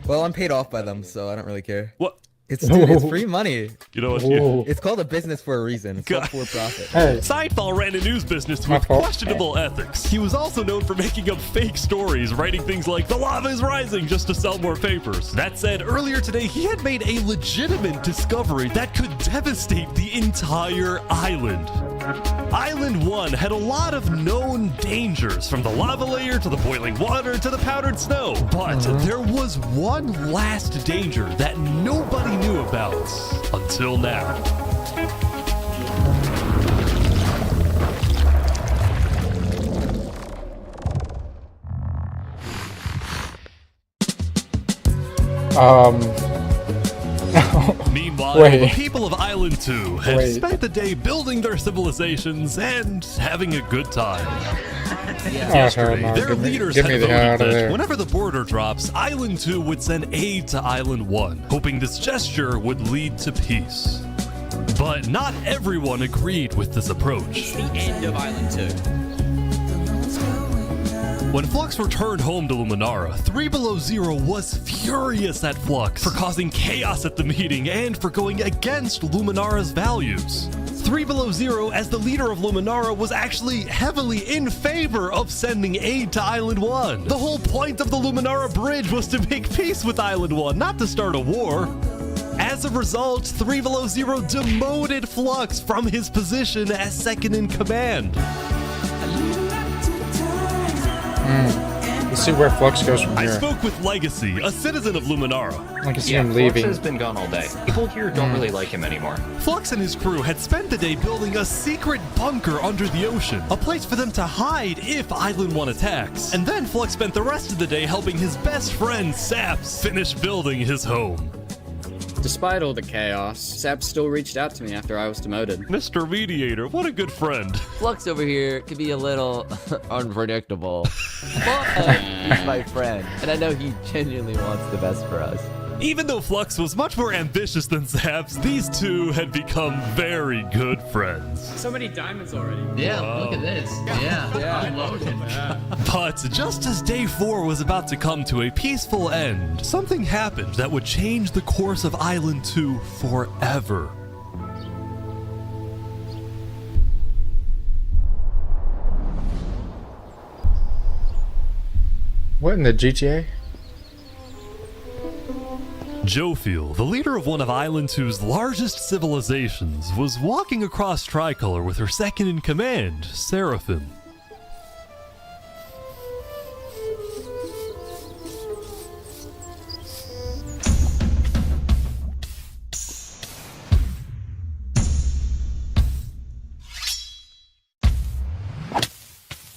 Well, I'm paid off by them, so I don't really care. What? It's free money. You know what? It's called a business for a reason. It's not for profit. Sidefall ran a news business with questionable ethics. He was also known for making up fake stories, writing things like, "The lava is rising," just to sell more papers. That said, earlier today, he had made a legitimate discovery that could devastate the entire island. Island 1 had a lot of known dangers, from the lava layer to the boiling water to the powdered snow. But there was one last danger that nobody knew about until now. Meanwhile, the people of Island 2 had spent the day building their civilizations and having a good time. Yesterday, their leaders had voted that whenever the border drops, Island 2 would send aid to Island 1, hoping this gesture would lead to peace. But not everyone agreed with this approach. The end of Island 2. When Flux returned home to Luminara, 3 Below Zero was furious at Flux for causing chaos at the meeting and for going against Luminara's values. 3 Below Zero, as the leader of Luminara, was actually heavily in favor of sending aid to Island 1. The whole point of the Luminara Bridge was to make peace with Island 1, not to start a war. As a result, 3 Below Zero demoted Flux from his position as second in command. Let's see where Flux goes from here. I spoke with Legacy, a citizen of Luminara. I can see him leaving. Flux has been gone all day. People here don't really like him anymore. Flux and his crew had spent the day building a secret bunker under the ocean, a place for them to hide if Island 1 attacks. And then Flux spent the rest of the day helping his best friend, Saps, finish building his home. Despite all the chaos, Sap still reached out to me after I was demoted. Mr. Mediator, what a good friend. Flux over here can be a little unpredictable, but he's my friend, and I know he genuinely wants the best for us. Even though Flux was much more ambitious than Saps, these two had become very good friends. So many diamonds already. Yeah, Wow. look at this. I'm loaded. But just as day 4 was about to come to a peaceful end, something happened that would change the course of Island 2 forever. What in the GTA? Jofiel, the leader of one of Island 2's largest civilizations, was walking across Tricolor with her second-in-command, Seraphim.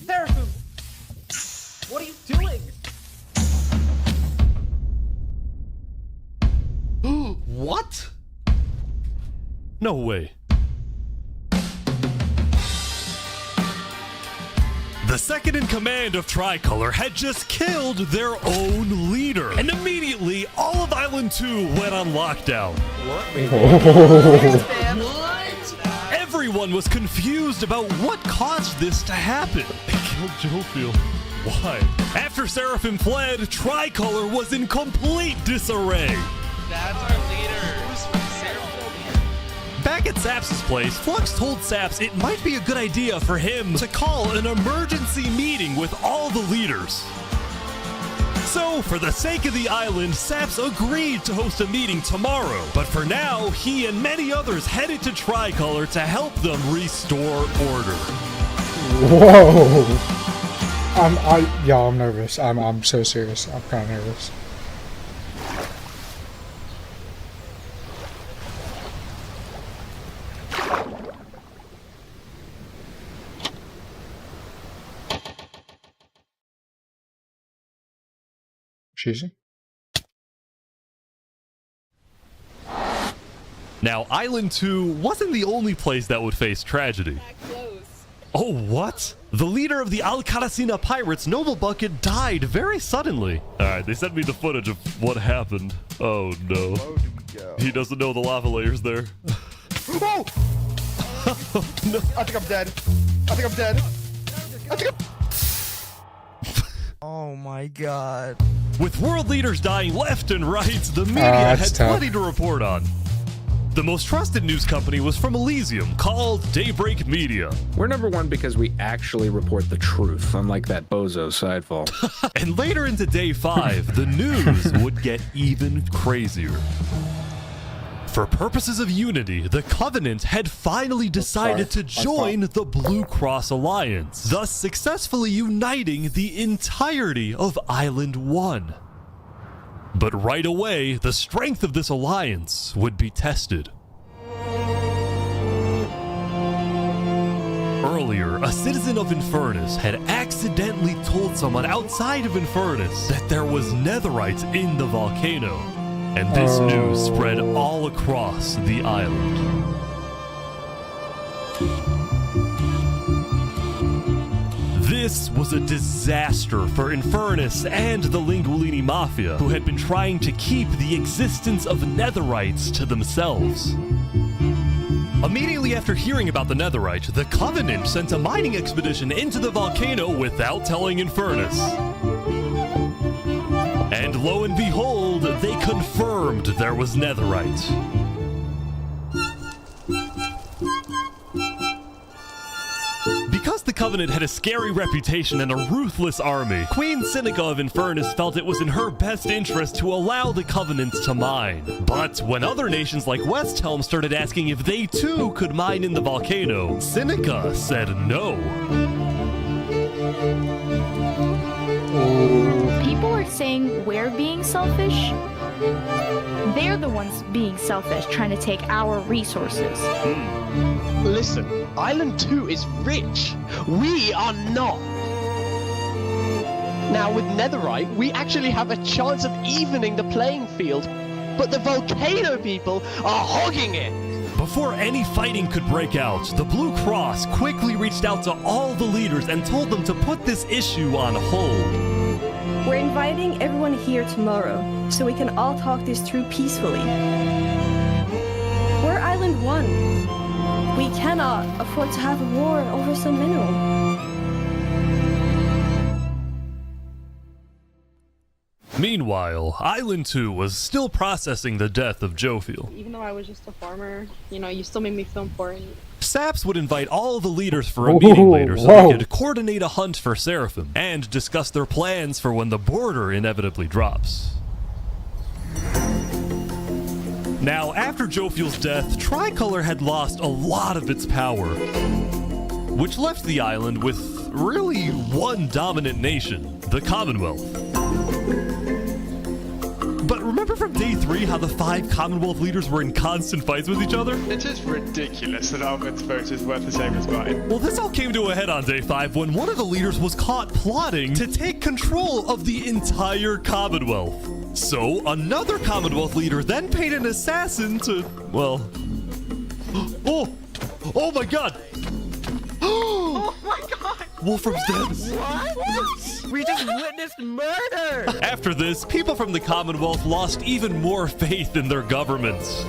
Seraphim! What are you doing? What? No way. The second in command of Tricolor had just killed their own leader. And immediately, all of Island 2 went on lockdown. What? Everyone was confused about what caused this to happen. They killed Jofiel. Why? After Seraphim fled, Tricolor was in complete disarray. That's our leader. Back at Saps' place, Flux told Saps it might be a good idea for him to call an emergency meeting with all the leaders. So, for the sake of the island, Saps agreed to host a meeting tomorrow. But for now, he and many others headed to Tricolor to help them restore order. Whoa! I'm nervous. I'm so serious. I'm kind of nervous. Excuse me? Now, Island 2 wasn't the only place that would face tragedy. Oh, what? The leader of the Alcaracina Pirates, Noble Bucket, died very suddenly. Alright, they sent me the footage of what happened. Oh, no. He doesn't know the lava layer's there. Oh! No. I think I'm dead. I think I'm dead. I think I'm... Oh my god. With world leaders dying left and right, the media had plenty to report on. The most trusted news company was from Elysium, called Daybreak Media. We're number one because we actually report the truth, unlike that bozo sidefall. And later into day 5, the news would get even crazier. For purposes of unity, the Covenant had finally decided to join the Blue Cross Alliance, thus successfully uniting the entirety of Island 1. But right away, the strength of this alliance would be tested. Earlier, a citizen of Infernus had accidentally told someone outside of Infernus that there was netherite in the volcano. And this news spread all across the island. This was a disaster for Infernus and the Linguolini Mafia, who had been trying to keep the existence of netherites to themselves. Immediately after hearing about the netherite, the Covenant sent a mining expedition into the volcano without telling Infernus. And lo and behold, they confirmed there was netherite. Because the Covenant had a scary reputation and a ruthless army, Queen Seneca of Infernus felt it was in her best interest to allow the Covenant to mine. But when other nations like Westhelm started asking if they too could mine in the volcano, Seneca said no. People are saying we're being selfish. They're the ones being selfish, trying to take our resources. Listen, Island 2 is rich. We are not. Now, with netherite, we actually have a chance of evening the playing field, but the volcano people are hogging it. Before any fighting could break out, the Blue Cross quickly reached out to all the leaders and told them to put this issue on hold. We're inviting everyone here tomorrow, so we can all talk this through peacefully. We're Island 1. We cannot afford to have a war over some mineral. Meanwhile, Island 2 was still processing the death of Jofiel. Even though I was just a farmer, you know, you still made me feel important. Saps would invite all the leaders for a meeting later so they could coordinate a hunt for Seraphim and discuss their plans for when the border inevitably drops. Now, after Jofiel's death, Tricolor had lost a lot of its power, which left the island with really one dominant nation, the Commonwealth. But remember from day 3 how the 5 Commonwealth leaders were in constant fights with each other? It is ridiculous that Almond's vote is worth the same as mine. Well, this all came to a head on day 5 when one of the leaders was caught plotting to take control of the entire Commonwealth. So, another Commonwealth leader then paid an assassin to, well... Oh my god! Oh my god! Wolfram's dead. What? We just witnessed murder! After this, people from the Commonwealth lost even more faith in their governments.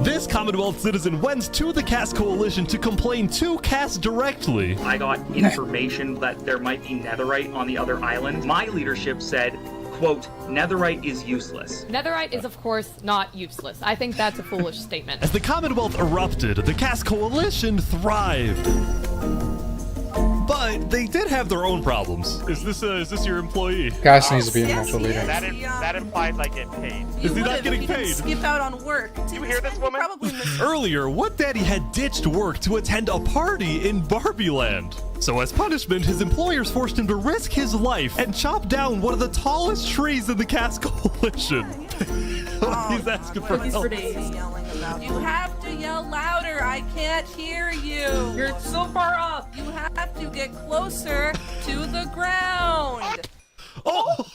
This Commonwealth citizen went to the Cass Coalition to complain to Cass directly. I got information that there might be netherite on the other island. My leadership said, quote, netherite is useless. Netherite is, of course, not useless. I think that's a foolish statement. As the Commonwealth erupted, the Cass Coalition thrived. But they did have their own problems. Is this your employee? Cass needs to be a natural leader. That implies I get paid. Is he not getting paid? Skip out on work. You hear this woman? Earlier, What Daddy had ditched work to attend a party in Barbie Land. So as punishment, his employers forced him to risk his life and chop down one of the tallest trees in the Cass Coalition. He's asking for help. You have to yell louder. I can't hear you. You're so far up. You have to get closer to the ground. Oh!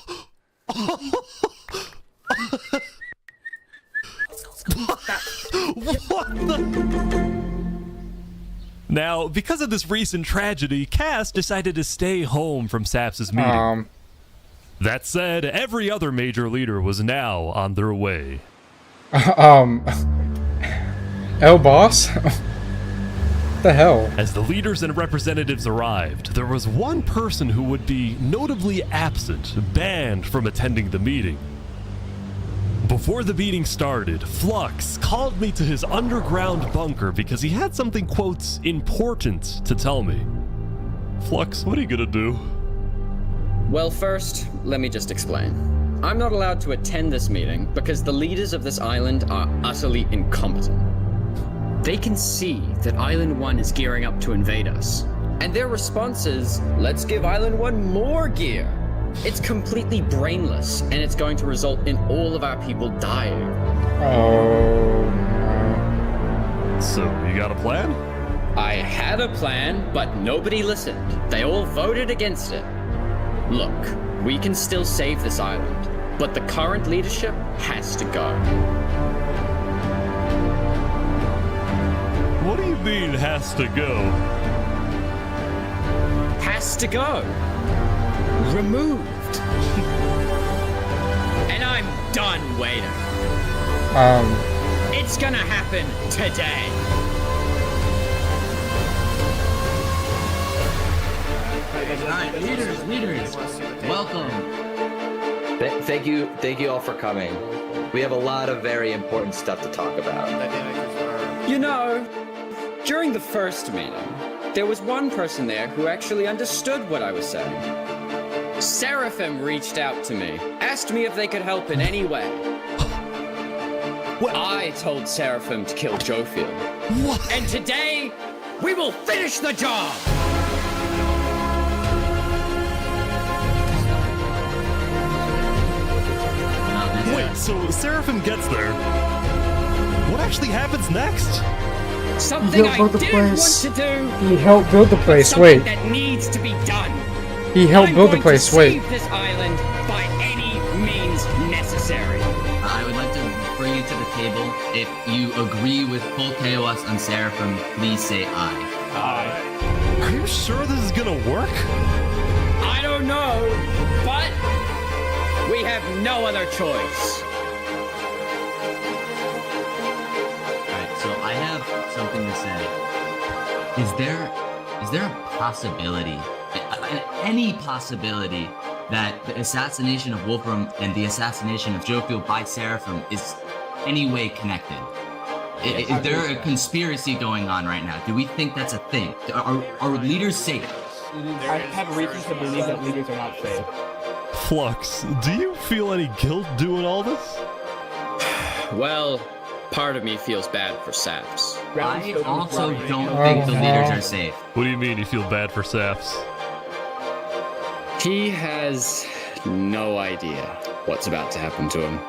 What the? Now, because of this recent tragedy, Cass decided to stay home from Saps' meeting. That said, every other major leader was now on their way. Boss? The hell? As the leaders and representatives arrived, there was one person who would be notably absent, banned from attending the meeting. Before the meeting started, Flux called me to his underground bunker because he had something, quote, important to tell me. Flux, what are you gonna do? Well, first, let me just explain. I'm not allowed to attend this meeting because the leaders of this island are utterly incompetent. They can see that Island 1 is gearing up to invade us. And their response is, let's give Island 1 more gear. It's completely brainless, and it's going to result in all of our people dying. Oh, no. So, you got a plan? I had a plan, but nobody listened. They all voted against it. Look, we can still save this island, but the current leadership has to go. What do you mean, has to go? Has to go. Removed. And I'm done waiting. It's gonna happen today. Leaders, welcome. Thank you all for coming. We have a lot of very important stuff to talk about. You know, during the first meeting, there was one person there who actually understood what I was saying. Seraphim reached out to me, asked me if they could help in any way. What? I told Seraphim to kill Jofiel. What? And today, we will finish the job! Wait, so Seraphim gets there. What actually happens next? Something I didn't want to do. He helped build the place. Something Wait. that needs to be done. He helped build the place. Wait. Save this island by any means necessary. I would like to bring you to the table. If you agree with full KOS on Seraphim, please say aye. Aye. Are you sure this is gonna work? I don't know, but we have no other choice. Alright, so I have something to say. Is there a possibility, any possibility, that the assassination of Wolfram and the assassination of Jofiel by Seraphim is any way connected? Is there a conspiracy going on right now? Do we think that's a thing? Are leaders safe? I have reason to believe that leaders are not safe. Flux, do you feel any guilt doing all this? Well, part of me feels bad for Saps. I also don't think the leaders are safe. What do you mean you feel bad for Saps? He has no idea what's about to happen to him.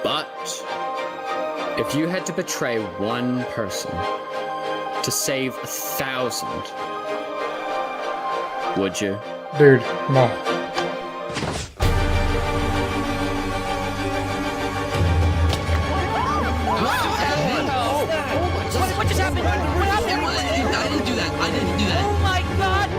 But if you had to betray one person to save 1,000, would you? Dude, no. What just happened? What happened? I didn't do that. Oh my god!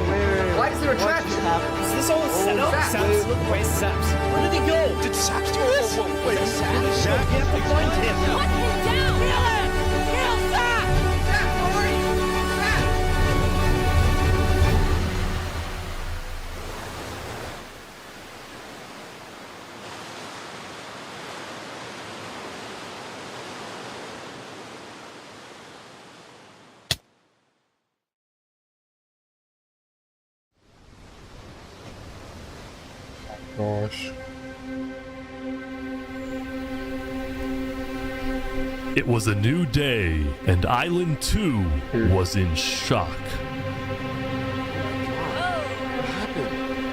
Why is there a trap? Is this all set up? Saps? Where's Saps? Where did he go? Did Saps do this? Wait, Saps? You have to find him. Put him down! Kill him! Kill Saps! Saps, where are you? Gosh. It was a new day, and Island 2 was in shock.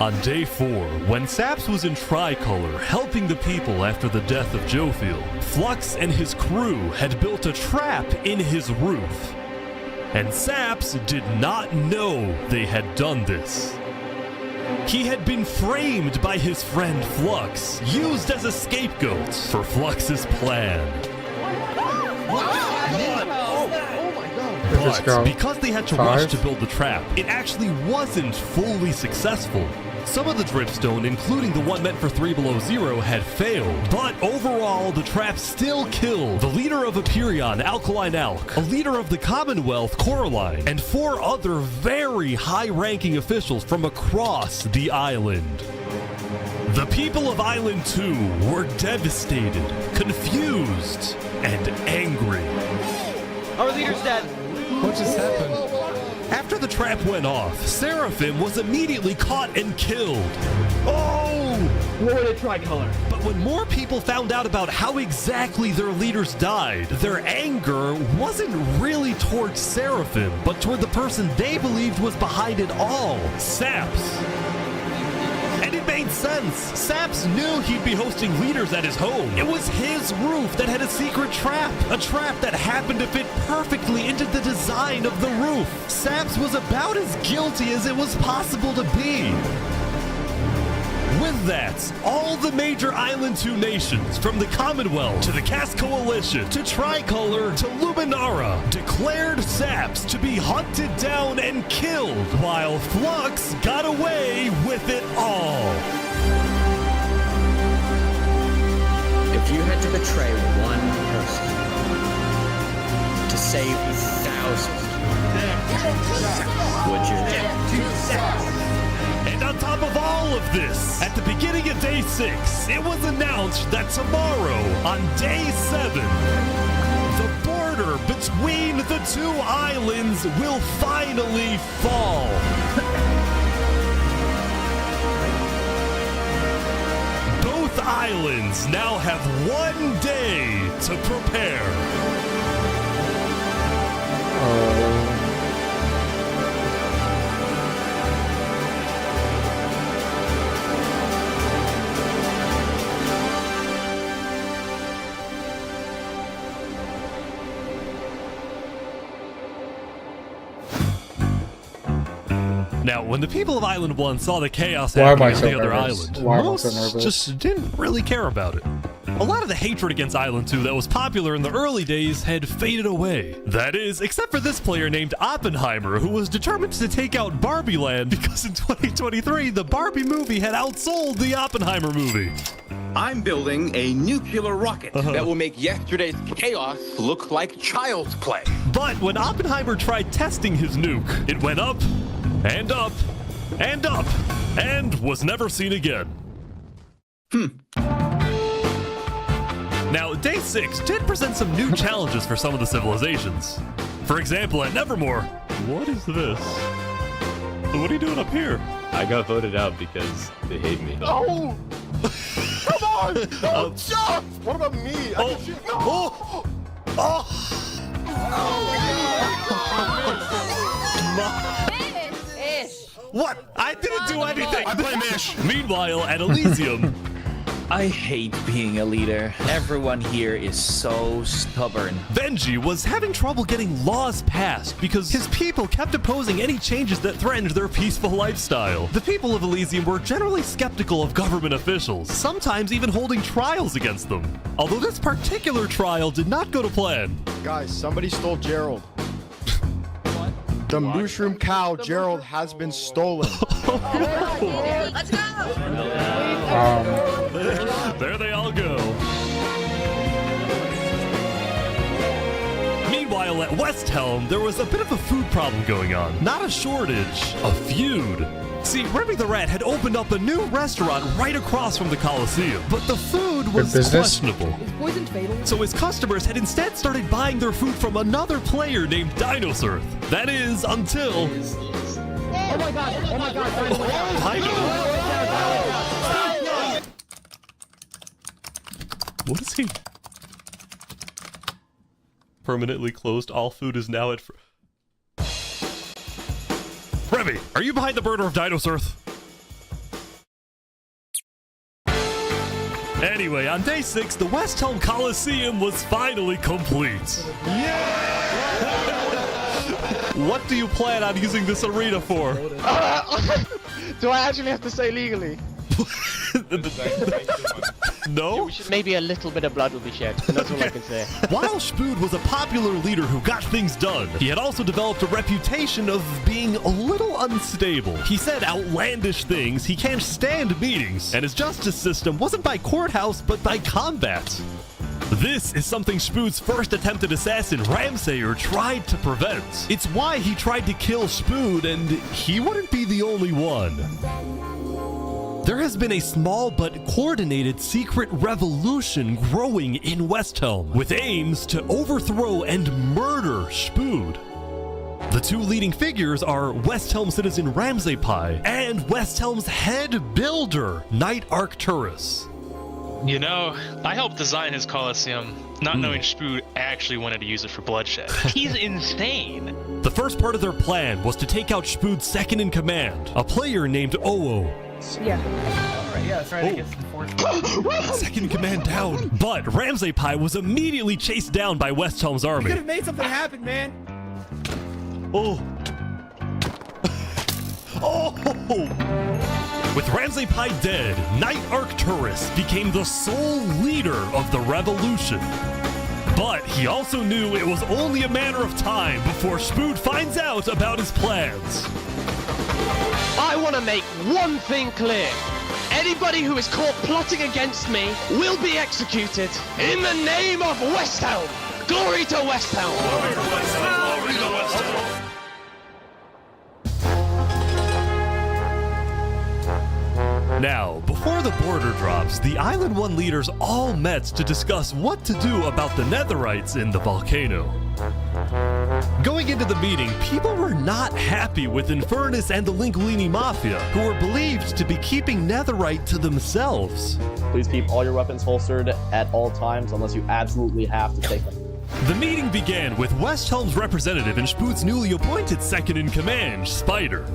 On day 4, when Saps was in Tricolor helping the people after the death of Jofield, Flux and his crew had built a trap in his roof. And Saps did not know they had done this. He had been framed by his friend Flux, used as a scapegoat for Flux's plan. But because they had to rush to build the trap, it actually wasn't fully successful. Some of the dripstone, including the one meant for 3 Below Zero, had failed. But overall, the trap still killed the leader of Aperion, Alkaline Alk, a leader of the Commonwealth, Coraline, and 4 other very high-ranking officials from across the island. The people of Island 2 were devastated, confused, and angry. Our leader's dead. What just happened? After the trap went off, Seraphim was immediately caught and killed. Oh! What a tricolor. But when more people found out about how exactly their leaders died, their anger wasn't really towards Seraphim, but toward the person they believed was behind it all, Saps. And it made sense. Saps knew he'd be hosting leaders at his home. It was his roof that had a secret trap. A trap that happened to fit perfectly into the design of the roof. Saps was about as guilty as it was possible to be. With that, all the major Island 2 nations, from the Commonwealth to the Cast Coalition to Tricolor to Luminara, declared Saps to be hunted down and killed, while Flux got away with it all. If you had to betray one person to save 1,000, would you? And on top of all of this, at the beginning of day 6, it was announced that tomorrow, on day 7, the border between the 2 islands will finally fall. Both islands now have 1 day to prepare. Now, when the people of Island 1 saw the chaos happening on the other island, most just didn't really care about it. A lot of the hatred against Island 2 that was popular in the early days had faded away. That is, except for this player named Oppenheimer, who was determined to take out Barbie Land because in 2023, the Barbie movie had outsold the Oppenheimer movie. I'm building a nuclear rocket that will make yesterday's chaos look like child's play. But when Oppenheimer tried testing his nuke, it went up, and up, and up, and was never seen again. Now, Day 6 did present some new challenges for some of the civilizations. For example, at Nevermore, what is this? What are you doing up here? I got voted out because they hate me. No! Come on! Don't jump! What about me? I can shoot. No! What? I didn't do anything. I play Mish. Meanwhile, at Elysium, I hate being a leader. Everyone here is so stubborn. Benji was having trouble getting laws passed because his people kept opposing any changes that threatened their peaceful lifestyle. The people of Elysium were generally skeptical of government officials, sometimes even holding trials against them. Although this particular trial did not go to plan. Guys, somebody stole Gerald. The mushroom cow, Gerald, has been stolen. Let's go! There they all go. Meanwhile, at West Helm, there was a bit of a food problem going on. Not a shortage, a feud. See, Remy the Rat had opened up a new restaurant right across from the Coliseum, but the food was questionable. Poison fatal? So his customers had instead started buying their food from another player named Dinosurf. That is, until... Oh my god! Oh my god! What is he? Permanently closed. All food is now at... Remy, are you behind the murder of Dinosurf? Anyway, on Day 6, the West Helm Coliseum was finally complete. What do you plan on using this arena for? Do I actually have to say legally? No? Maybe a little bit of blood will be shed. That's all I can say. While Spood was a popular leader who got things done, he had also developed a reputation of being a little unstable. He said outlandish things, he can't stand meetings, and his justice system wasn't by courthouse, but by combat. This is something Spood's first attempted assassin, Ramsayer, tried to prevent. It's why he tried to kill Spood, and he wouldn't be the only one. There has been a small but coordinated secret revolution growing in West Helm, with aims to overthrow and murder Spood. The two leading figures are West Helm citizen Ramsay and West Helm's head builder, Knight Arcturus. You know, I helped design his Coliseum, not knowing Spood actually wanted to use it for bloodshed. He's insane. The first part of their plan was to take out Spood's second in command, a player named Oo. Yeah. Alright, yeah, that's right. I guess the Second in command down. But Ramsay was immediately chased down by West Helm's army. You could have made something happen, man. Oh. Oh. With Ramsay dead, Knight Arcturus became the sole leader of the revolution. But he also knew it was only a matter of time before Spood finds out about his plans. I want to make one thing clear. Anybody who is caught plotting against me will be executed in the name of West Helm. Glory to West Helm. Glory to West Helm. Glory to West Helm. Now, before the border drops, the Island 1 leaders all met to discuss what to do about the Netherites in the volcano. Going into the meeting, people were not happy with Infernus and the Linguini Mafia, who were believed to be keeping Netherite to themselves. Please keep all your weapons holstered at all times unless you absolutely have to take them. The meeting began with West Helm's representative and Spood's newly appointed second-in-command, Spider.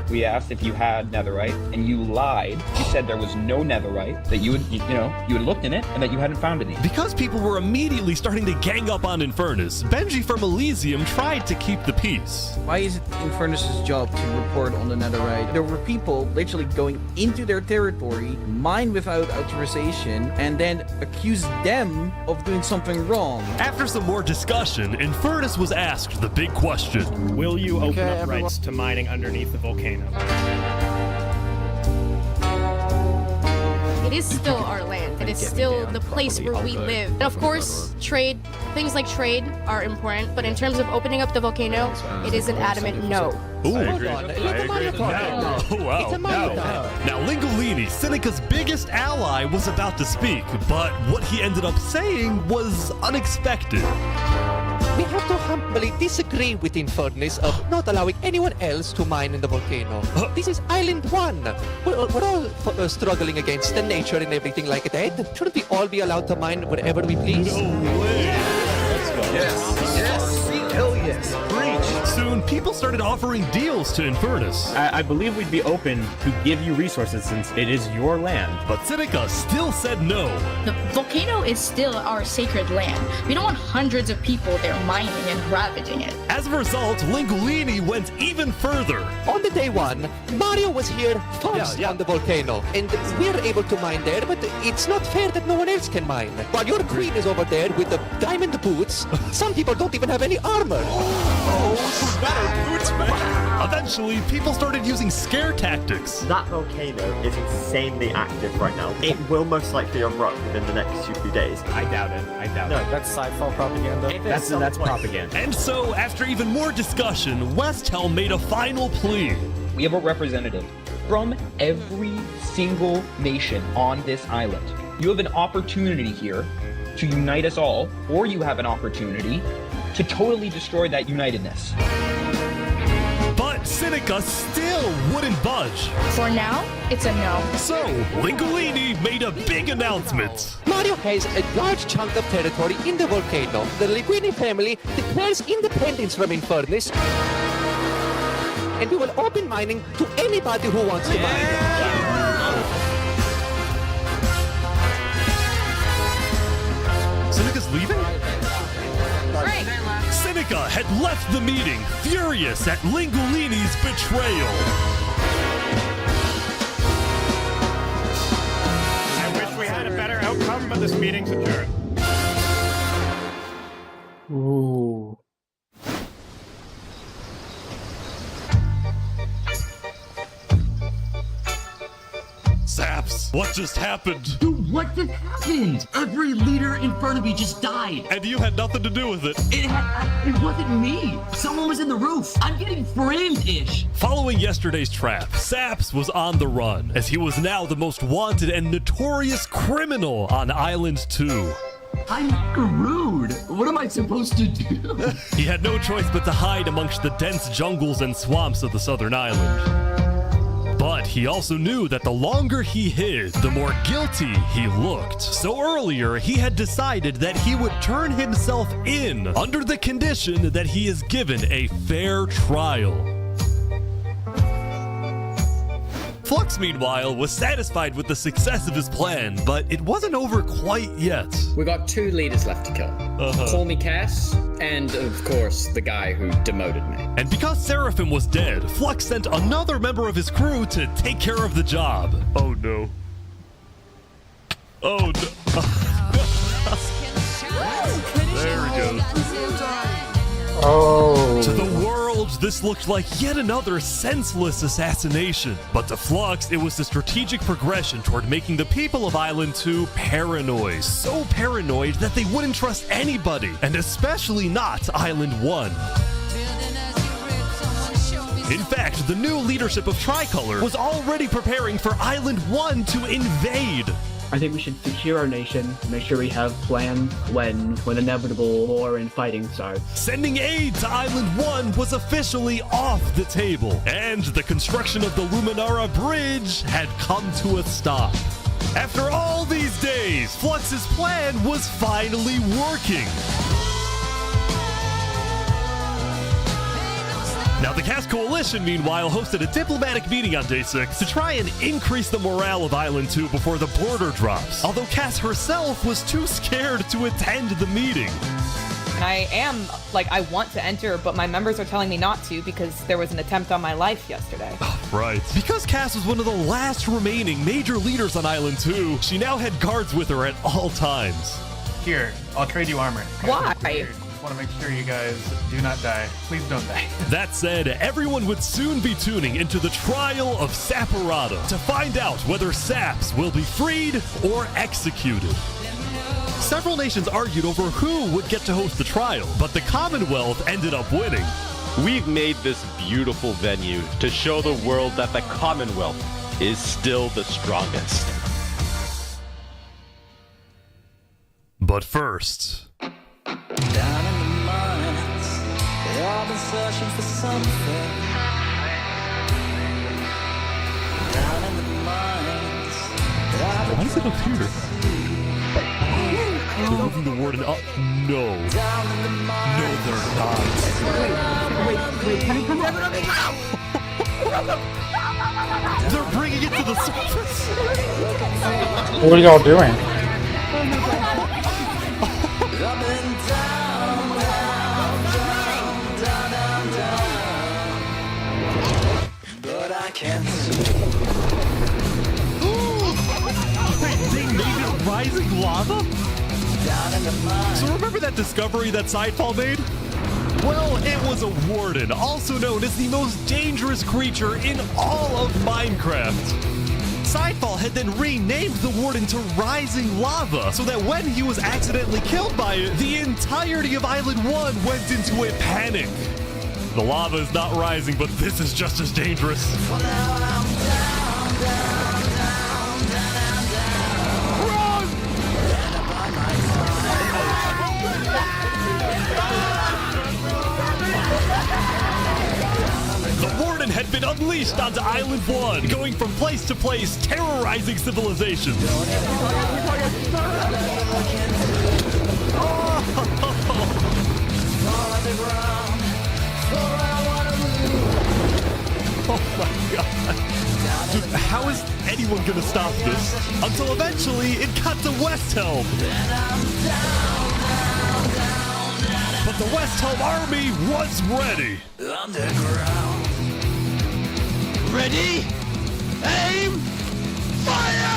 We asked if you had netherite, and you lied. You said there was no netherite, that you had looked in it, and that you hadn't found any. Because people were immediately starting to gang up on Infernus, Benji from Elysium tried to keep the peace. Why is it Infernus' job to report on the netherite? There were people literally going into their territory, mine without authorization, and then accuse them of doing something wrong. After some more discussion, Infernus was asked the big question. Will you open up rights to mining underneath the volcano? It is still our land. It is still the place where we live. And of course, trade things like trade are important, but in terms of opening up the volcano, it is an adamant no. Ooh. I agree. Oh, wow. Now, Lingolini, Seneca's biggest ally, was about to speak, but what he ended up saying was unexpected. We have to humbly disagree with Infernus of not allowing anyone else to mine in the volcano. This is Island 1. We're all struggling against the nature and everything like that. Shouldn't we all be allowed to mine wherever we please? No way. Let's go. Yes. Hell yes. Preach. Soon, people started offering deals to Infernus. I believe we'd be open to give you resources since it is your land. But Seneca still said no. The volcano is still our sacred land. We don't want hundreds of people there mining and ravaging it. As a result, Lingolini went even further. On the day one, Mario was here first on the volcano, and we're able to mine there, but it's not fair that no one else can mine. While your queen is over there with the diamond boots, some people don't even have any armor. Eventually, people started using scare tactics. That volcano is insanely active right now. It will most likely erupt within the next few days. I doubt it. No, that's sci-fi propaganda. That's propaganda. And so, after even more discussion, Westhelm made a final plea. We have a representative from every single nation on this island. You have an opportunity here to unite us all, or you have an opportunity to totally destroy that unitedness. But Seneca still wouldn't budge. For now, it's a no. So, Lingolini made a big announcement. Mario has a large chunk of territory in the volcano. The Linguini family declares independence from Infernus, and we will open mining to anybody who wants to mine. Seneca's leaving? Right. Seneca had left the meeting, furious at Lingolini's betrayal. I wish we had a better outcome, but this meeting's adjourned. Ooh. Saps, what just happened? Dude, what just happened? Every leader in front of me just died. And you had nothing to do with it. It wasn't me. Someone was in the roof. I'm getting framed-ish. Following yesterday's trap, Saps was on the run, as he was now the most wanted and notorious criminal on Island 2. I'm screwed. What am I supposed to do? He had no choice but to hide amongst the dense jungles and swamps of the southern island. But he also knew that the longer he hid, the more guilty he looked. So earlier, he had decided that he would turn himself in under the condition that he is given a fair trial. Flux, meanwhile, was satisfied with the success of his plan, but it wasn't over quite yet. We got 2 leaders left to kill. Call me Cass, and of course, the guy who demoted me. And because Seraphim was dead, Flux sent another member of his crew to take care of the job. Oh no. Oh no. There we go. Oh. To the world, this looked like yet another senseless assassination. But to Flux, it was a strategic progression toward making the people of Island 2 paranoid. So paranoid that they wouldn't trust anybody, and especially not Island 1. In fact, the new leadership of Tricolor was already preparing for Island 1 to invade. I think we should secure our nation, make sure we have plans when inevitable war and fighting starts. Sending aid to Island 1 was officially off the table, and the construction of the Luminara Bridge had come to a stop. After all these days, Flux's plan was finally working. Now, the Cass Coalition, meanwhile, hosted a diplomatic meeting on Day 6 to try and increase the morale of Island 2 before the border drops, although Cass herself was too scared to attend the meeting. And I want to enter, but my members are telling me not to because there was an attempt on my life yesterday. Right. Because Cass was one of the last remaining major leaders on Island 2, she now had guards with her at all times. Here, I'll trade you armor. Why? I want to make sure you guys do not die. Please don't die. That said, everyone would soon be tuning into the trial of Saporada to find out whether Saps will be freed or executed. Several nations argued over who would get to host the trial, but the Commonwealth ended up winning. We've made this beautiful venue to show the world that the Commonwealth is still the strongest. But first... Down in the mines, they've all been searching for something. Down in the mines, why is it up here? They're moving the warden up. No. No, they're not. Wait, can you come down? They're bringing it to the surface. What are y'all doing? But I can't see. Wait, they made it rising lava? So remember that discovery that Sidefall made? Well, it was a warden, also known as the most dangerous creature in all of Minecraft. Sidefall had then renamed the warden to Rising Lava, so that when he was accidentally killed by it, the entirety of Island 1 went into a panic. The lava is not rising, but this is just as dangerous. The warden had been unleashed onto Island 1, going from place to place, terrorizing civilizations. Oh my god. Dude, how is anyone gonna stop this? Until eventually it got to West Helm. But the West Helm army was ready. Underground. Ready? Aim! Fire!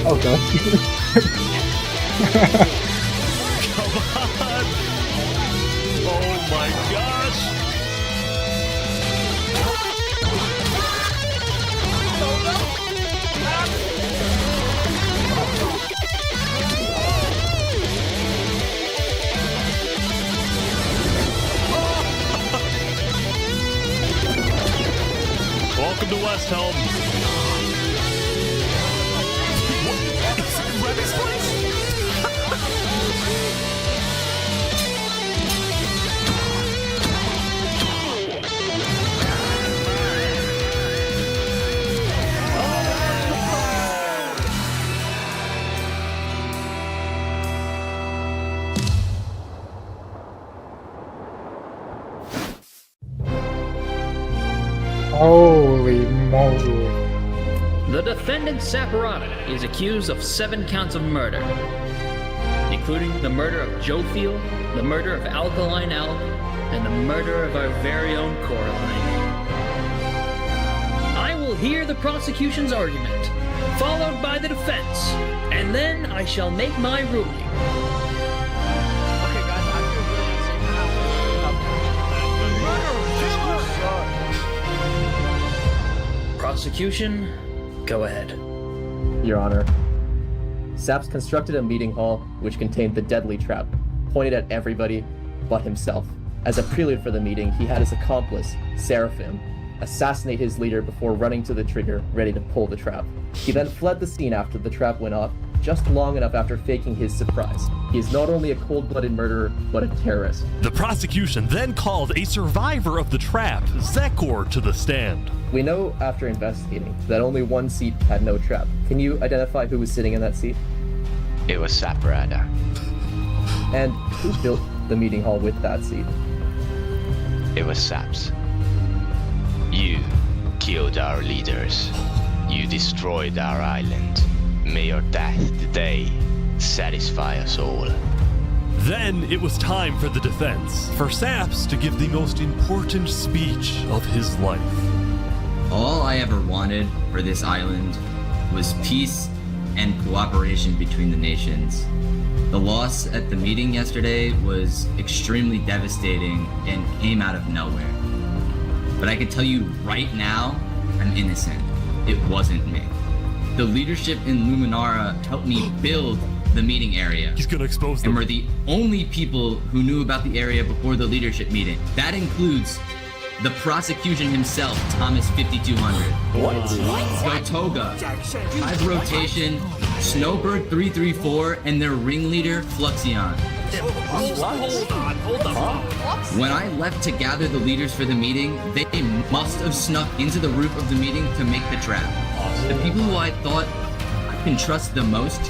Okay. Come on! Oh my gosh! Welcome to West Helm. Is it Revy's place? Holy moly. The defendant Saporata is accused of 7 counts of murder, including the murder of Joe Field, the murder of Alkaline Al, and the murder of our very own Coraline. I will hear the prosecution's argument, followed by the defense, and then I shall make my ruling. Prosecution, go ahead. Your Honor, Saps constructed a meeting hall which contained the deadly trap, pointed at everybody but himself. As a prelude for the meeting, he had his accomplice, Seraphim, assassinate his leader before running to the trigger, ready to pull the trap. He then fled the scene after the trap went off, just long enough after faking his surprise. He is not only a cold-blooded murderer, but a terrorist. The prosecution then called a survivor of the trap, Zekor, to the stand. We know after investigating that only one seat had no trap. Can you identify who was sitting in that seat? It was Saporata. And who built the meeting hall with that seat? It was Saps. You killed our leaders. You destroyed our island. May your death today satisfy us all. Then it was time for the defense, for Saps to give the most important speech of his life. All I ever wanted for this island was peace and cooperation between the nations. The loss at the meeting yesterday was extremely devastating and came out of nowhere. But I can tell you right now, I'm innocent. It wasn't me. The leadership in Luminara helped me build the meeting area. He's gonna expose them. And we're the only people who knew about the area before the leadership meeting. That includes the prosecution himself, Thomas 5200. What? Gotoga, Hive Rotation, Snowbird 334, and their ringleader, Fluxion. Hold on. When I left to gather the leaders for the meeting, they must have snuck into the roof of the meeting to make the trap. The people who I thought I can trust the most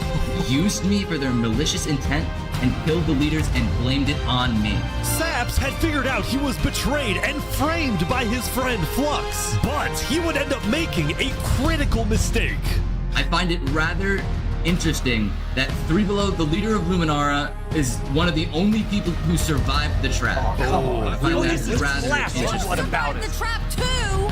used me for their malicious intent and killed the leaders and blamed it on me. Saps had figured out he was betrayed and framed by his friend Flux, but he would end up making a critical mistake. I find it rather interesting that Three Below, the leader of Luminara, is one of the only people who survived the trap. I find that rather interesting. What about it? The trap too!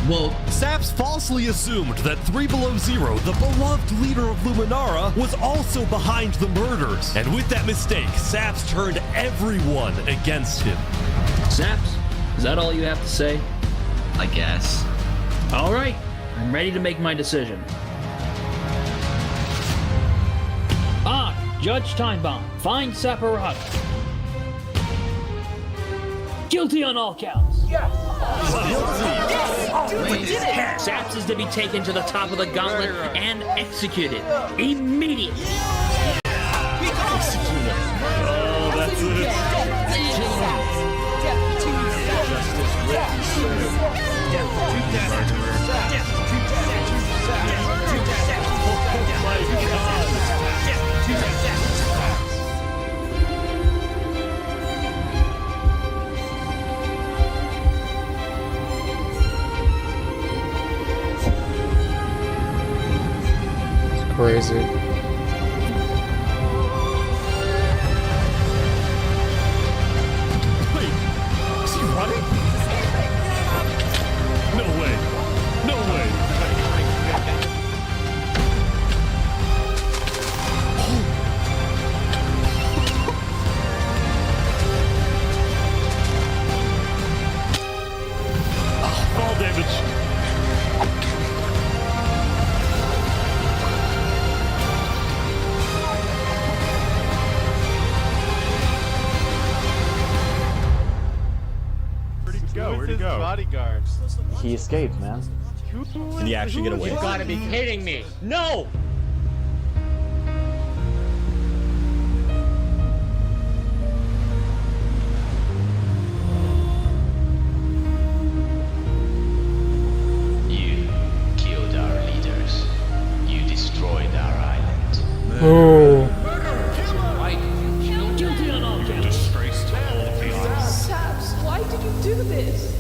Well, Saps falsely assumed that 3 Below Zero, the beloved leader of Luminara, was also behind the murders. And with that mistake, Saps turned everyone against him. Saps, is that all you have to say? I guess. All right, I'm ready to make my decision. Judge Timebomb, find Saparata. Guilty on all counts. Yes! Saps is to be taken to the top of the gauntlet and executed immediately. Oh, that's Crazy. Wait, is he running? No way. No way. Fall damage. Where'd he go? Bodyguard. He escaped, man. Did he actually get away? You gotta be kidding me! No! You killed our leaders. You destroyed our island. Oh. Guilty on all counts. Disgrace to all of the islands. Saps, why did you do this?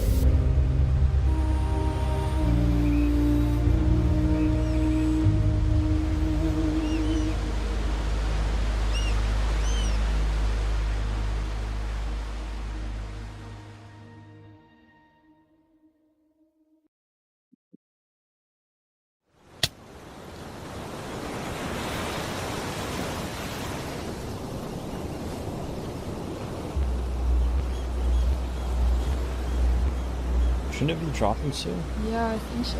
Shouldn't it be dropping soon? Yeah, I think so.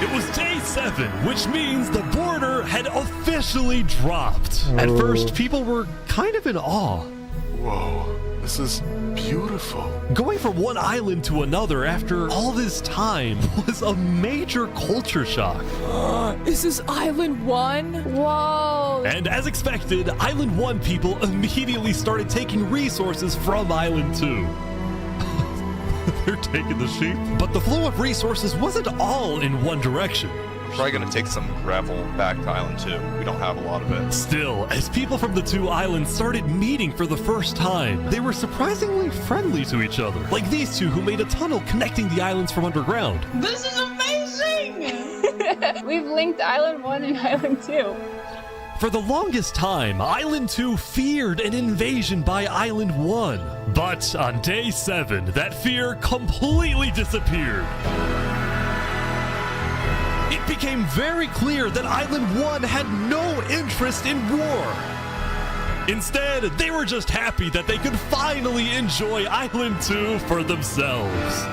It was day 7, which means the border had officially dropped. At first, people were kind of in awe. Whoa, this is beautiful. Going from one island to another after all this time was a major culture shock. Is this Island 1? Whoa! And as expected, Island 1 people immediately started taking resources from Island 2. They're taking the sheep. But the flow of resources wasn't all in one direction. Probably gonna take some gravel back to Island 2. We don't have a lot of it. Still, as people from the two islands started meeting for the first time, they were surprisingly friendly to each other. Like these two who made a tunnel connecting the islands from underground. This is amazing! We've linked Island 1 and Island 2. For the longest time, Island 2 feared an invasion by Island 1. But on day 7, that fear completely disappeared. It became very clear that Island 1 had no interest in war. Instead, they were just happy that they could finally enjoy Island 2 for themselves.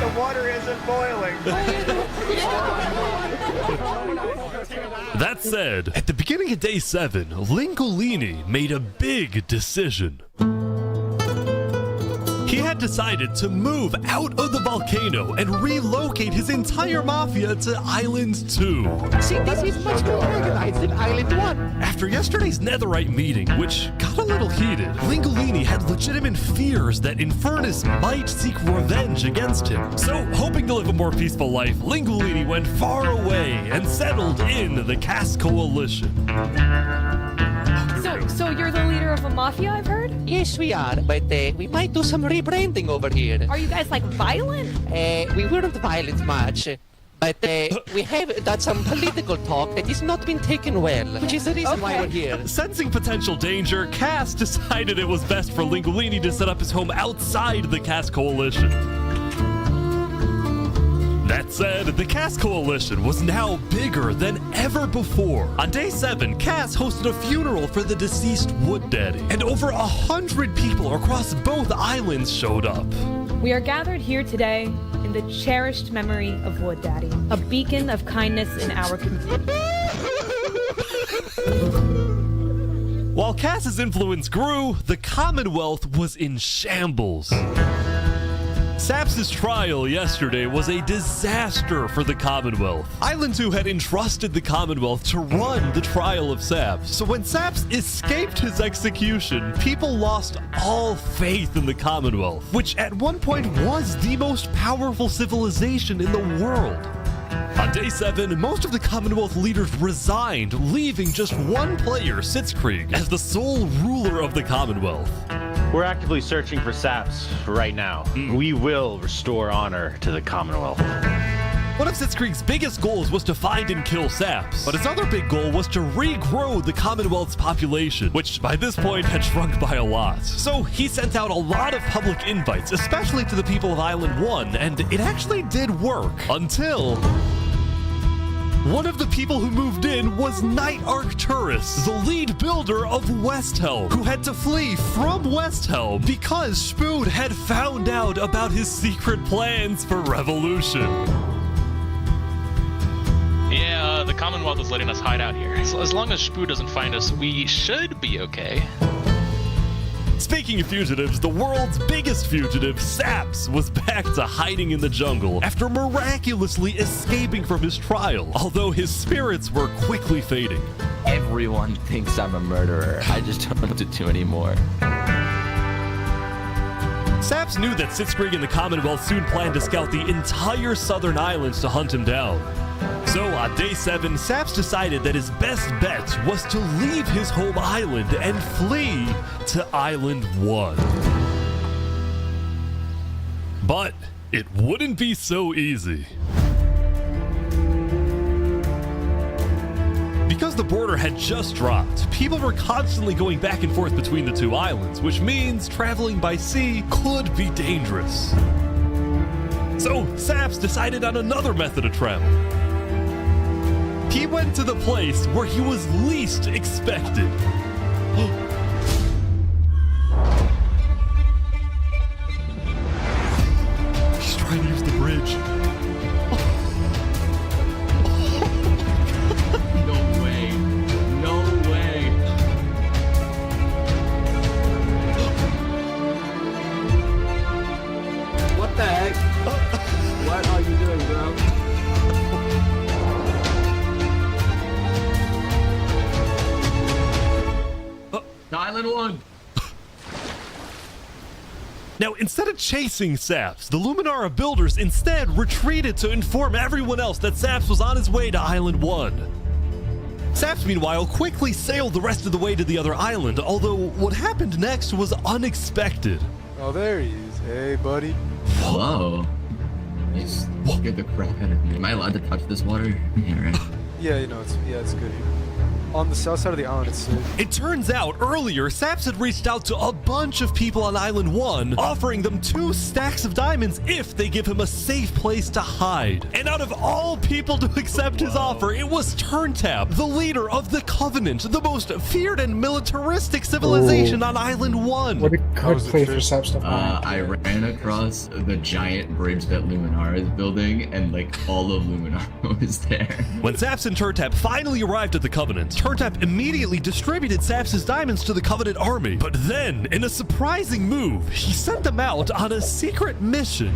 The water isn't boiling. That said, at the beginning of day 7, Lingolini made a big decision. He had decided to move out of the volcano and relocate his entire mafia to Island 2. See, this is much more organized than Island 1. After yesterday's netherite meeting, which got a little heated, Lingolini had legitimate fears that Infernus might seek revenge against him. So, hoping to live a more peaceful life, Lingolini went far away and settled in the Cass Coalition. So you're the leader of a mafia, I've heard? Yes, we are, but we might do some rebranding over here. Are you guys like violent? We weren't violent much, but we have done some political talk that has not been taken well, which is the reason why we're here. Sensing potential danger, Cass decided it was best for Lingolini to set up his home outside the Cass Coalition. That said, the Cass Coalition was now bigger than ever before. On day 7, Cass hosted a funeral for the deceased Wood Daddy, and over 100 people across both islands showed up. We are gathered here today in the cherished memory of Wood Daddy, a beacon of kindness in our community. While Cass's influence grew, the Commonwealth was in shambles. Saps' trial yesterday was a disaster for the Commonwealth. Island 2 had entrusted the Commonwealth to run the trial of Saps. So when Saps escaped his execution, people lost all faith in the Commonwealth, which at one point was the most powerful civilization in the world. On day 7, most of the Commonwealth leaders resigned, leaving just one player, Sitzkrieg, as the sole ruler of the Commonwealth. We're actively searching for Saps right now. We will restore honor to the Commonwealth. One of Sitzkrieg's biggest goals was to find and kill Saps, but his other big goal was to regrow the Commonwealth's population, which by this point had shrunk by a lot. So he sent out a lot of public invites, especially to the people of Island 1, and it actually did work, until one of the people who moved in was Knight Arcturus, the lead builder of Westhelm, who had to flee from Westhelm because Spood had found out about his secret plans for revolution. Yeah, the Commonwealth is letting us hide out here. So as long as Spood doesn't find us, we should be okay. Speaking of fugitives, the world's biggest fugitive, Saps, was back to hiding in the jungle after miraculously escaping from his trial, although his spirits were quickly fading. Everyone thinks I'm a murderer. I just don't know what to do anymore. Saps knew that Sitzkrieg and the Commonwealth soon planned to scout the entire southern islands to hunt him down. So on day 7, Saps decided that his best bet was to leave his home island and flee to Island 1. But it wouldn't be so easy. Because the border had just dropped, people were constantly going back and forth between the two islands, which means traveling by sea could be dangerous. So Saps decided on another method of travel. He went to the place where he was least expected. He's trying to use the bridge. No way. No way. What the heck? What are you doing, bro? Island 1. Now, instead of chasing Saps, the Luminara builders instead retreated to inform everyone else that Saps was on his way to Island 1. Saps, meanwhile, quickly sailed the rest of the way to the other island, although what happened next was unexpected. Oh, there he is. Hey, buddy. Whoa. You scared the crap out of me. Am I allowed to touch this water? Yeah, right. Yeah, you know, it's good here. on the south side of the island. It's sick. It turns out earlier, Saps had reached out to a bunch of people on Island 1, offering them 2 stacks of diamonds if they give him a safe place to hide. And out of all people to accept his offer, it was Turntap, the leader of the Covenant, the most feared and militaristic civilization on Island 1. What a good play for Saps to find. I ran across the giant bridge that Luminara is building, and like all of Luminara was there. When Saps and Turntap finally arrived at the Covenant, Turntap immediately distributed Saps' diamonds to the Covenant army. But then, in a surprising move, he sent them out on a secret mission.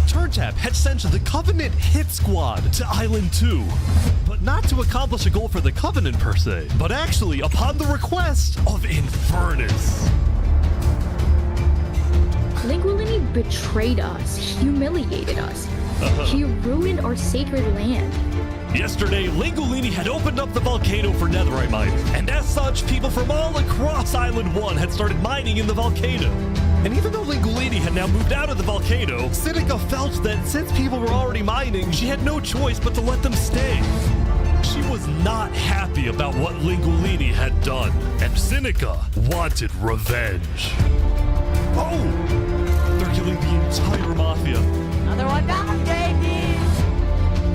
Turntap had sent the Covenant hit squad to Island 2, but not to accomplish a goal for the Covenant per se, but actually upon the request of Infernus. Linguini betrayed us, humiliated us. He ruined our sacred land. Yesterday, Lingolini had opened up the volcano for netherite mining, and as such, people from all across Island 1 had started mining in the volcano. And even though Lingolini had now moved out of the volcano, Sinica felt that since people were already mining, she had no choice but to let them stay. She was not happy about what Lingolini had done, and Sinica wanted revenge. Oh! They're killing the entire mafia. Another one down, baby!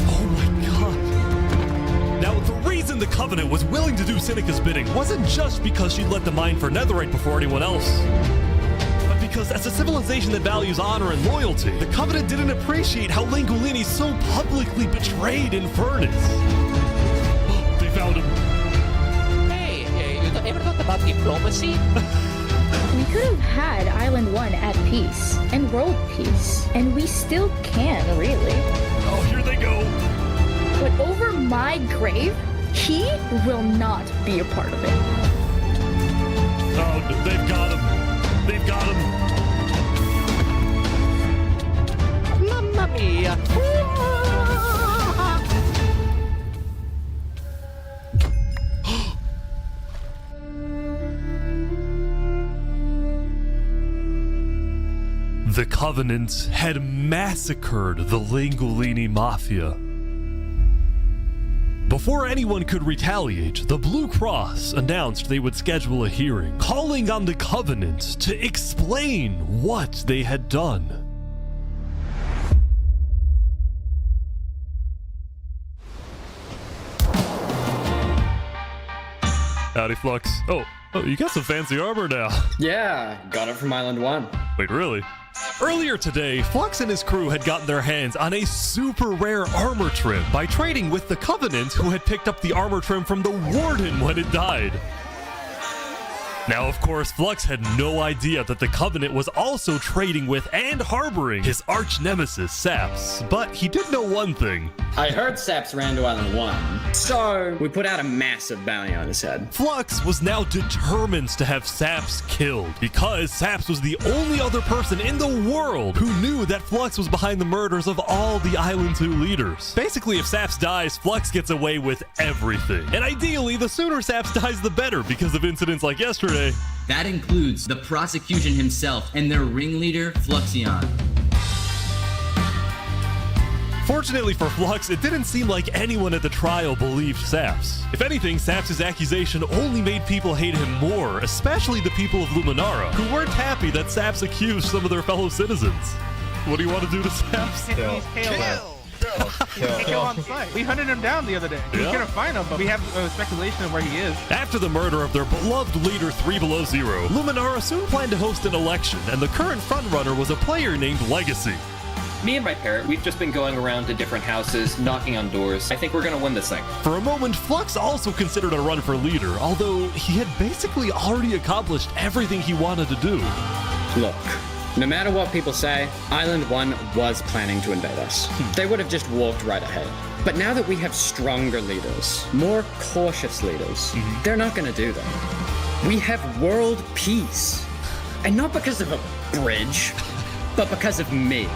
Oh my god. Now, the reason the Covenant was willing to do Sinica's bidding wasn't just because she'd let them mine for netherite before anyone else. But because as a civilization that values honor and loyalty, the Covenant didn't appreciate how Lingolini so publicly betrayed Infernus. They found him. Hey, you ever thought about diplomacy? We could have had Island 1 at peace and world peace, and we still can, really. Oh, here they go. But over my grave, he will not be a part of it. Oh, they've got him. They've got him. Mamma mia! The Covenant had massacred the Lingolini Mafia. Before anyone could retaliate, the Blue Cross announced they would schedule a hearing, calling on the Covenant to explain what they had done. Howdy, Flux. Oh, you got some fancy armor now. Yeah, got it from Island 1. Wait, really? Earlier today, Flux and his crew had gotten their hands on a super rare armor trim by trading with the Covenant, who had picked up the armor trim from the Warden when it died. Now, of course, Flux had no idea that the Covenant was also trading with and harboring his arch nemesis, Saps. But he did know one thing. I heard Saps ran to Island 1, so we put out a massive bounty on his head. Flux was now determined to have Saps killed, because Saps was the only other person in the world who knew that Flux was behind the murders of all the Island 2 leaders. Basically, if Saps dies, Flux gets away with everything. And ideally, the sooner Saps dies, the better, because of incidents like yesterday. That includes the prosecution himself and their ringleader, Fluxion. Fortunately for Flux, it didn't seem like anyone at the trial believed Saps. If anything, Saps' accusation only made people hate him more, especially the people of Luminara, who weren't happy that Saps accused some of their fellow citizens. What do you want to do to Saps? Kill on site. We hunted him down the other day. We couldn't find him, but we have speculation of where he is. After the murder of their beloved leader 3 Below Zero, Luminara soon planned to host an election, and the current frontrunner was a player named Legacy. Me and my parrot, we've just been going around to different houses, knocking on doors. I think we're gonna win this thing. For a moment, Flux also considered a run for leader, although he had basically already accomplished everything he wanted to do. Look, no matter what people say, Island 1 was planning to invade us. They would have just walked right ahead. But now that we have stronger leaders, more cautious leaders, they're not gonna do that. We have world peace. And not because of a bridge, but because of me.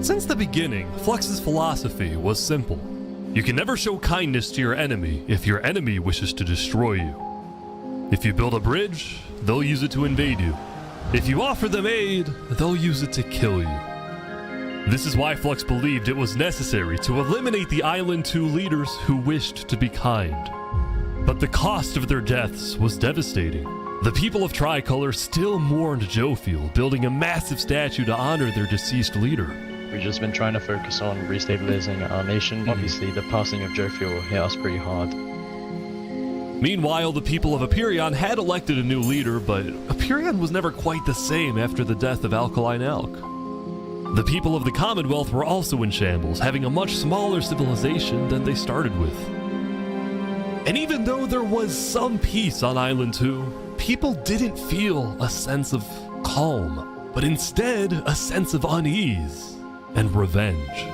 Since the beginning, Flux's philosophy was simple. You can never show kindness to your enemy if your enemy wishes to destroy you. If you build a bridge, they'll use it to invade you. If you offer them aid, they'll use it to kill you. This is why Flux believed it was necessary to eliminate the Island 2 leaders who wished to be kind. But the cost of their deaths was devastating. The people of Tricolor still mourned Jofiel, building a massive statue to honor their deceased leader. We've just been trying to focus on restabilizing our nation. Obviously, the passing of Jofiel hit us pretty hard. Meanwhile, the people of Aperion had elected a new leader, but Aperion was never quite the same after the death of Alkaline Elk. The people of the Commonwealth were also in shambles, having a much smaller civilization than they started with. And even though there was some peace on Island 2, people didn't feel a sense of calm, but instead a sense of unease and revenge.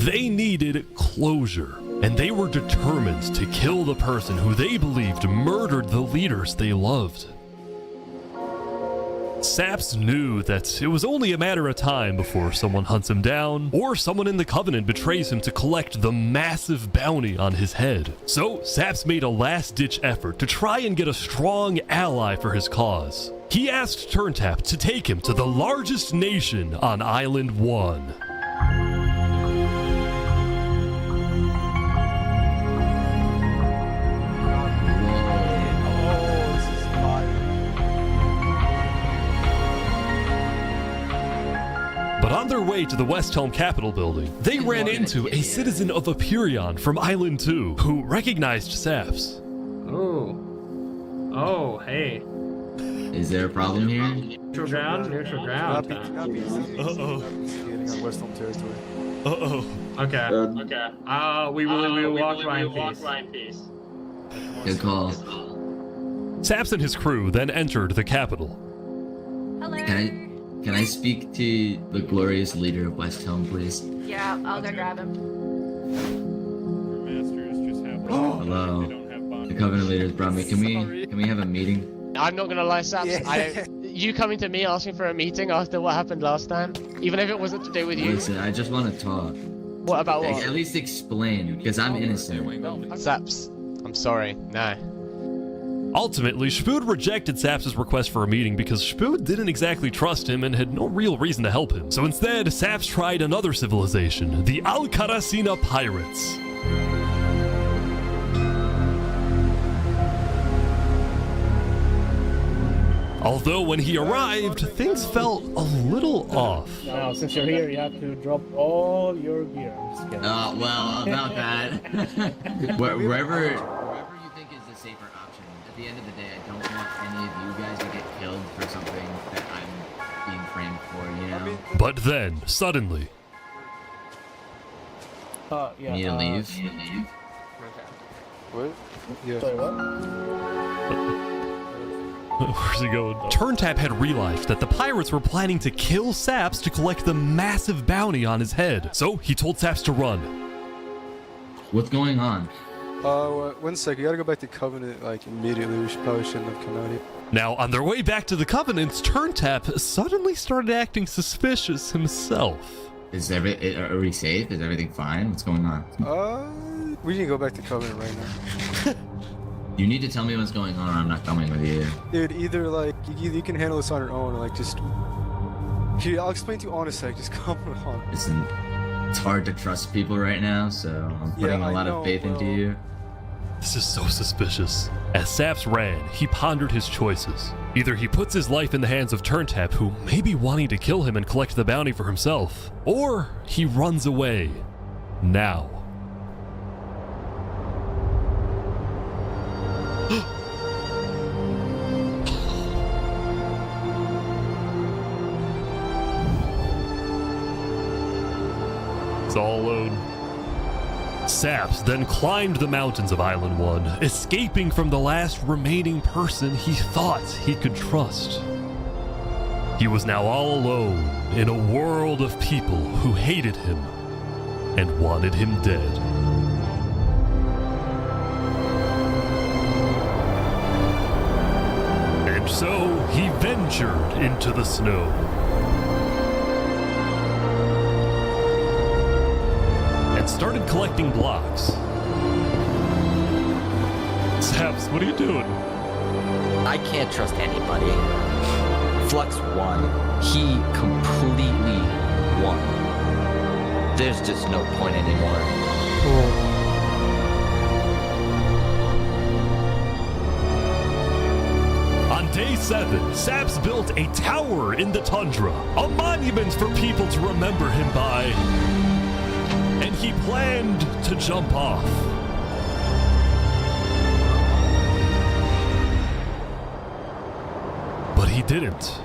They needed closure, and they were determined to kill the person who they believed murdered the leaders they loved. Saps knew that it was only a matter of time before someone hunts him down, or someone in the Covenant betrays him to collect the massive bounty on his head. So Saps made a last-ditch effort to try and get a strong ally for his cause. He asked Turntap to take him to the largest nation on Island 1. But on their way to the Westhelm Capitol building, they ran into a citizen of Aperion from Island 2 who recognized Saps. Oh, hey. Is there a problem here? Neutral ground. Uh-oh. Skating on Westhelm territory. Uh-oh. Okay. We will walk by in peace. Good call. Saps and his crew then entered the Capitol. Can I speak to the glorious leader of Westhelm, please? Yeah, I'll go grab him. Hello. The Covenant leaders brought me. Can we have a meeting? I'm not gonna lie, Saps. You coming to me asking for a meeting after what happened last time, even if it wasn't to do with you. Listen, I just want to talk. What about what? At least explain, because I'm innocent. Saps, I'm sorry. No. Ultimately, Spood rejected Saps' request for a meeting because Spood didn't exactly trust him and had no real reason to help him. So instead, Saps tried another civilization, the Alcaracina Pirates. Although when he arrived, things felt a little off. Now, since you're here, you have to drop all your gear. I'm just kidding. Well, about that. Wherever you think is the safer option. At the end of the day, I don't want any of you guys to get killed for something that I'm being framed for, you know? But then, suddenly... You need to leave? What? Yeah. Sorry, what? Where's he going? Turntap had realized that the pirates were planning to kill Saps to collect the massive bounty on his head. So he told Saps to run. What's going on? 1 second. You gotta go back to Covenant, like, immediately. We probably shouldn't have come out here. Now, on their way back to the Covenants, Turntap suddenly started acting suspicious himself. Are we safe? Is everything fine? What's going on? We can go back to Covenant right now. You need to tell me what's going on or I'm not coming with you. Dude, either, like, you can handle this on your own, or, like, just... Here, I'll explain to you in a sec. Just come on. Listen, it's hard to trust people right now, so I'm putting a lot of faith into you. This is so suspicious. As Saps ran, he pondered his choices. Either he puts his life in the hands of Turntap, who may be wanting to kill him and collect the bounty for himself, or he runs away. Now. It's all alone. Saps then climbed the mountains of Island 1, escaping from the last remaining person he thought he could trust. He was now all alone in a world of people who hated him and wanted him dead. And so he ventured into the snow. And started collecting blocks. Saps, what are you doing? I can't trust anybody. Flux won. He completely won. There's just no point anymore. On day 7, Saps built a tower in the tundra, a monument for people to remember him by, and he planned to jump off. But he didn't.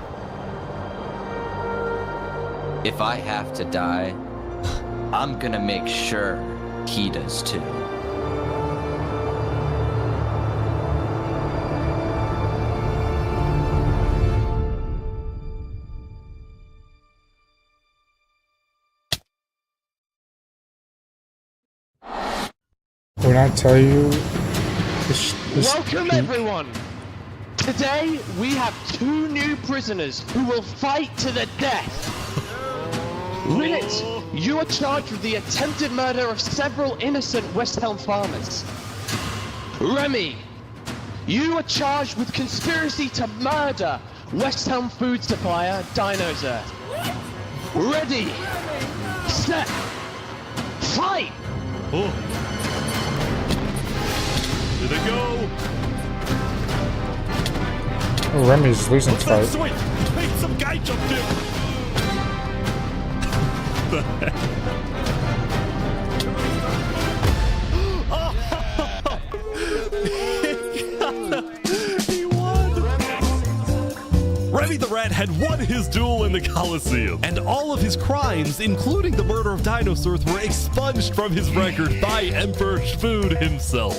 If I have to die, I'm gonna make sure he does too. When I tell you, Welcome everyone! Today we have 2 new prisoners who will fight to the death. Linnet, you are charged with the attempted murder of several innocent West Helm farmers. Remy, you are charged with conspiracy to murder West Helm food supplier Dinosaur. Ready, set, fight! Here they go! oh, Remy's losing What's that fight. swing? Wait, some guy jumped in! The heck? He won! Remy the Rat had won his duel in the Colosseum, and all of his crimes, including the murder of dinosaurs, were expunged from his record by Emperor Spood himself.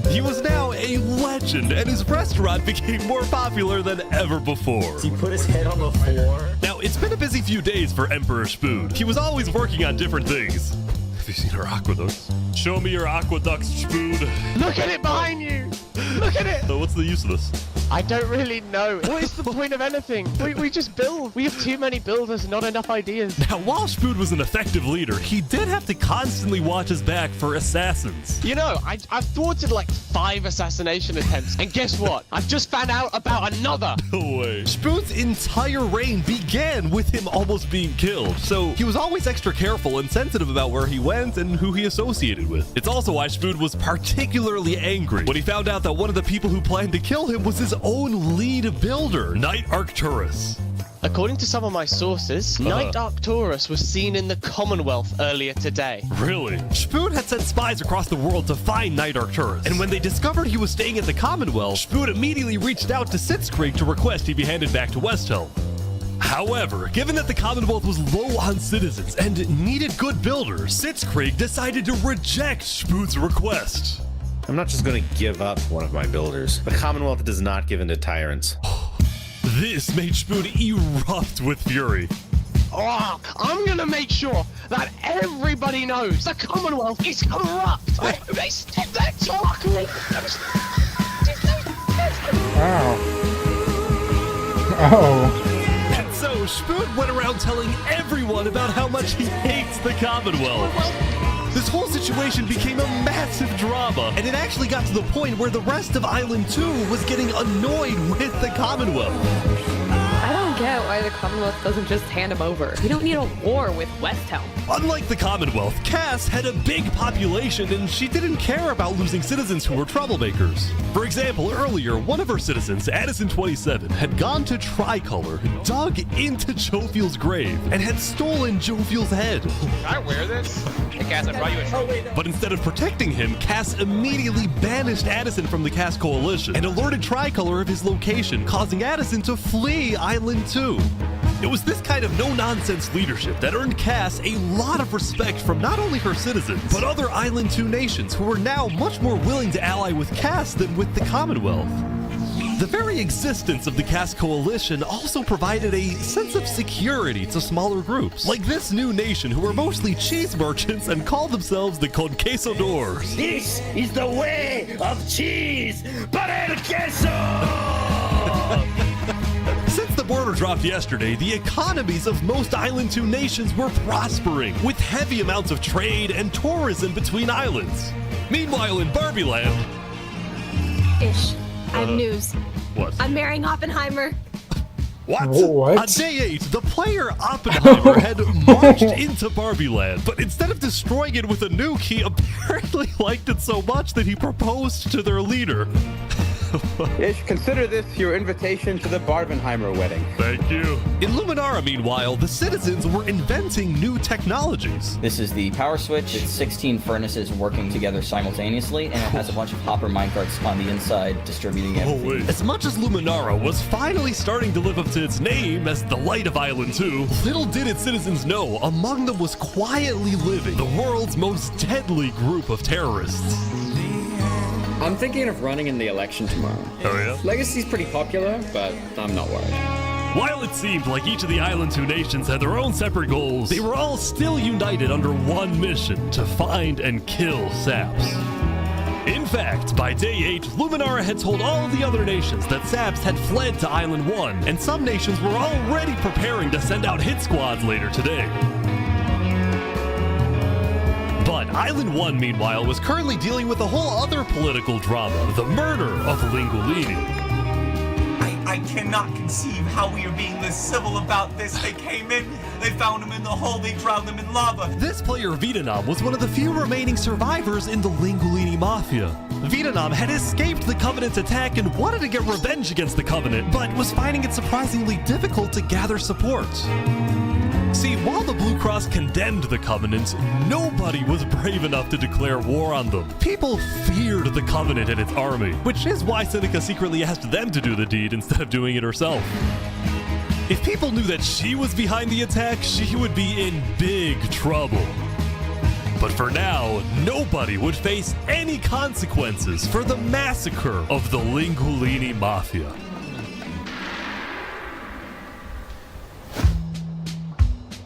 He was now a legend, and his restaurant became more popular than ever before. He put his head on the floor. Now, it's been a busy few days for Emperor Spood. He was always working on different things. Have you seen our aqueducts? Show me your aqueducts, Spood. Look at it behind you! Look at it! So what's the use of this? I don't really know. What is the point of anything? We just build. We have too many builders, not enough ideas. Now, while Spood was an effective leader, he did have to constantly watch his back for assassins. You know, I've thwarted like 5 assassination attempts, and guess what? I've just found out about another. No way. Spood's entire reign began with him almost being killed, so he was always extra careful and sensitive about where he went and who he associated with. It's also why Spood was particularly angry when he found out that one of the people who planned to kill him was his own lead builder, Knight Arcturus. According to some of my sources, Knight Arcturus was seen in the Commonwealth earlier today. Really? Spood had sent spies across the world to find Knight Arcturus, and when they discovered he was staying at the Commonwealth, Spood immediately reached out to Sitzkrieg to request he be handed back to Westhelm. However, given that the Commonwealth was low on citizens and needed good builders, Sitzkrieg decided to reject Spood's request. I'm not just going to give up one of my builders. The Commonwealth does not give in to tyrants. This made Spood erupt with fury. Oh, I'm gonna make sure that everybody knows the Commonwealth is corrupt. They stop that talking. Wow. Oh. And so Spood went around telling everyone about how much he hates the Commonwealth. This whole situation became a massive drama, and it actually got to the point where the rest of Island 2 was getting annoyed with the Commonwealth. I don't get why the Commonwealth doesn't just hand him over. We don't need a war with West Helm. Unlike the Commonwealth, Cass had a big population and she didn't care about losing citizens who were troublemakers. For example, earlier, one of her citizens, Addison27, had gone to Tricolor, dug into Jovial's grave, and had stolen Jovial's head. Can I wear this? Hey, Cass, I brought you a trophy. But instead of protecting him, Cass immediately banished Addison from the Cass Coalition and alerted Tricolor of his location, causing Addison to flee Island 2. It was this kind of no-nonsense leadership that earned Cass a lot of respect from not only her citizens, but other Island 2 nations who were now much more willing to ally with Cass than with the Commonwealth. The very existence of the Cass Coalition also provided a sense of security to smaller groups, like this new nation who were mostly cheese merchants and called themselves the Conquistadors. This is the way of cheese, but el queso! Since the border dropped yesterday, the economies of most Island 2 nations were prospering, with heavy amounts of trade and tourism between islands. Meanwhile, in Barbie Land... Ish. I have news. What? I'm marrying Oppenheimer. What? What? On day 8, the player Oppenheimer had marched into Barbie Land, but instead of destroying it with a nuke, he apparently liked it so much that he proposed to their leader. Ish, consider this your invitation to the Barbenheimer wedding. Thank you. In Luminara, meanwhile, the citizens were inventing new technologies. This is the power switch. It's 16 furnaces working together simultaneously, and it has a bunch of hopper minecarts on the inside distributing everything. As much as Luminara was finally starting to live up to its name as the light of Island 2, little did its citizens know among them was quietly living the world's most deadly group of terrorists. I'm thinking of running in the election tomorrow. Oh yeah? Legacy's pretty popular, but I'm not worried. While it seemed like each of the Island 2 nations had their own separate goals, they were all still united under one mission: to find and kill Saps. In fact, by day 8, Luminara had told all of the other nations that Saps had fled to Island 1, and some nations were already preparing to send out hit squads later today. But Island 1, meanwhile, was currently dealing with a whole other political drama: the murder of Linguini. I cannot conceive how we are being this civil about this. They came in, they found him in the hole, they drowned him in lava. This player, Vietnam, was one of the few remaining survivors in the Linguini Mafia. Vietnam had escaped the Covenant's attack and wanted to get revenge against the Covenant, but was finding it surprisingly difficult to gather support. See, while the Blue Cross condemned the Covenant, nobody was brave enough to declare war on them. People feared the Covenant and its army, which is why Seneca secretly asked them to do the deed instead of doing it herself. If people knew that she was behind the attack, she would be in big trouble. But for now, nobody would face any consequences for the massacre of the Linguini Mafia.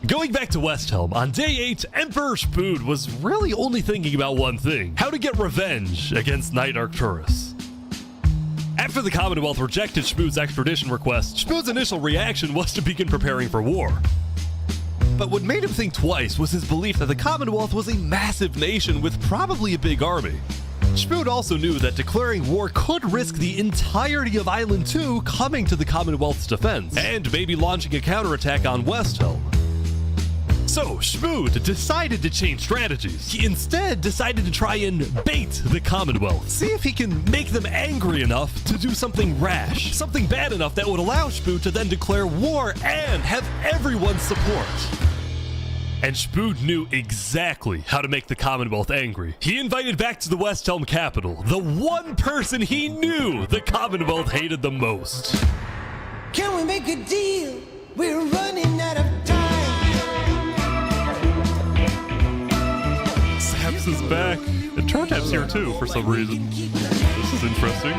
Going back to Westhelm, on day 8, Emperor Spood was really only thinking about one thing: how to get revenge against Knight Arcturus. After the Commonwealth rejected Spood's extradition request, Spood's initial reaction was to begin preparing for war. But what made him think twice was his belief that the Commonwealth was a massive nation with probably a big army. Spood also knew that declaring war could risk the entirety of Island 2 coming to the Commonwealth's defense, and maybe launching a counterattack on Westhelm. So, Spood decided to change strategies. He instead decided to try and bait the Commonwealth. See if he can make them angry enough to do something rash. Something bad enough that would allow Spood to then declare war and have everyone's support. And Spood knew exactly how to make the Commonwealth angry. He invited back to the Westhelm capital the one person he knew the Commonwealth hated the most. Can we make a deal? We're running out of time. Saps is back, and Turntap's here too for some reason. This is interesting.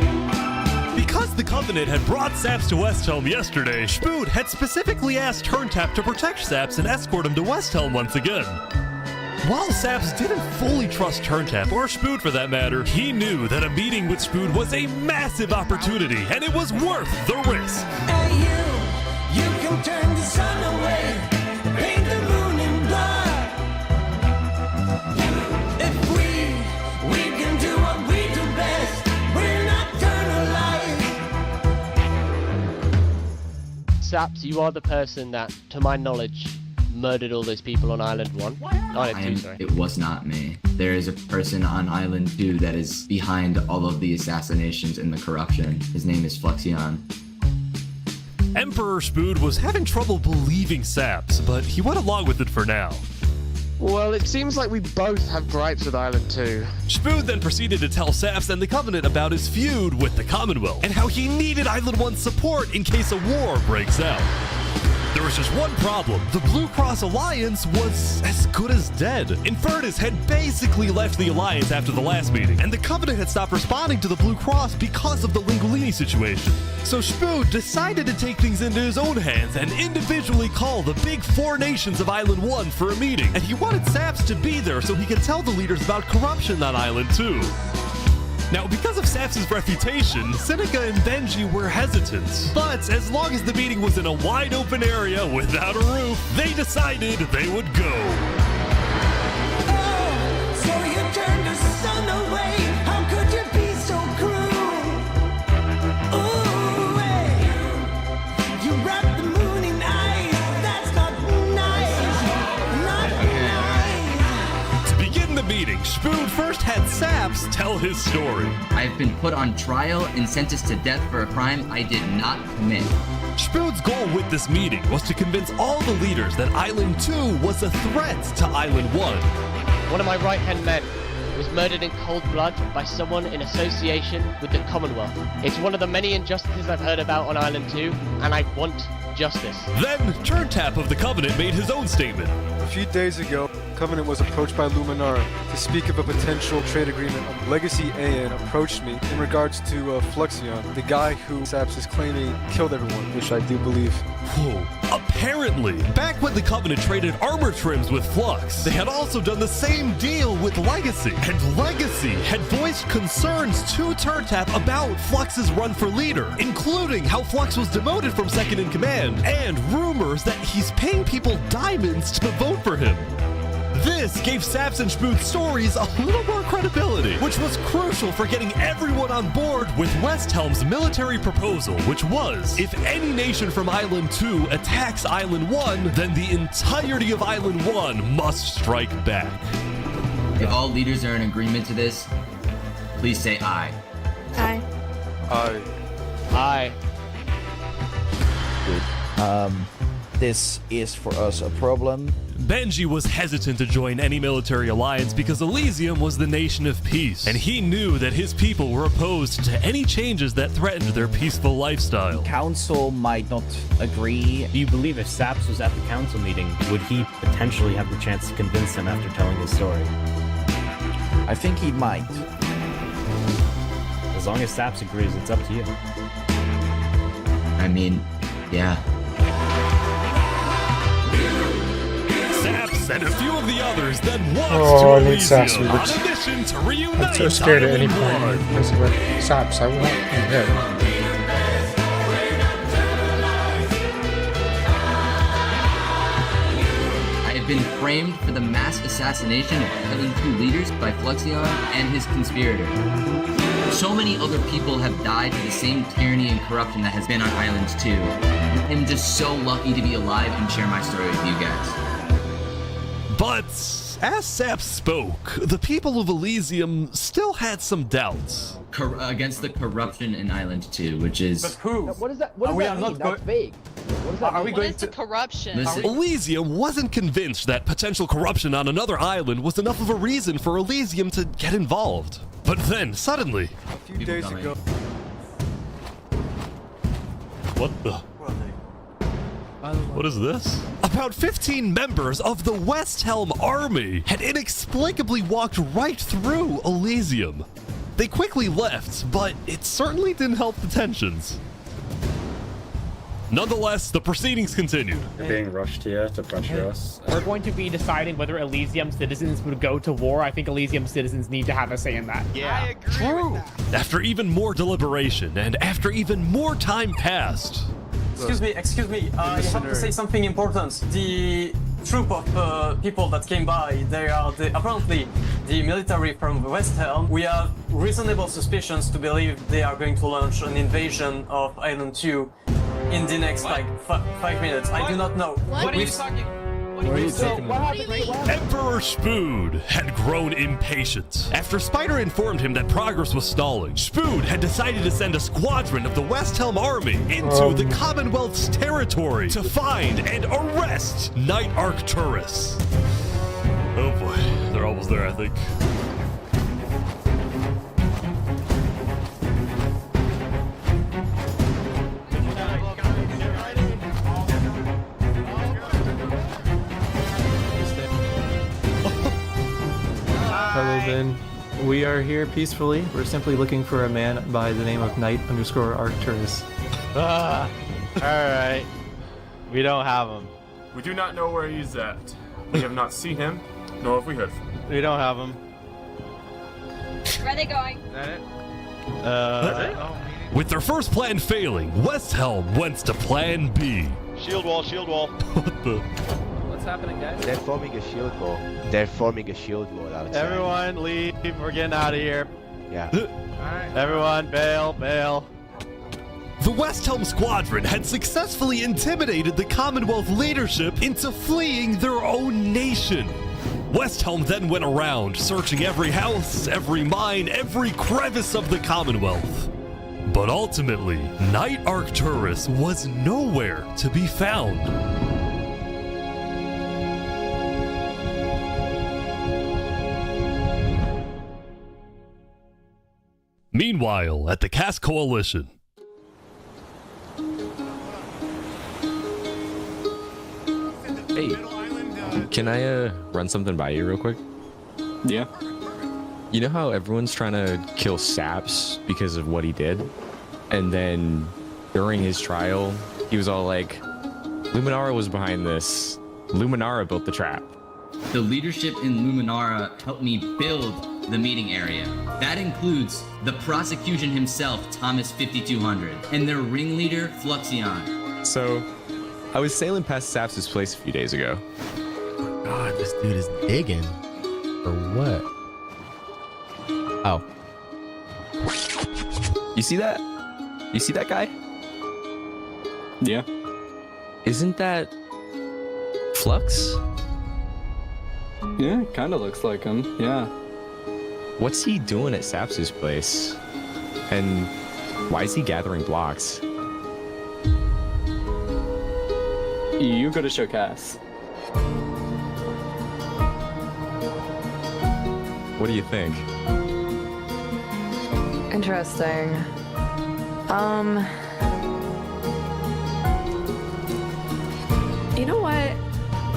Because the Covenant had brought Saps to Westhelm yesterday, Spood had specifically asked Turntap to protect Saps and escort him to Westhelm once again. While Saps didn't fully trust Turntap, or Spood for that matter, he knew that a meeting with Spood was a massive opportunity, and it was worth the risk. Hey you can turn the sun away, paint the moon in blood. If we can do what we do best, we're nocturnal life. Saps, you are the person that, to my knowledge, murdered all those people on Island 1. Island 2, sorry. It was not me. There is a person on Island 2 that is behind all of the assassinations and the corruption. His name is Flexion. Emperor Spood was having trouble believing Saps, but he went along with it for now. Well, it seems like we both have gripes with Island 2. Spood then proceeded to tell Saps and the Covenant about his feud with the Commonwealth, and how he needed Island 1's support in case a war breaks out. There was just one problem. The Blue Cross Alliance was as good as dead. Infernus had basically left the Alliance after the last meeting, and the Covenant had stopped responding to the Blue Cross because of the Linguini situation. So Spood decided to take things into his own hands and individually call the big 4 nations of Island 1 for a meeting. And he wanted Saps to be there so he could tell the leaders about corruption on Island 2. Now, because of Saps' reputation, Seneca and Benji were hesitant. But as long as the meeting was in a wide open area without a roof, they decided they would go. Oh, so you turned the sun away. How could you be so cruel? Ooh, hey. You wrapped first had Saps tell his story. I've been put on trial and sentenced to death for a crime I did not commit. Spood's goal with this meeting was to convince all the leaders that Island 2 was a threat to Island 1. One of my right-hand men was murdered in cold blood by someone in association with the Commonwealth. It's one of the many injustices I've heard about on Island 2, and I want justice. Then, Turntap of the Covenant made his own statement. A few days ago, Covenant was approached by Luminara to speak of a potential trade agreement. Legacy AN approached me in regards to Fluxion, the guy who Saps is claiming killed everyone, which I do believe. Whoa. Apparently, back when the Covenant traded armor trims with Flux, they had also done the same deal with Legacy. And Legacy had voiced concerns to Turntap about Flux's run for leader, including how Flux was demoted from second in command, and rumors that he's paying people diamonds to vote for him. This gave Saps and Spood's stories a little more credibility, which was crucial for getting everyone on board with Westhelm's military proposal, which was, if any nation from Island 2 attacks Island 1, then the entirety of Island 1 must strike back. If all leaders are in agreement to this, please say aye. Aye. Aye. Aye. This is for us a problem. Benji was hesitant to join any military alliance because Elysium was the nation of peace, and he knew that his people were opposed to any changes that threatened their peaceful lifestyle. Council might not agree. Do you believe if Saps was at the council meeting, would he potentially have the chance to convince them after telling his story? I think he might. As long as Saps agrees, it's up to you. I mean, yeah. Saps and a few of the others then walked Oh, I to need Saps. Elysium on a mission to reunite I'm so scared at any Island point. Basically, Saps, I want you dead. I have been framed for the mass assassination of Island 2 leaders by Fluxion and his conspirator. So many other people have died to the same tyranny and corruption that has been on Island 2. I'm just so lucky to be alive and share my story with you guys. But as Saps spoke, the people of Elysium still had some doubts. Against the corruption in Island 2, which is... But who? What does that mean? That's vague. What does that mean? Going to corruption? Listen, Elysium wasn't convinced that potential corruption on another island was enough of a reason for Elysium to get involved. But then, suddenly... A few days ago... What the... What is this? About 15 members of the Westhelm army had inexplicably walked right through Elysium. They quickly left, but it certainly didn't help the tensions. Nonetheless, the proceedings continued. They're being rushed here to pressure us. We're going to be deciding whether Elysium citizens would go to war. I think Elysium citizens need to have a say in that. Yeah, True. After even more deliberation and after even more time passed... Excuse me, I have to say something important. The troop of people that came by, they are apparently the military from Westhelm. We have reasonable suspicions to believe they are going to launch an invasion of Island 2 in the next, 5 minutes. I do not know. What are you talking about? What are you talking about? Emperor Spood had grown impatient. After Spider informed him that progress was stalling, Spood had decided to send a squadron of the Westhelm army into the Commonwealth's territory to find and arrest Night Arcturus. Oh boy, they're almost there, I think. Hello, Ben. We are here peacefully. We're simply looking for a man by the name of Knight_Arcturus. Alright. We don't have him. We do not know where he's at. We have not seen him, nor have we heard from him. We don't have him. Where are they going? Is that it? With their first plan failing, Westhelm went to plan B. Shield wall, shield wall. What the? What's happening, guys? They're forming a shield wall. They're forming a shield wall outside. Everyone leave. We're getting out of here. Yeah. Alright. Everyone bail, bail. The Westhelm squadron had successfully intimidated the Commonwealth leadership into fleeing their own nation. Westhelm then went around, searching every house, every mine, every crevice of the Commonwealth. But ultimately, Knight Arcturus was nowhere to be found. Meanwhile, at the Cask Coalition. Hey, can I run something by you real quick? Yeah. You know how everyone's trying to kill Saps because of what he did? And then during his trial, he was all like, Luminara was behind this. Luminara built the trap. The leadership in Luminara helped me build the meeting area. That includes the prosecution himself, Thomas 5200, and their ringleader, Fluxion. So, I was sailing past Saps' place a few days ago. God, this dude is digging. For what? Oh. You see that? You see that guy? Yeah. Isn't that Flux? Yeah, kind of looks like him. Yeah. What's he doing at Saps' place? And why is he gathering blocks? You go to show Cass. What do you think? Interesting. You know what?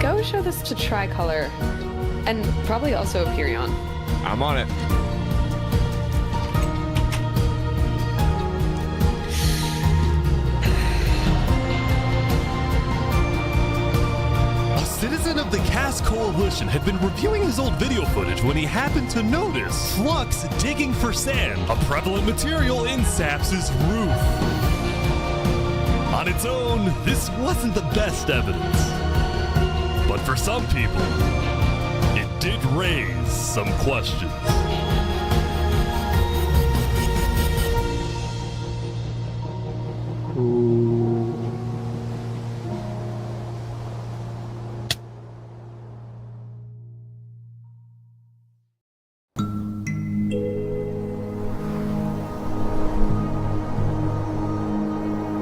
Go show this to Tricolor. And probably also Hyperion. I'm on it. A citizen of the Cask Coalition had been reviewing his old video footage when he happened to notice Flux digging for sand, a prevalent material in Saps' roof. On its own, this wasn't the best evidence. But for some people, it did raise some questions.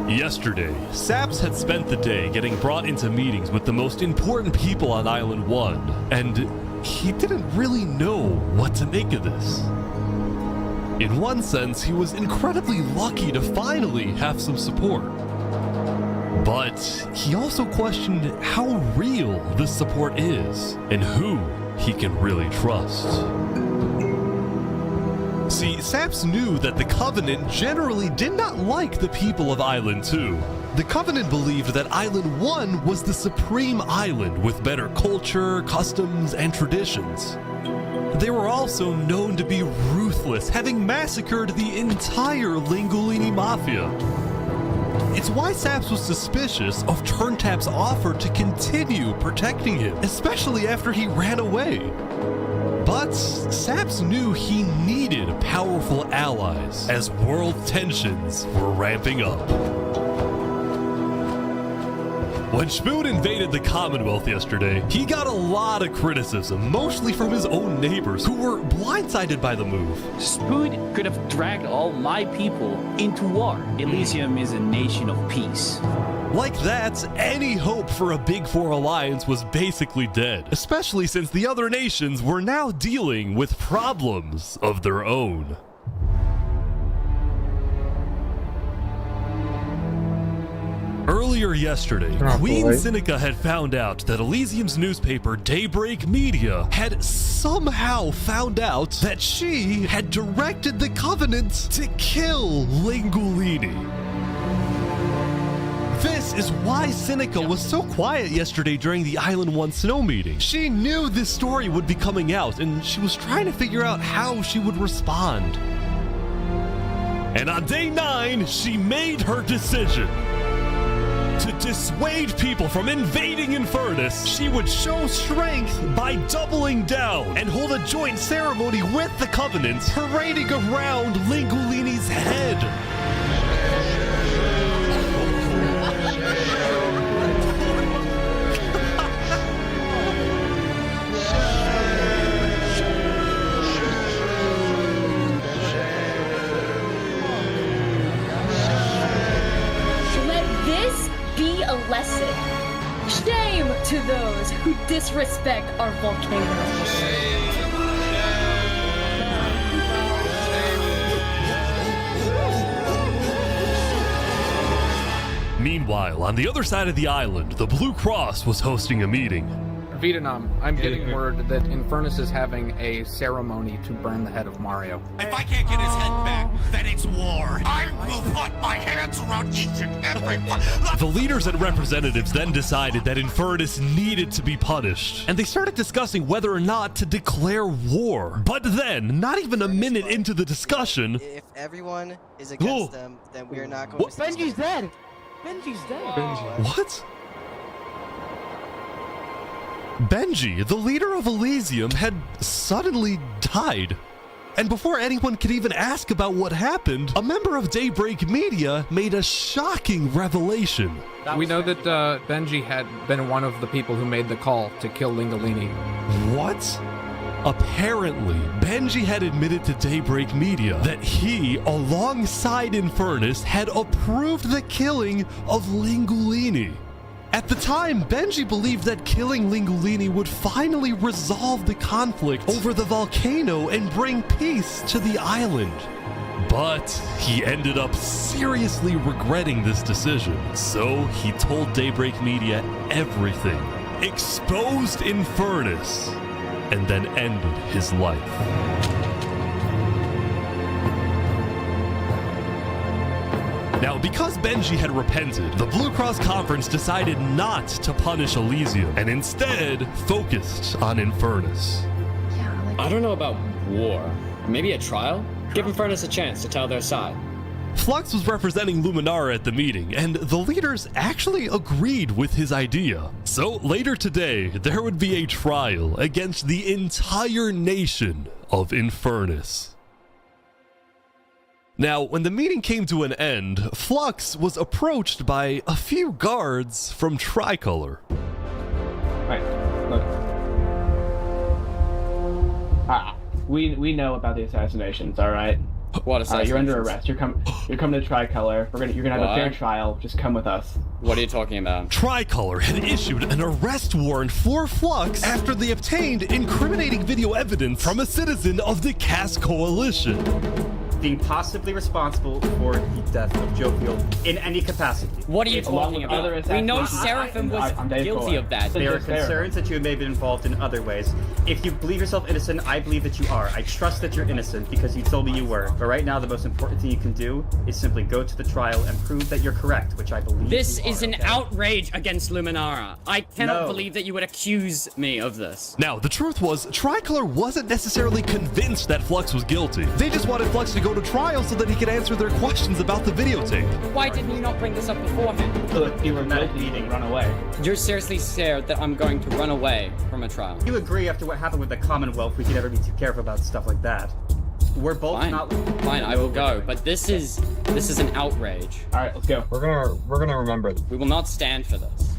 Yesterday, Saps had spent the day getting brought into meetings with the most important people on Island 1, and he didn't really know what to make of this. In one sense, he was incredibly lucky to finally have some support. But he also questioned how real this support is, and who he can really trust. See, Saps knew that the Covenant generally did not like the people of Island 2. The Covenant believed that Island 1 was the supreme island with better culture, customs, and traditions. They were also known to be ruthless, having massacred the entire Lingolini Mafia. It's why Saps was suspicious of Turntap's offer to continue protecting him, especially after he ran away. But Saps knew he needed powerful allies as world tensions were ramping up. When Spoon invaded the Commonwealth yesterday, he got a lot of criticism, mostly from his own neighbors who were blindsided by the move. Spoon could have dragged all my people into war. Elysium is a nation of peace. Like that, any hope for a Big Four alliance was basically dead, especially since the other nations were now dealing with problems of their own. Earlier yesterday, Queen Seneca had found out that Elysium's newspaper Daybreak Media had somehow found out that she had directed the Covenant to kill Lingolini. This is why Seneca was so quiet yesterday during the Island 1 snow meeting. She knew this story would be coming out, and she was trying to figure out how she would respond. And on day 9, she made her decision. To dissuade people from invading Infernus, she would show strength by doubling down and hold a joint ceremony with the Covenant, parading around Lingolini's head. who disrespect our volcano. Meanwhile, on the other side of the island, the Blue Cross was hosting a meeting. Vietnam, I'm getting word that Infernus is having a ceremony to burn the head of Mario. If I can't get his head back, then it's war. I will put my hands around each and every one. The leaders and representatives then decided that Infernus needed to be punished, and they started discussing whether or not to declare war. But then, not even a minute into the discussion... If everyone is against them, then we are not going to... Benji's dead! Benji's dead! What? Benji, the leader of Elysium, had suddenly died. And before anyone could even ask about what happened, a member of Daybreak Media made a shocking revelation. We know that Benji had been one of the people who made the call to kill Lingolini. What? Apparently, Benji had admitted to Daybreak Media that he, alongside Infernus, had approved the killing of Lingolini. At the time, Benji believed that killing Lingolini would finally resolve the conflict over the volcano and bring peace to the island. But he ended up seriously regretting this decision, so he told Daybreak Media everything, exposed Infernus, and then ended his life. Now, because Benji had repented, the Blue Cross Conference decided not to punish Elysium, and instead focused on Infernus. I don't know about war. Maybe a trial? Give Infernus a chance to tell their side. Flux was representing Luminara at the meeting, and the leaders actually agreed with his idea. So later today, there would be a trial against the entire nation of Infernus. Now, when the meeting came to an end, Flux was approached by a few guards from Tricolor. Right, look. We know about the assassinations, all right? What assassinations? You're under arrest. You're coming to Tricolor. You're gonna have a fair trial. Just come with us. What are you talking about? Tricolor had issued an arrest warrant for Flux after they obtained incriminating video evidence from a citizen of the Cass Coalition. Being possibly responsible for the death of Joe Field in any capacity. What are you talking about? We know Seraphim was guilty of that. There are concerns that you may have been involved in other ways. If you believe yourself innocent, I believe that you are. I trust that you're innocent because you told me you were. But right now, the most important thing you can do is simply go to the trial and prove that you're correct, which I believe This you is are, an okay? outrage against Luminara. I cannot believe that you would accuse me of this. Now, the truth was, Tricolor wasn't necessarily convinced that Flux was guilty. They just wanted Flux to go to trial so that he could answer their questions about the videotape. Why didn't you not bring this up beforehand? So if you were guilty, run away. You're seriously scared that I'm going to run away from a trial? You agree after what happened with the Commonwealth, we could never be too careful about stuff like that. We're both not. Fine, I will go. But this is an outrage. All right, let's go. We're gonna remember. We will not stand for this.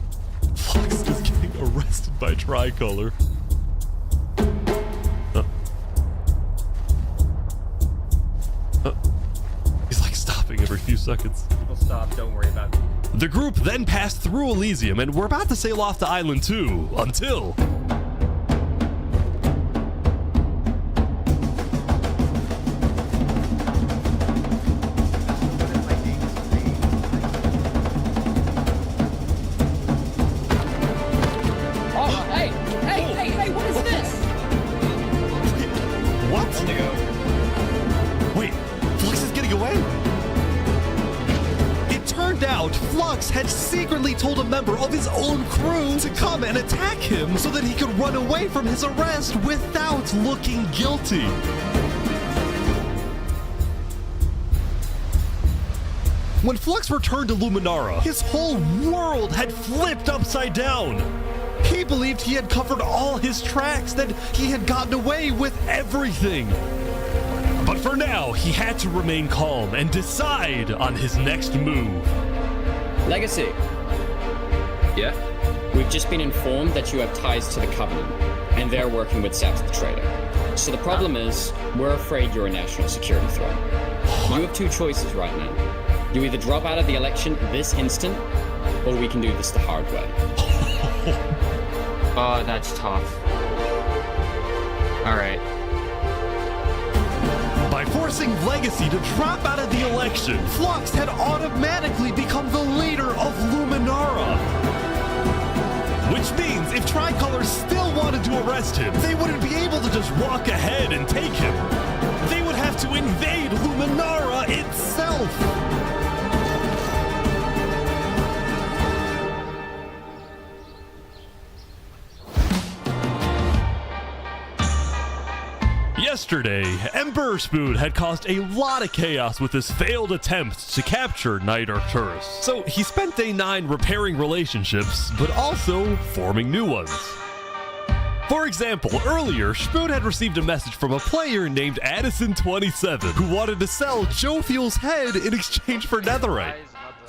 Flux is getting arrested by Tricolor. He's like stopping every few seconds. We'll stop, don't worry about it. The group then passed through Elysium and were about to sail off to Island 2 until... Oh, hey, what is this? What? Wait, Flux is getting away? It turned out Flux had secretly told a member of his own crew to come and attack him so that he could run away from his arrest without looking guilty. When Flux returned to Luminara, his whole world had flipped upside down. He believed he had covered all his tracks, that he had gotten away with everything. But for now, he had to remain calm and decide on his next move. Legacy. Yeah? We've just been informed that you have ties to the Covenant, and they're working with Saps the Traitor. So the problem is, we're afraid you're a national security threat. You have two choices right now. You either drop out of the election this instant, or we can do this the hard way. Oh, that's tough. Alright. By forcing Legacy to drop out of the election, Flux had automatically become the leader of Luminara. Which means if Tricolor still wanted to arrest him, they wouldn't be able to just walk ahead and take him. They would have to invade Luminara itself. Yesterday, Emperor Spood had caused a lot of chaos with his failed attempt to capture Knight Arcturus. So he spent day 9 repairing relationships, but also forming new ones. For example, earlier, Spood had received a message from a player named Addison27 who wanted to sell Joe Fuel's head in exchange for netherite.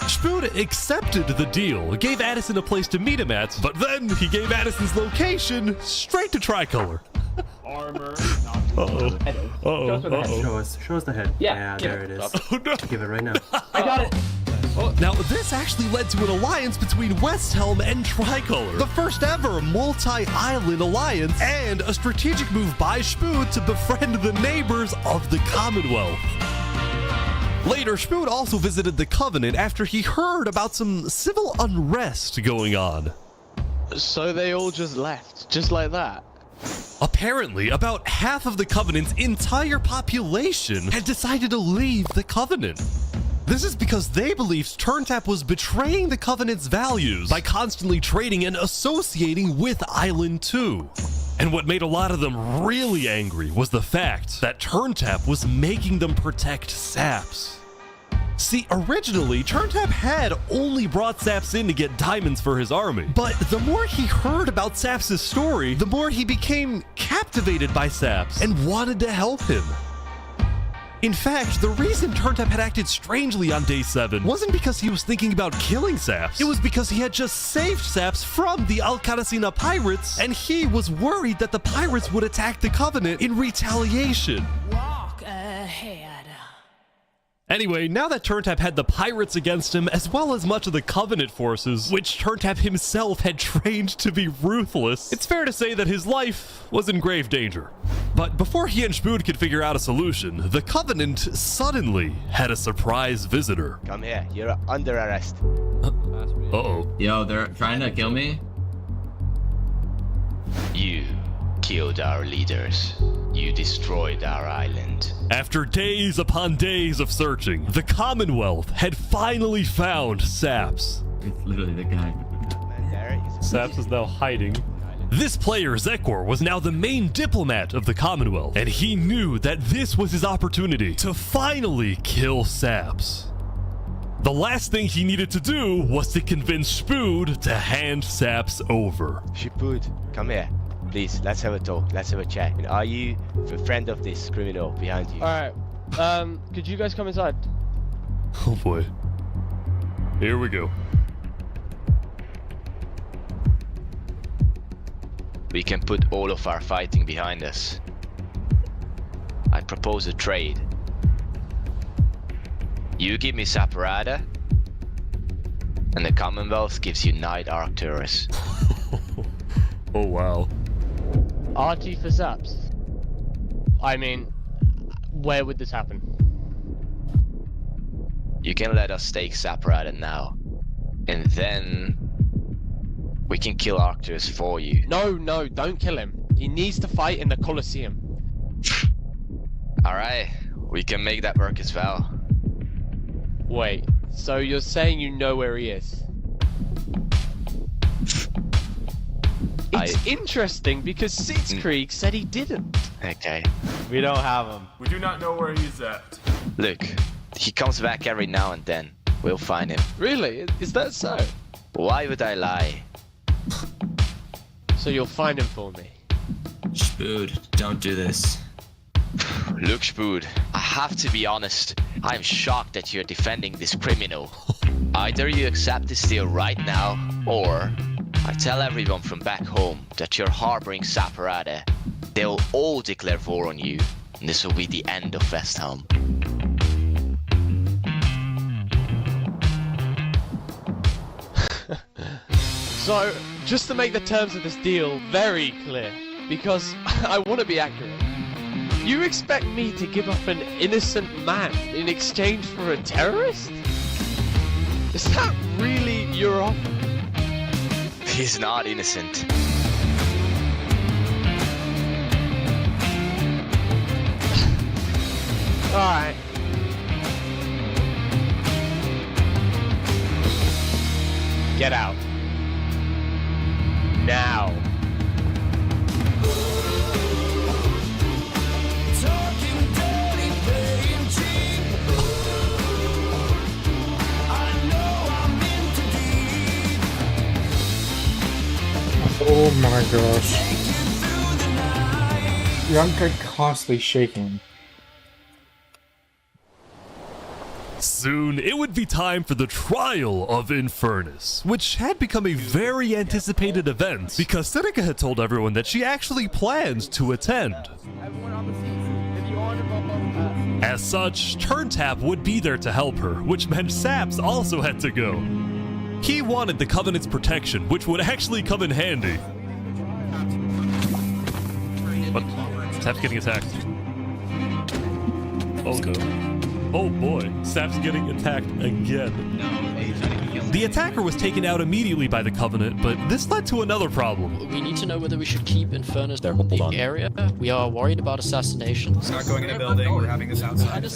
Spood accepted the deal, gave Addison a place to meet him at, but then he gave Addison's location straight to Tricolor. Armor. Show us the head. Yeah, there it is. Oh, no. Give it right now. I got it. Now, this actually led to an alliance between Westhelm and Tricolor, the first ever multi-island alliance, and a strategic move by Spood to befriend the neighbors of the Commonwealth. Later, Spood also visited the Covenant after he heard about some civil unrest going on. So they all just left, just like that? Apparently, about half of the Covenant's entire population had decided to leave the Covenant. This is because they believed Turntap was betraying the Covenant's values by constantly trading and associating with Island 2. And what made a lot of them really angry was the fact that Turntap was making them protect Saps. See, originally, Turntap had only brought Saps in to get diamonds for his army. But the more he heard about Saps' story, the more he became captivated by Saps and wanted to help him. In fact, the reason Turntap had acted strangely on day 7 wasn't because he was thinking about killing Saps. It was because he had just saved Saps from the Alcaracina pirates, and he was worried that the pirates would attack the Covenant in retaliation. Walk ahead. Anyway, now that Turntap had the pirates against him, as well as much of the Covenant forces, which Turntap himself had trained to be ruthless, it's fair to say that his life was in grave danger. But before he and Spood could figure out a solution, the Covenant suddenly had a surprise visitor. Come here, you're under arrest. Uh-oh. Yo, they're trying to kill me? You killed our leaders. You destroyed our island. After days upon days of searching, the Commonwealth had finally found Saps. It's literally the guy. Saps is now hiding. This player, Zekor, was now the main diplomat of the Commonwealth, and he knew that this was his opportunity to finally kill Saps. The last thing he needed to do was to convince Spood to hand Saps over. Spood, come here. Please, let's have a talk. Let's have a chat. And are you a friend of this criminal behind you? Alright. Could you guys come inside? Oh boy. Here we go. We can put all of our fighting behind us. I propose a trade. You give me Saparada, and the Commonwealth gives you Knight Arcturus. Oh wow. RT for Saps. I mean, where would this happen? You can let us take Saparada now, and then we can kill Arcturus for you. No, don't kill him. He needs to fight in the Colosseum. Alright, we can make that work as well. Wait, so you're saying you know where he is? It's interesting because Sitzkrieg said he didn't. Okay. We don't have him. We do not know where he's at. Look, he comes back every now and then. We'll find him. Really? Is that so? Why would I lie? So you'll find him for me? Spood, don't do this. Look, Spood, I have to be honest. I'm shocked that you're defending this criminal. Either you accept this deal right now, or I tell everyone from back home that you're harboring Saparada. They'll all declare war on you, and this will be the end of Westhelm. So, just to make the terms of this deal very clear, because I want to be accurate. You expect me to give up an innocent man in exchange for a terrorist? Is that really your offer? He's not innocent. Alright. Get out. Now. Oh my gosh. Young guy constantly shaking. Soon, it would be time for the trial of Infernus, which had become a very anticipated event because Seneca had told everyone that she actually planned to attend. As such, Turntap would be there to help her, which meant Saps also had to go. He wanted the Covenant's protection, which would actually come in handy. What? Sap's getting attacked. Oh no. Oh boy, Sap's getting attacked again. The attacker was taken out immediately by the Covenant, but this led to another problem. We need to know whether we should keep Infernus in the area. We are worried about assassinations. Not going in a building, we're having this outside.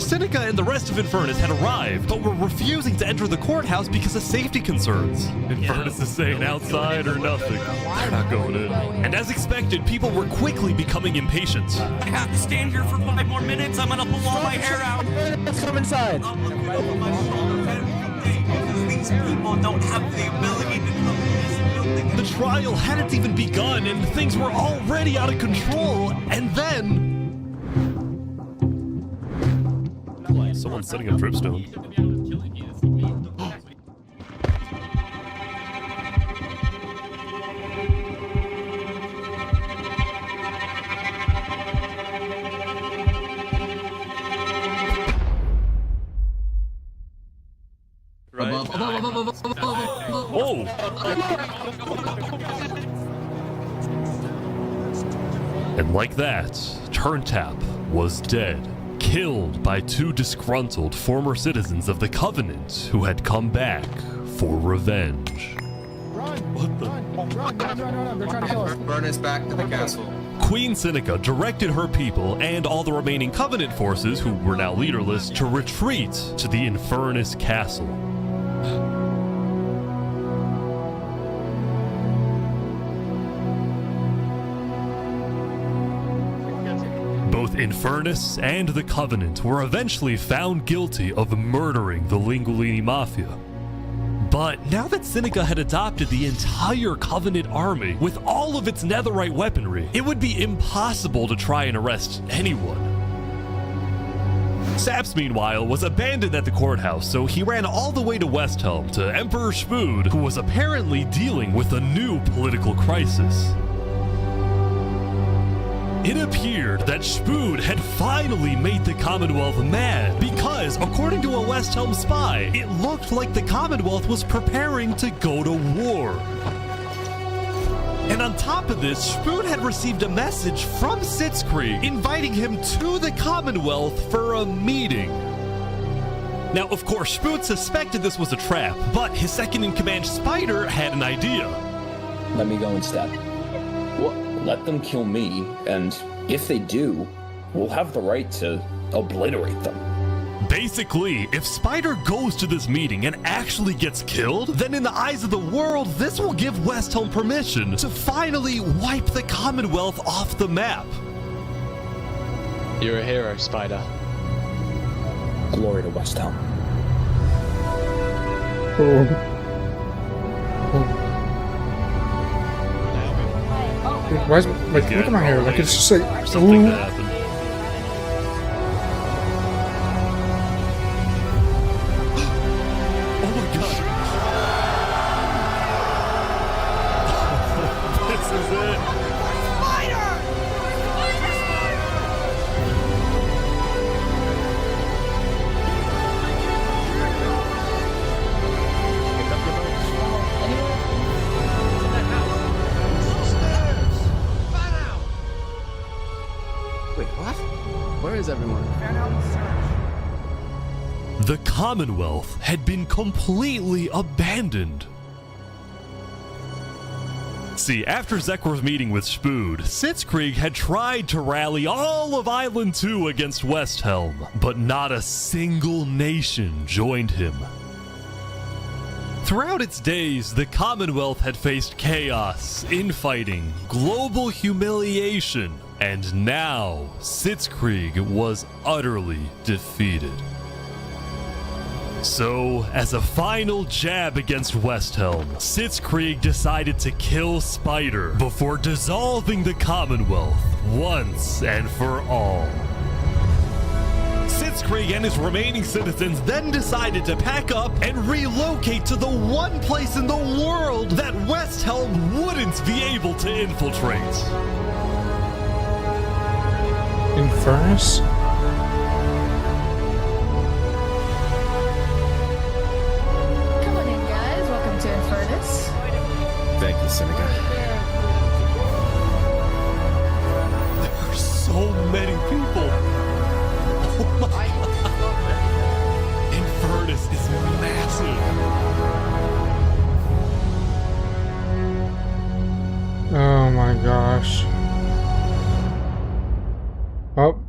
Seneca and the rest of Infernus had arrived, but were refusing to enter the courthouse because of safety concerns. Infernus is saying outside or nothing. They're not going in. And as expected, people were quickly becoming impatient. I have to stand here for 5 more minutes. I'm gonna pull all my hair out. Let's come inside. These people don't have the ability to come in this building. The trial hadn't even begun, and things were already out of control. And then someone's setting up dripstone. Oh! And like that, Turntap was dead, killed by 2 disgruntled former citizens of the Covenant who had come back for revenge. What the? Run, they're trying to kill us. Burn us back to the castle. Queen Seneca directed her people and all the remaining Covenant forces, who were now leaderless, to retreat to the Infernus Castle. Both Infernus and the Covenant were eventually found guilty of murdering the Lingolini Mafia. But now that Seneca had adopted the entire Covenant army with all of its netherite weaponry, it would be impossible to try and arrest anyone. Saps, meanwhile, was abandoned at the courthouse, so he ran all the way to Westhelm to Emperor Spood, who was apparently dealing with a new political crisis. It appeared that Spood had finally made the Commonwealth mad because, according to a Westhelm spy, it looked like the Commonwealth was preparing to go to war. And on top of this, Spood had received a message from Sitzkrieg inviting him to the Commonwealth for a meeting. Now, of course, Spood suspected this was a trap, but his second-in-command Spider had an idea. Let me go instead. Let them kill me, and if they do, we'll have the right to obliterate them. Basically, if Spider goes to this meeting and actually gets killed, then in the eyes of the world, this will give Westhelm permission to finally wipe the Commonwealth off the map. You're a hero, Spider. Glory to Westhelm. Why is, like, look at my hair, like, it's just like, something that happened. Oh my god. This is it. The Commonwealth had been completely abandoned. See, after Zekor's meeting with Spood, Sitzkrieg had tried to rally all of Island 2 against Westhelm, but not a single nation joined him. Throughout its days, the Commonwealth had faced chaos, infighting, global humiliation, and now Sitzkrieg was utterly defeated. So, as a final jab against Westhelm, Sitzkrieg decided to kill Spider before dissolving the Commonwealth once and for all. Sitzkrieg and his remaining citizens then decided to pack up and relocate to the one place in the world that Westhelm wouldn't be able to infiltrate. Infernus? Come on in, guys. Welcome to Infernus. Thank you, Seneca. There are so many people. Oh my God. Infernus is massive. Oh my gosh. Well,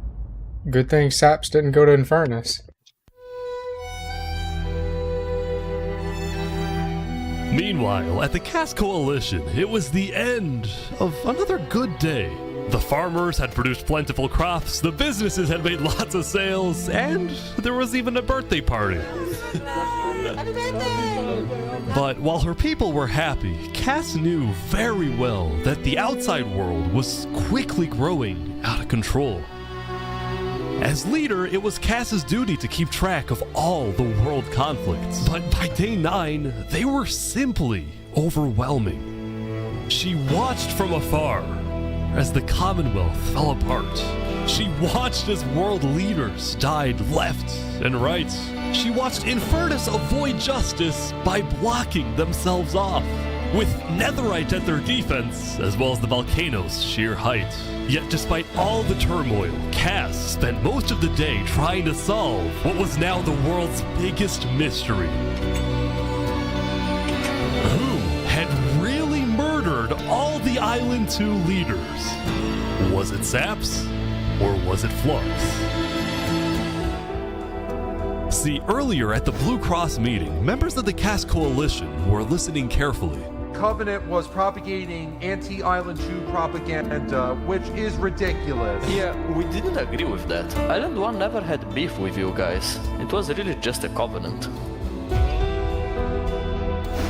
good thing Saps didn't go to Infernus. Meanwhile, at the Cast Coalition, it was the end of another good day. The farmers had produced plentiful crops, the businesses had made lots of sales, and there was even a birthday party. But while her people were happy, Cass knew very well that the outside world was quickly growing out of control. As leader, it was Cass's duty to keep track of all the world conflicts, but by day 9, they were simply overwhelming. She watched from afar as the Commonwealth fell apart. She watched as world leaders died left and right. She watched Infernus avoid justice by blocking themselves off, with Netherite at their defense, as well as the volcano's sheer height. Yet despite all the turmoil, Cass spent most of the day trying to solve what was now the world's biggest mystery. Who had really murdered all the Island 2 leaders? Was it Saps, or was it Flux? See, earlier at the Blue Cross meeting, members of the Cast Coalition were listening carefully. Covenant was propagating anti-Island 2 propaganda, which is ridiculous. Yeah, we didn't agree with that. Island 1 never had beef with you guys. It was really just a covenant.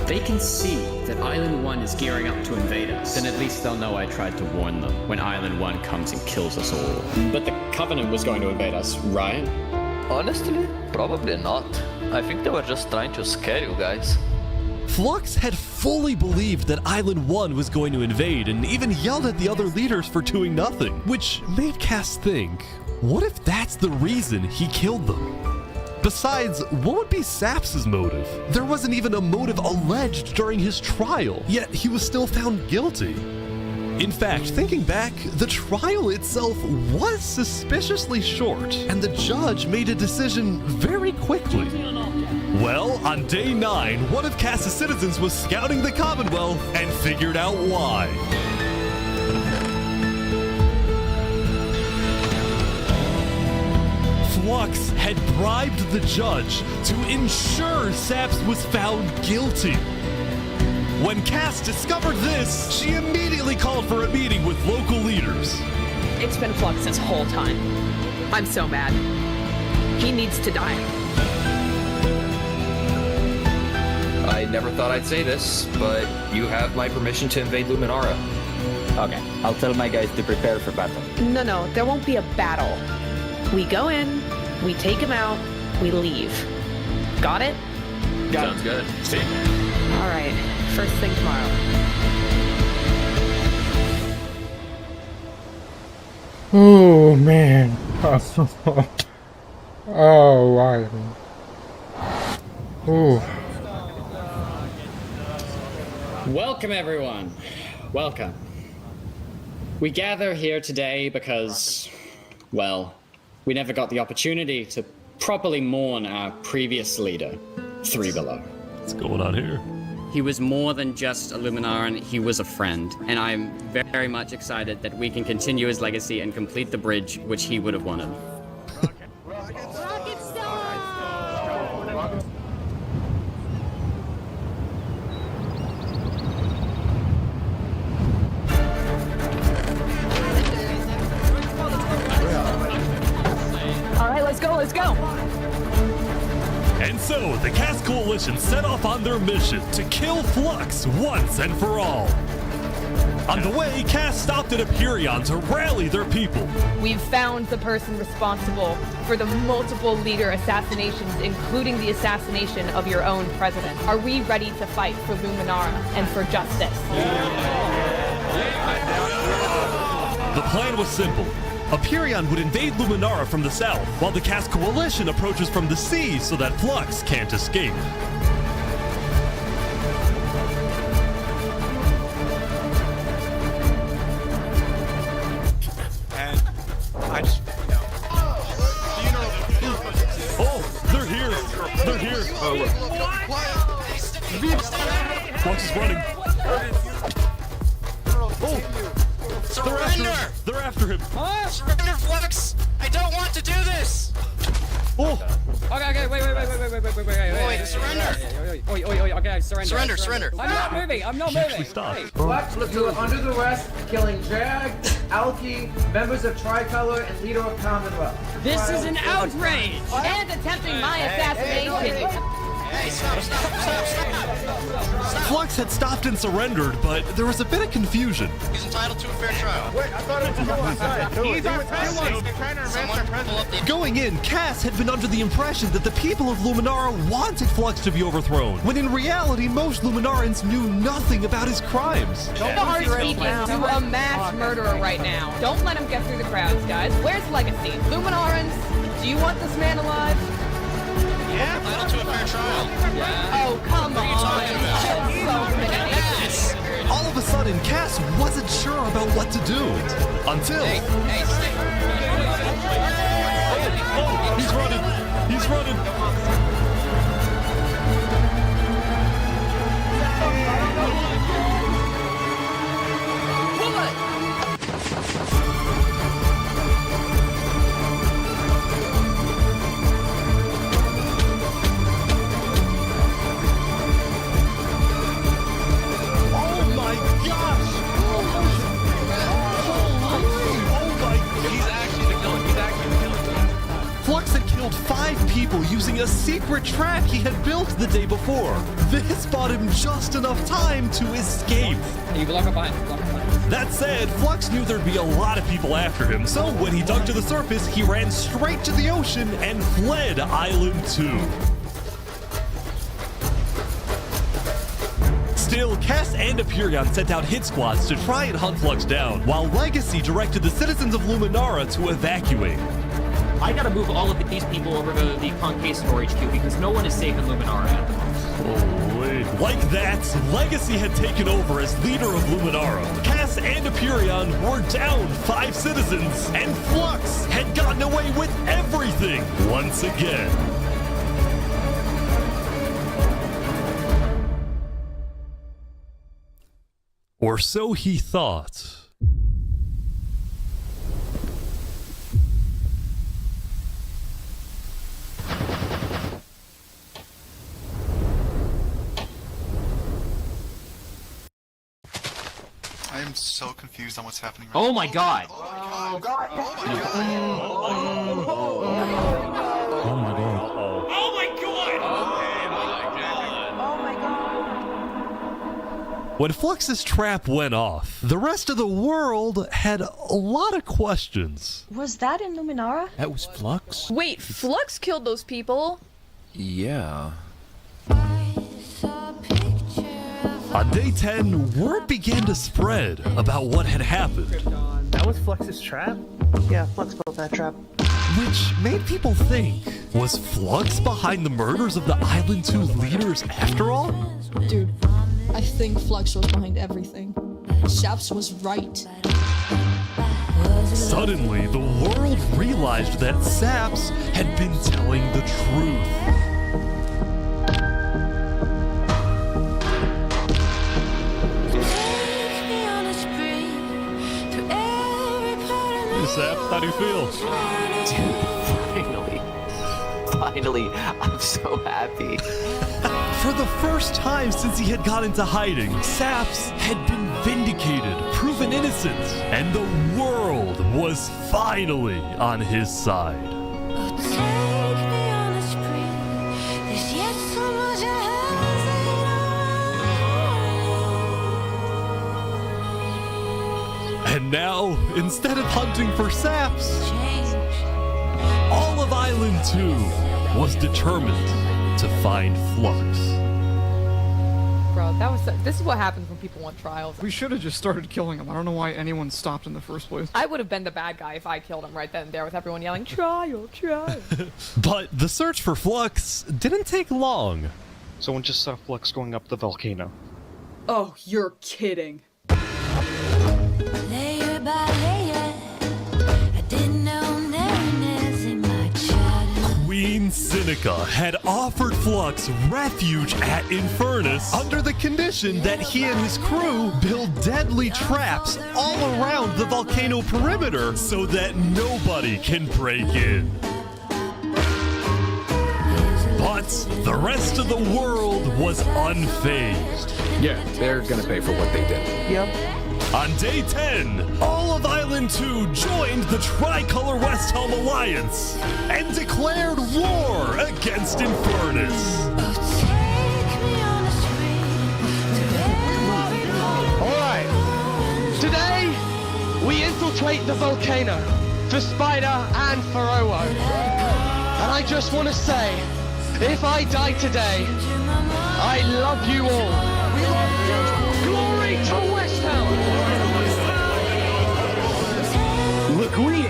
They can see that Island 1 is gearing up to invade us. Then at least they'll know I tried to warn them when Island 1 comes and kills us all. But the Covenant was going to invade us, right? Honestly, probably not. I think they were just trying to scare you guys. Flux had fully believed that Island 1 was going to invade and even yelled at the other leaders for doing nothing, which made Cass think, what if that's the reason he killed them? Besides, what would be Saps' motive? There wasn't even a motive alleged during his trial, yet he was still found guilty. In fact, thinking back, the trial itself was suspiciously short, and the judge made a decision very quickly. Well, on day 9, one of Cass's citizens was scouting the Commonwealth and figured out why. Flux had bribed the judge to ensure Saps was found guilty. When Cass discovered this, she immediately called for a meeting with local leaders. It's been Flux this whole time. I'm so mad. He needs to die. I never thought I'd say this, but you have my permission to invade Luminara. Okay, I'll tell my guys to prepare for battle. No, there won't be a battle. We go in, we take him out, we leave. Got it? Sounds good. See. All right, first thing tomorrow. Oh man. Oh, why? Ooh. Welcome, everyone. Welcome. We gather here today because, well, We never got the opportunity to properly mourn our previous leader, Three Below. What's going on here? He was more than just a Luminaran, he was a friend. And I'm very much excited that we can continue his legacy and complete the bridge which he would have wanted. All right, let's go, let's go. And so, the Cast Coalition set off on their mission to kill Flux once and for all. On the way, Cast stopped at Empyreon to rally their people. We've found the person responsible for the multiple leader assassinations, including the assassination of your own president. Are we ready to fight for Luminara and for justice? The plan was simple. Empyreon would invade Luminara from the south, while the Cast Coalition approaches from the sea so that Flux can't escape. And I just, Oh, they're here! They're here! Flux is running. surrender! They're after him. Surrender, Flux! I don't want to do this! Oh! Okay, wait. Wait, surrender! Okay, surrender. Surrender. I'm not moving. Actually stopped. Flux, you are under arrest, killing Jag, Alki, members of Tricolor, and leader of Commonwealth. This is an outrage! And attempting my assassination. Hey, stop! Flux had stopped and surrendered, but there was a bit of confusion. He's entitled to a fair trial. Wait, I thought it was He's our president. Going in, Cass had been under the impression that the people of Luminara wanted Flux to be overthrown, when in reality most Luminarans knew nothing about his crimes. You are speaking to a mass murderer right now. Don't let him get through the crowds, guys. Where's Legacy? Luminarans, do you want this man alive? Yeah, entitled to a fair trial. Oh, come on. Yes. All of a sudden, Cass wasn't sure about what to do. Until... He's running! He's running! Flux had killed 5 people using a secret trap he had built the day before. This bought him just enough time to escape. You block up behind. That said, Flux knew there'd be a lot of people after him, so when he dug to the surface, he ran straight to the ocean and fled Island 2. Still, Cass and Empyreon sent out hit squads to try and hunt Flux down, while Legacy directed the citizens of Luminara to evacuate. I gotta move all of these people over to the Conquistador HQ because no one is safe in Luminara at the moment. Holy. Like that, Legacy had taken over as leader of Luminara. Cass and Empyreon were down 5 citizens, and Flux had gotten away with everything once again. Or so he thought. I am so confused on what's happening right Oh my god! Oh my god. Oh my god! When Flux's trap went off, the rest of the world had a lot of questions. Was that in Luminara? That was Flux? Wait, Flux killed those people? Yeah. On day 10, word began to spread about what had happened. That was Flux's trap? Yeah, Flux built that trap. Which made people think, was Flux behind the murders of the Island 2 leaders after all? Dude, I think Flux was behind everything. Shaps was right. Suddenly, the world realized that Saps had been telling the truth. Hey, Saps, how do you feel? Finally, I'm so happy. For the first time since he had got into hiding, Saps had been vindicated, proven innocent, and the world was finally on his side. And now, instead of hunting for Saps, all of Island 2 was determined to find Flux. Bro, this is what happens when people want trials. We should have just started killing him. I don't know why anyone stopped in the first place. I would have been the bad guy if I killed him right then and there with everyone yelling, trial, trial. But the search for Flux didn't take long. Someone just saw Flux going up the volcano. Oh, you're kidding. Layer by layer, I didn't know narrowness in my childhood. Queen Sinica had offered Flux refuge at Infernus under the condition that he and his crew build deadly traps all around the volcano perimeter so that nobody can break in. But the rest of the world was unfazed. Yeah, they're gonna pay for what they did. Yep. On day 10, all of Island 2 joined the Tricolor West Helm Alliance and declared war against Infernus. Alright, today we infiltrate the volcano for Spider and for Owo. And I just want to say, if I die today, I love you all. We love you. Glory to West Helm. Linguini.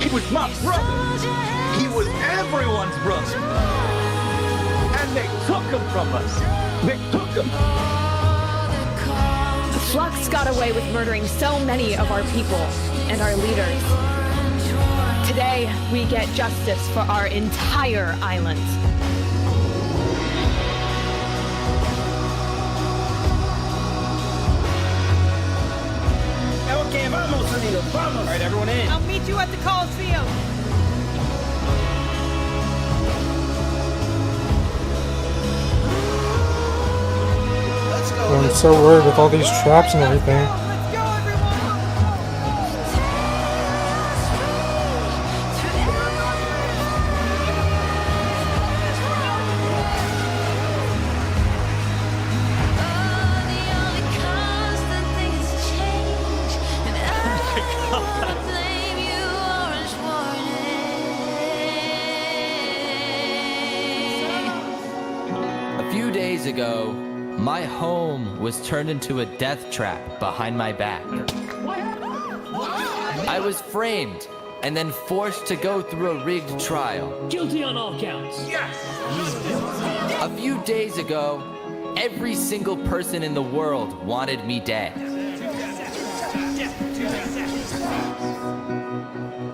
He was my brother. He was everyone's brother. And they took him from us. They took him. Flux got away with murdering so many of our people and our leaders. Today, we get justice for our entire island. Okay, vamos, amigos, vamos. All right, everyone in. I'll meet you at the Coliseum. I'm so worried with all these traps and everything. A few days ago, my home was turned into a death trap behind my back. I was framed and then forced to go through a rigged trial. Guilty on all counts. Yes! A few days ago, every single person in the world wanted me dead.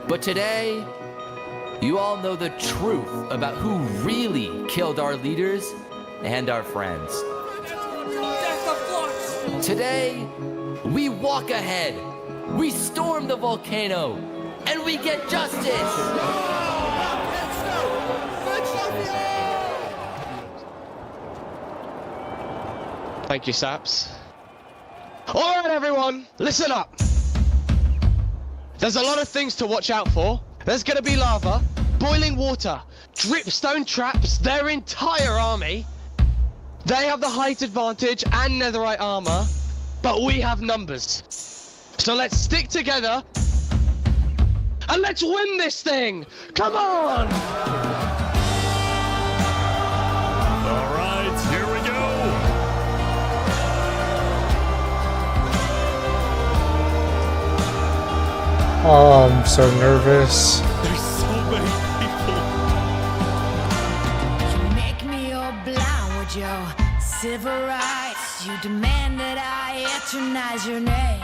But today, you all know the truth about who really killed our leaders and our friends. Today, we walk ahead, we storm the volcano, and we get justice! Thank you, Saps. Alright everyone, listen up! There's a lot of things to watch out for. There's gonna be lava, boiling water, dripstone traps, their entire army. They have the height advantage and netherite armor, but we have numbers. So let's stick together and let's win this thing! Come on! Alright, here we go! Oh, I'm so nervous. There's so many people. You make me all blind with your civil rights. You demand that I eternize your name.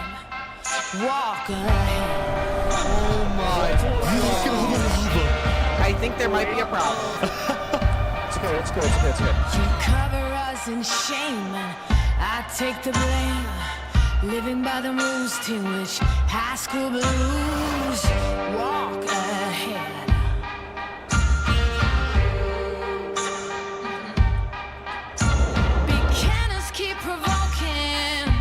Walk ahead. Oh my. Look at all the lava. I think there might be a problem. It's okay, it's good, it's good, it's good. You cover us in shame, and I take the blame. Living by the rules, Teen Witch, high school blues. Walk ahead. Beginners keep provoking.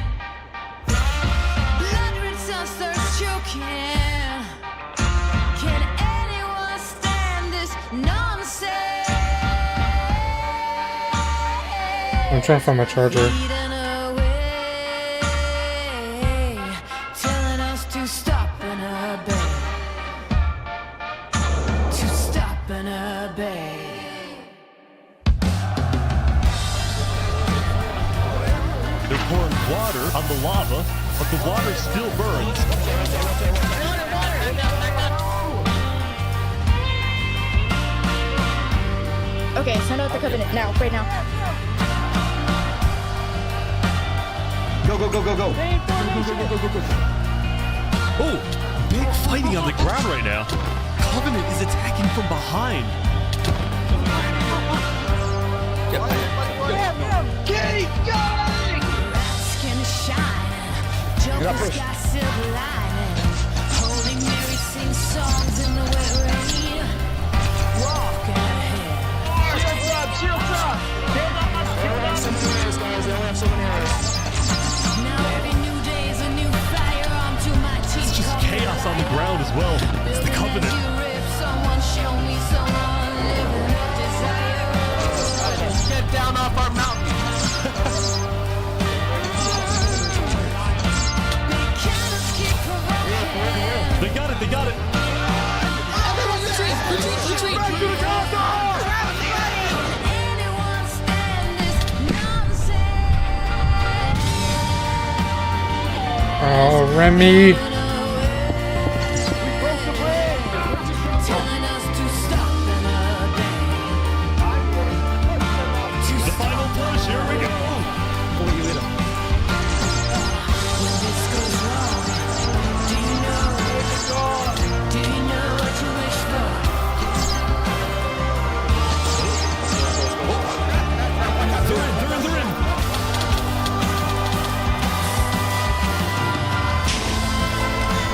Blood red sun starts choking. Can anyone stand this nonsense? I'm trying to find my charger. Telling us to stop and obey. To stop and obey. They're pouring water on the lava, but the water still burns. Okay, send out the covenant now, right now. Go, go, go, go, go. Oh, big fighting on the ground right now. Covenant is attacking from behind. Keep going! Skin shining. Joker's got silver linings. Holy Mary sings songs in the wet rain. Walk ahead. Shields up, shields up! Now every new day is a new firearm to my teeth. It's just chaos on the ground as well. It's the Covenant. Someone show me someone living a desire. Get down off our mountain! They got it, they got it. Everyone retreat, retreat, retreat! Back to the castle! Anyone stand this nonsense? Oh, Remy. Telling us to stop and obey. The final push, here we go. When this goes wrong, do you know what you wish for? They're in.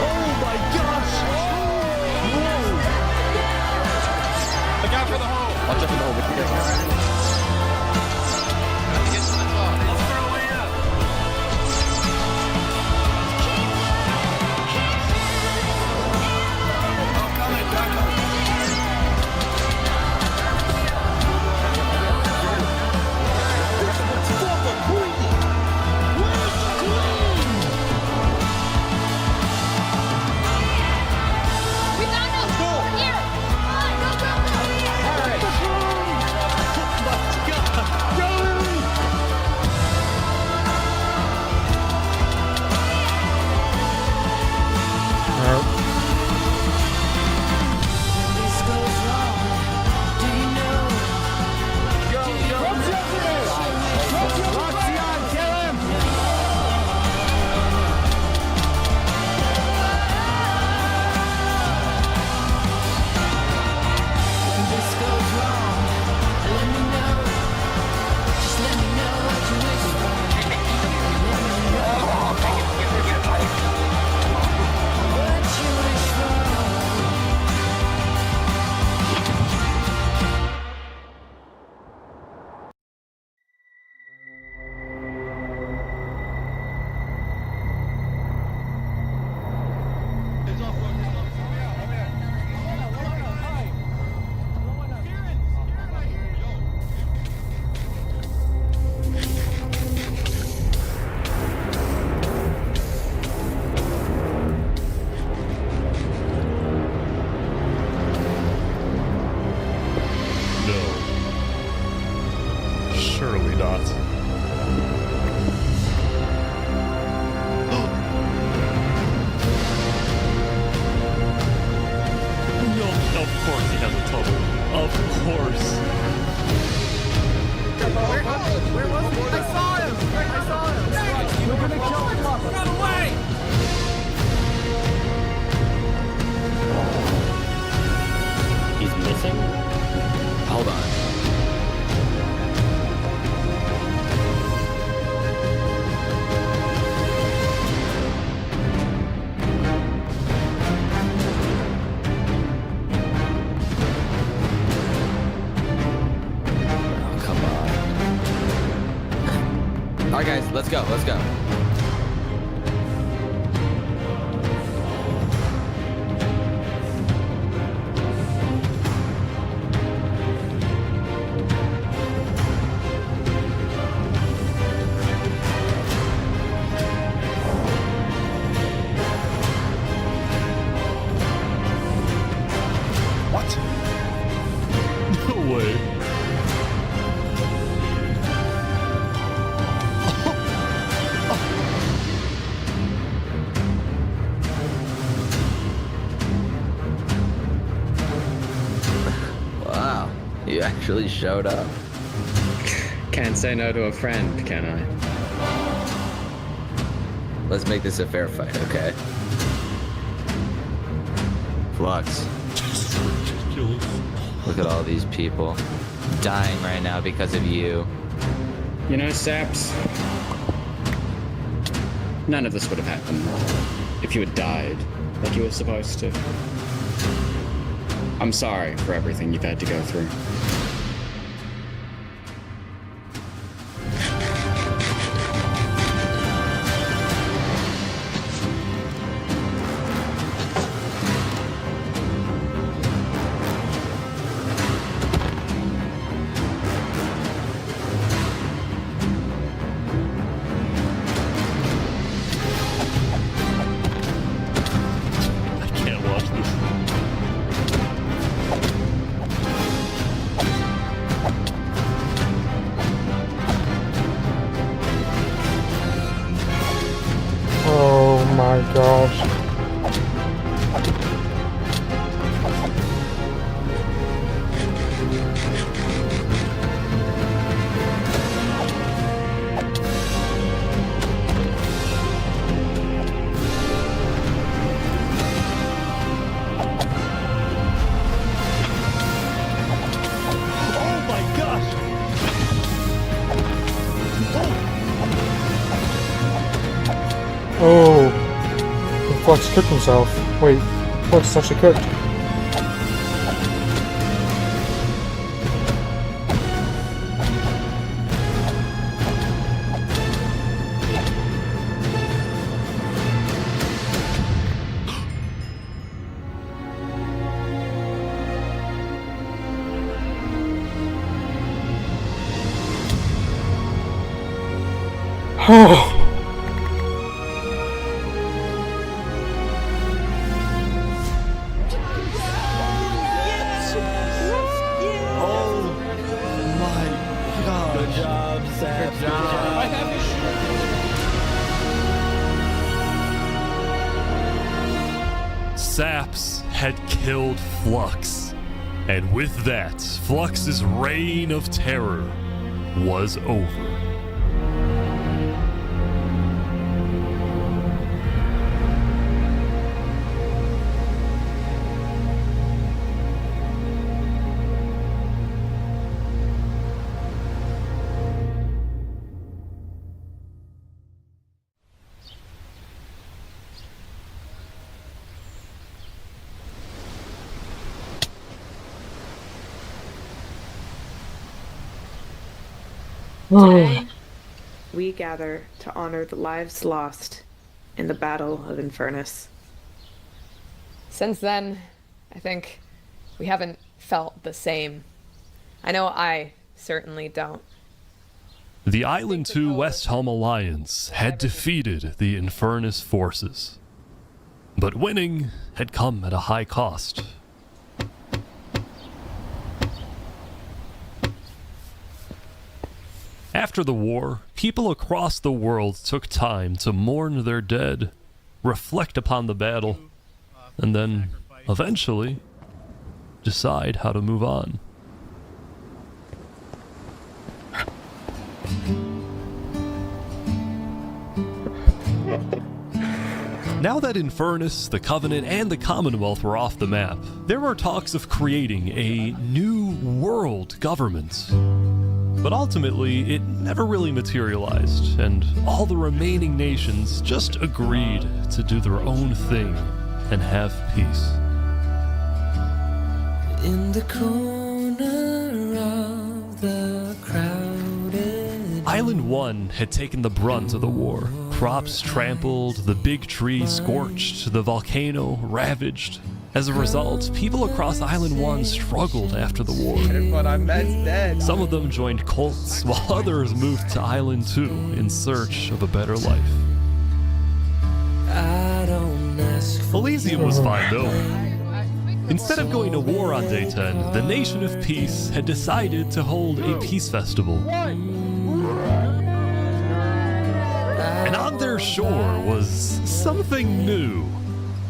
Oh my gosh. Whoa. Look out for the hole! I'll jump in the hole with you guys. Get to the top. Let's throw away up. We found him! Here! This goes wrong, do you know? This goes wrong, let me know. Just let me know what you wish for. Let me know what you wish for. No. Surely not. No, of course he has a tunnel. Of course. Where was he? I saw him! I saw him! We're gonna kill him! Run away! anything? Hold on. Oh, come on. Alright guys, let's go, let's go. What? No way. Wow, you actually showed up. Can't say no to a friend, can I? Let's make this a fair fight, okay? Flux. Look at all these people dying right now because of you. You know, Saps, none of this would have happened if you had died like you were supposed to. I'm sorry for everything you've had to go through. I can't watch this. Oh my gosh. Oh my gosh! Oh. The Flux cooked himself. Wait, Flux is actually cooked. Oh. Good job, Sam. Good job. Saps had killed Flux, and with that, Flux's reign of terror was over. Today, we gather to honor the lives lost in the Battle of Infernus. Since then, I think we haven't felt the same. I know I certainly don't. The Island 2 West Helm Alliance had defeated the Infernus forces, but winning had come at a high cost. After the war, people across the world took time to mourn their dead, reflect upon the battle, and then, eventually, decide how to move on. Now that Infernus, the Covenant, and the Commonwealth were off the map, there were talks of creating a new world government. But ultimately, it never really materialized, and all the remaining nations just agreed to do their own thing and have peace. In the corner of the crowded Island 1 had taken the brunt of the war. Crops trampled, the big tree scorched, the volcano ravaged. As a result, people across Island 1 struggled after the war. But I'm dead. Some of them joined cults, while others moved to Island 2 in search of a better life. Elysium was fine though. Instead of going to war on day 10, the Nation of Peace had decided to hold a peace festival. And on their shore was something new.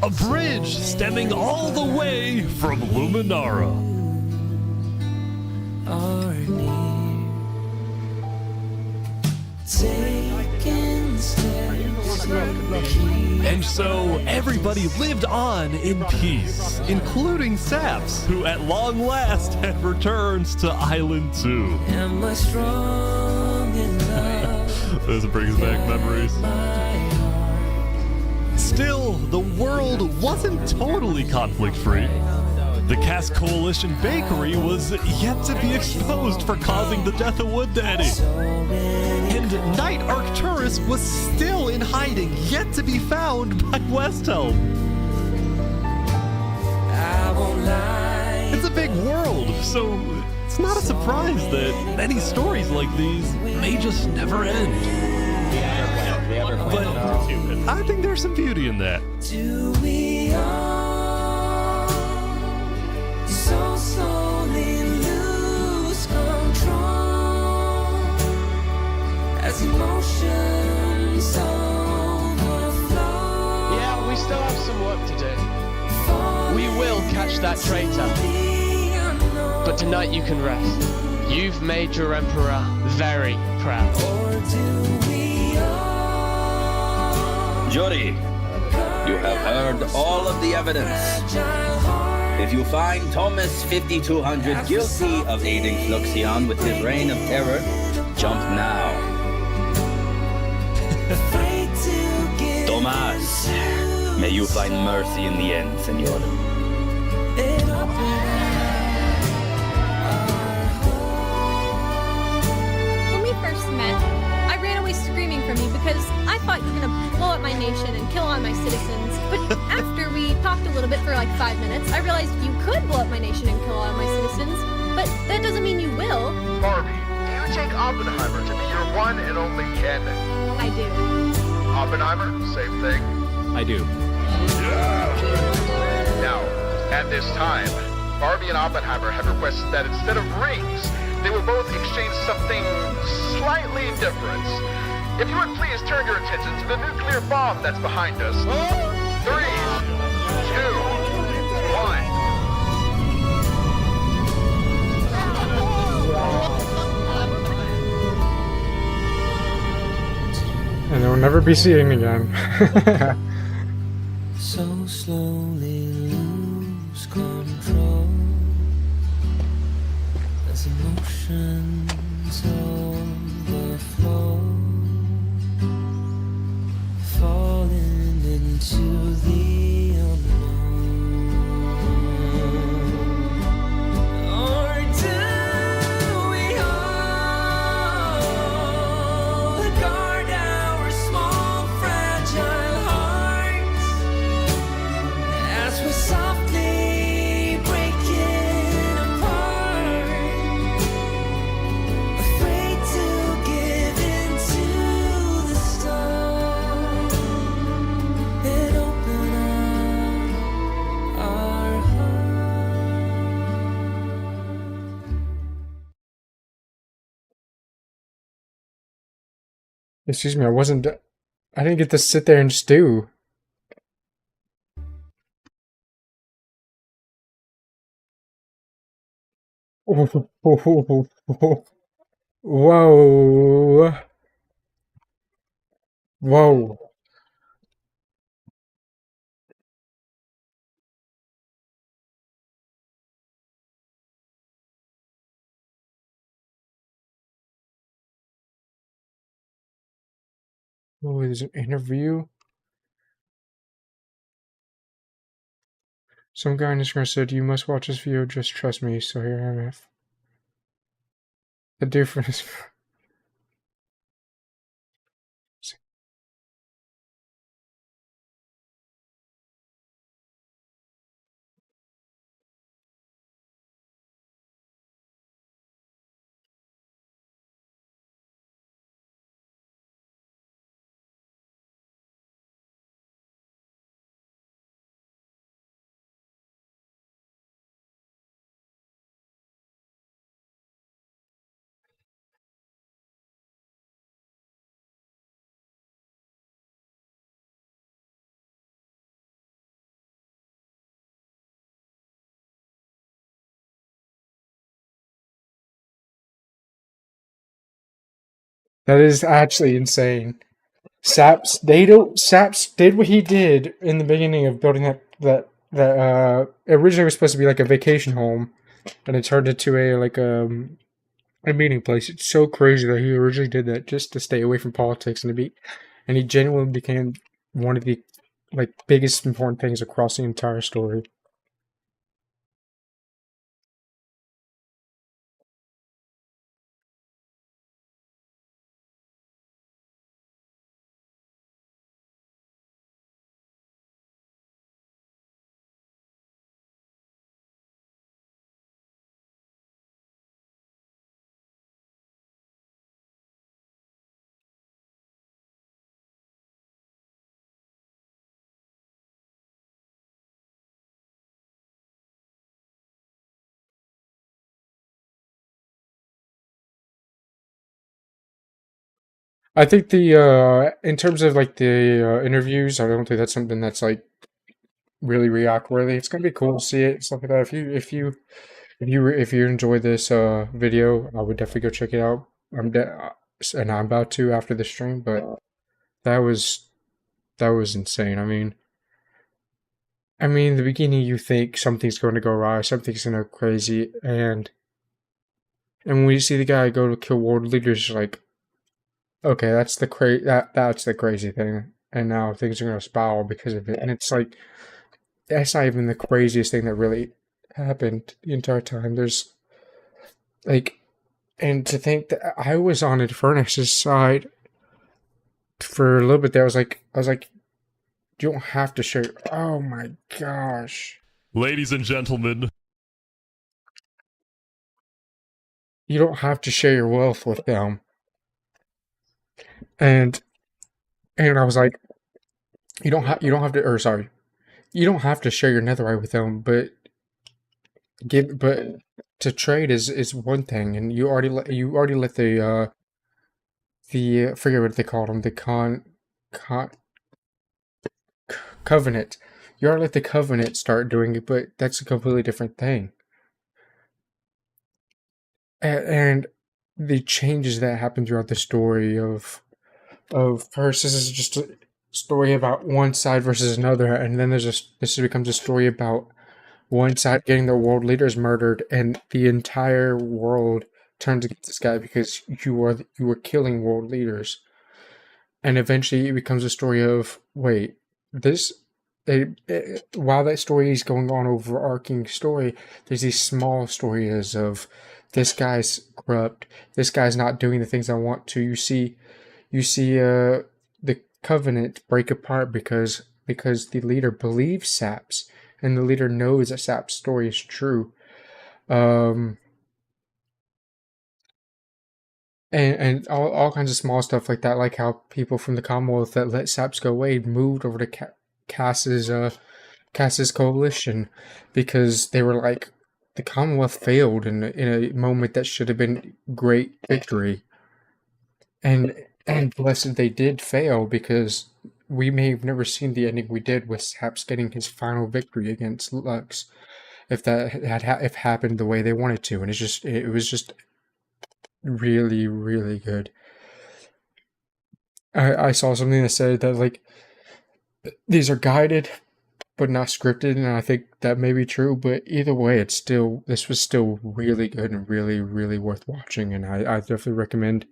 A bridge stemming all the way from Luminara. And so everybody lived on in peace, including Saps, who at long last had returned to Island 2. Am I strong enough? Those brings back memories. Still, the world wasn't totally conflict-free. The Cask Coalition Bakery was yet to be exposed for causing the death of Wood Daddy. And Knight Arcturus was still in hiding, yet to be found by Westhelm. It's a big world, so it's not a surprise that many stories like these may just never end. But I think there's some beauty in that. Do we all so slowly lose control as emotions overflow? Yeah, we still have some work to do. We will catch that traitor. But tonight you can rest. You've made your emperor very proud. Jury, you have heard all of the evidence. If you find Thomas 5200 guilty of aiding Fluxion with his reign of terror, jump now. Thomas, may you find mercy in the end, senor. When we first met, I ran away screaming from you because I thought you were gonna blow up my nation and kill all my citizens. But after we talked a little bit for like 5 minutes, I realized you could blow up my nation and kill all my citizens. But that doesn't mean you will. Barbie, do you take Oppenheimer to be your one and only candidate? I do. Oppenheimer, same thing. I do. Now, at this time, Barbie and Oppenheimer have requested that instead of rings, they will both exchange something slightly different. If you would please turn your attention to the nuclear bomb that's behind us. 3, 2, 1. And they'll never be seen again. So slowly lose control as emotions overflow, falling into the unknown. Or do we all guard our small fragile hearts as we're softly breaking apart, afraid to give in to the storm and open up our Excuse me, I didn't get to sit there and stew. Whoa. Whoa. Oh, there's an interview. Some guy on Instagram said, "You must watch this video, just trust me." So here I am. The difference. That is actually insane. Saps did what he did in the beginning of building that originally was supposed to be like a vacation home, and it turned into a meeting place. It's so crazy that he originally did that just to stay away from politics and he genuinely became one of the biggest important things across the entire story. I think in terms of the interviews, I don't think that's something that's really react worthy. It's gonna be cool to see it, stuff like that. If you enjoy this video, I would definitely go check it out. And I'm about to after the stream, but that was insane. In the beginning you think something's going to go awry, something's going to go crazy, and when you see the guy go to kill world leaders, you're like, okay, that's the crazy thing, and now things are going to spiral because of it. And it's like, that's not even the craziest thing that really happened the entire time. There's and to think that I was on Infernus's side for a little bit there. I was like, you don't have to share. Oh my gosh. Ladies and gentlemen, You don't have to share your wealth with them. And I was like, you don't have to, or sorry, you don't have to share your netherite with them, but to trade is one thing, and you already let the I forget what they called them, the covenant. You already let the covenant start doing it, but that's a completely different thing. And the changes that happen throughout the story of first, this is just a story about one side versus another, and then this becomes a story about one side getting their world leaders murdered, and the entire world turns against this guy because you were killing world leaders. And eventually it becomes a story of, wait, while that story is going on, overarching story, there's these small stories of, this guy's corrupt, this guy's not doing the things I want to. You see the covenant break apart because the leader believes Saps, and the leader knows that Sap's story is true. And all kinds of small stuff like that, like how people from the Commonwealth that let Saps go away moved over to Cass's coalition because they were like, the Commonwealth failed in a moment that should have been great victory. And blessed they did fail, because we may have never seen the ending we did with Saps getting his final victory against Lux, if that had happened the way they wanted to. And it was just really, really good. I saw something that said that these are guided but not scripted, and I think that may be true, but either way, this was still really good and really, really worth watching, and I definitely recommend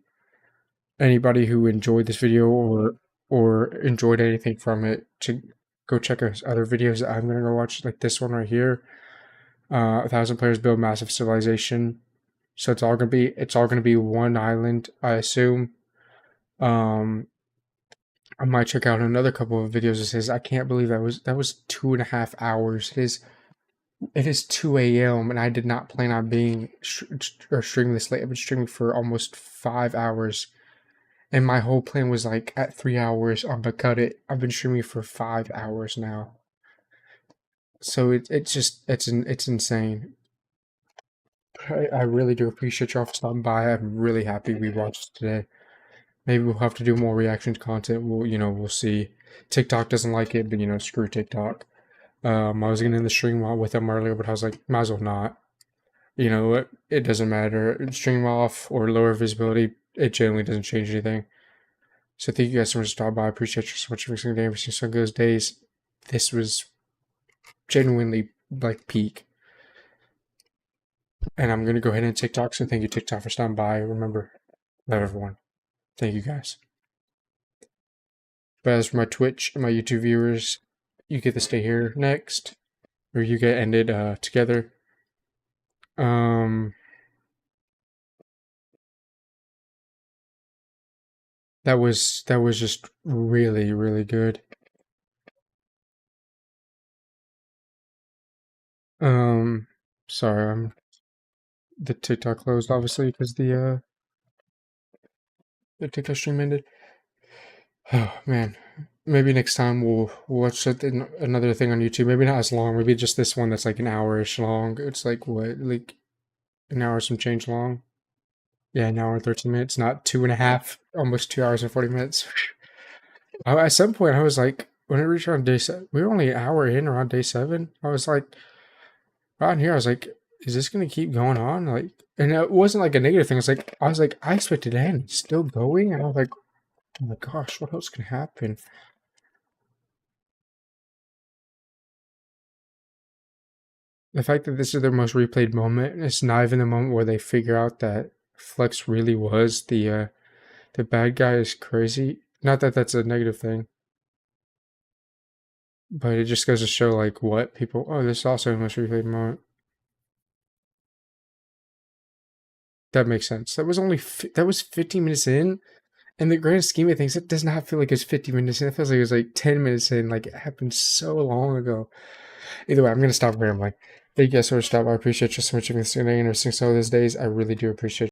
anybody who enjoyed this video or or enjoyed anything from it, to go check out other videos that I'm gonna go watch, like this one right here. 1,000 players build massive civilization. So it's all gonna be one island, I assume. I might check out another couple of videos. It says, I can't believe that was 2.5 hours. It is 2 a.m. and I did not plan on being or streaming this late. I've been streaming for almost 5 hours, and my whole plan was like at 3 hours I'm gonna cut it. I've been streaming for 5 hours now, so it's insane. I really do appreciate y'all for stopping by. I'm really happy we watched today. Maybe we'll have to do more reaction content. We'll see. TikTok doesn't like it, but screw TikTok. I was gonna end the stream with them earlier, but I was like, might as well not. It doesn't matter. Stream off or lower visibility, it generally doesn't change anything. So thank you guys so much for stopping by. I appreciate you so much for every day, every single those days. This was genuinely like peak. And I'm gonna go ahead and TikTok. So thank you, TikTok, for stopping by. Remember, love everyone. Thank you guys. But as for my Twitch and my YouTube viewers, you get to stay here next, or you get ended together. That was just really, really good. Sorry, the TikTok closed obviously because the TikTok stream ended. Oh man, maybe next time we'll watch another thing on YouTube. Maybe not as long. Maybe just this one that's like an hour-ish long. It's like what, like an hour some change long. Yeah, an hour and 13 minutes, not 2.5, almost 2 hours and 40 minutes. At some point, I was like, when I reached around day 7, we were only an hour in around day 7. I was like, around here, I was like, is this gonna keep going on? Like, and it wasn't like a negative thing. I was like, I expected it to end. It's still going, and I was like, oh my gosh, what else can happen? The fact that this is their most replayed moment, and it's not even the moment where they figure out that Flex really was the bad guy, is crazy. Not that that's a negative thing, but it just goes to show like what people. Oh, this is also the most replayed moment. That makes sense. That was only that was 15 minutes in, and the grand scheme of things, it does not feel like it's 50 minutes in. It feels like it was like 10 minutes in. Like it happened so long ago. Either way, I'm gonna stop rambling. Thank you guys so much for stopping by. I appreciate you so much for listening and everything. So these days, I really do appreciate.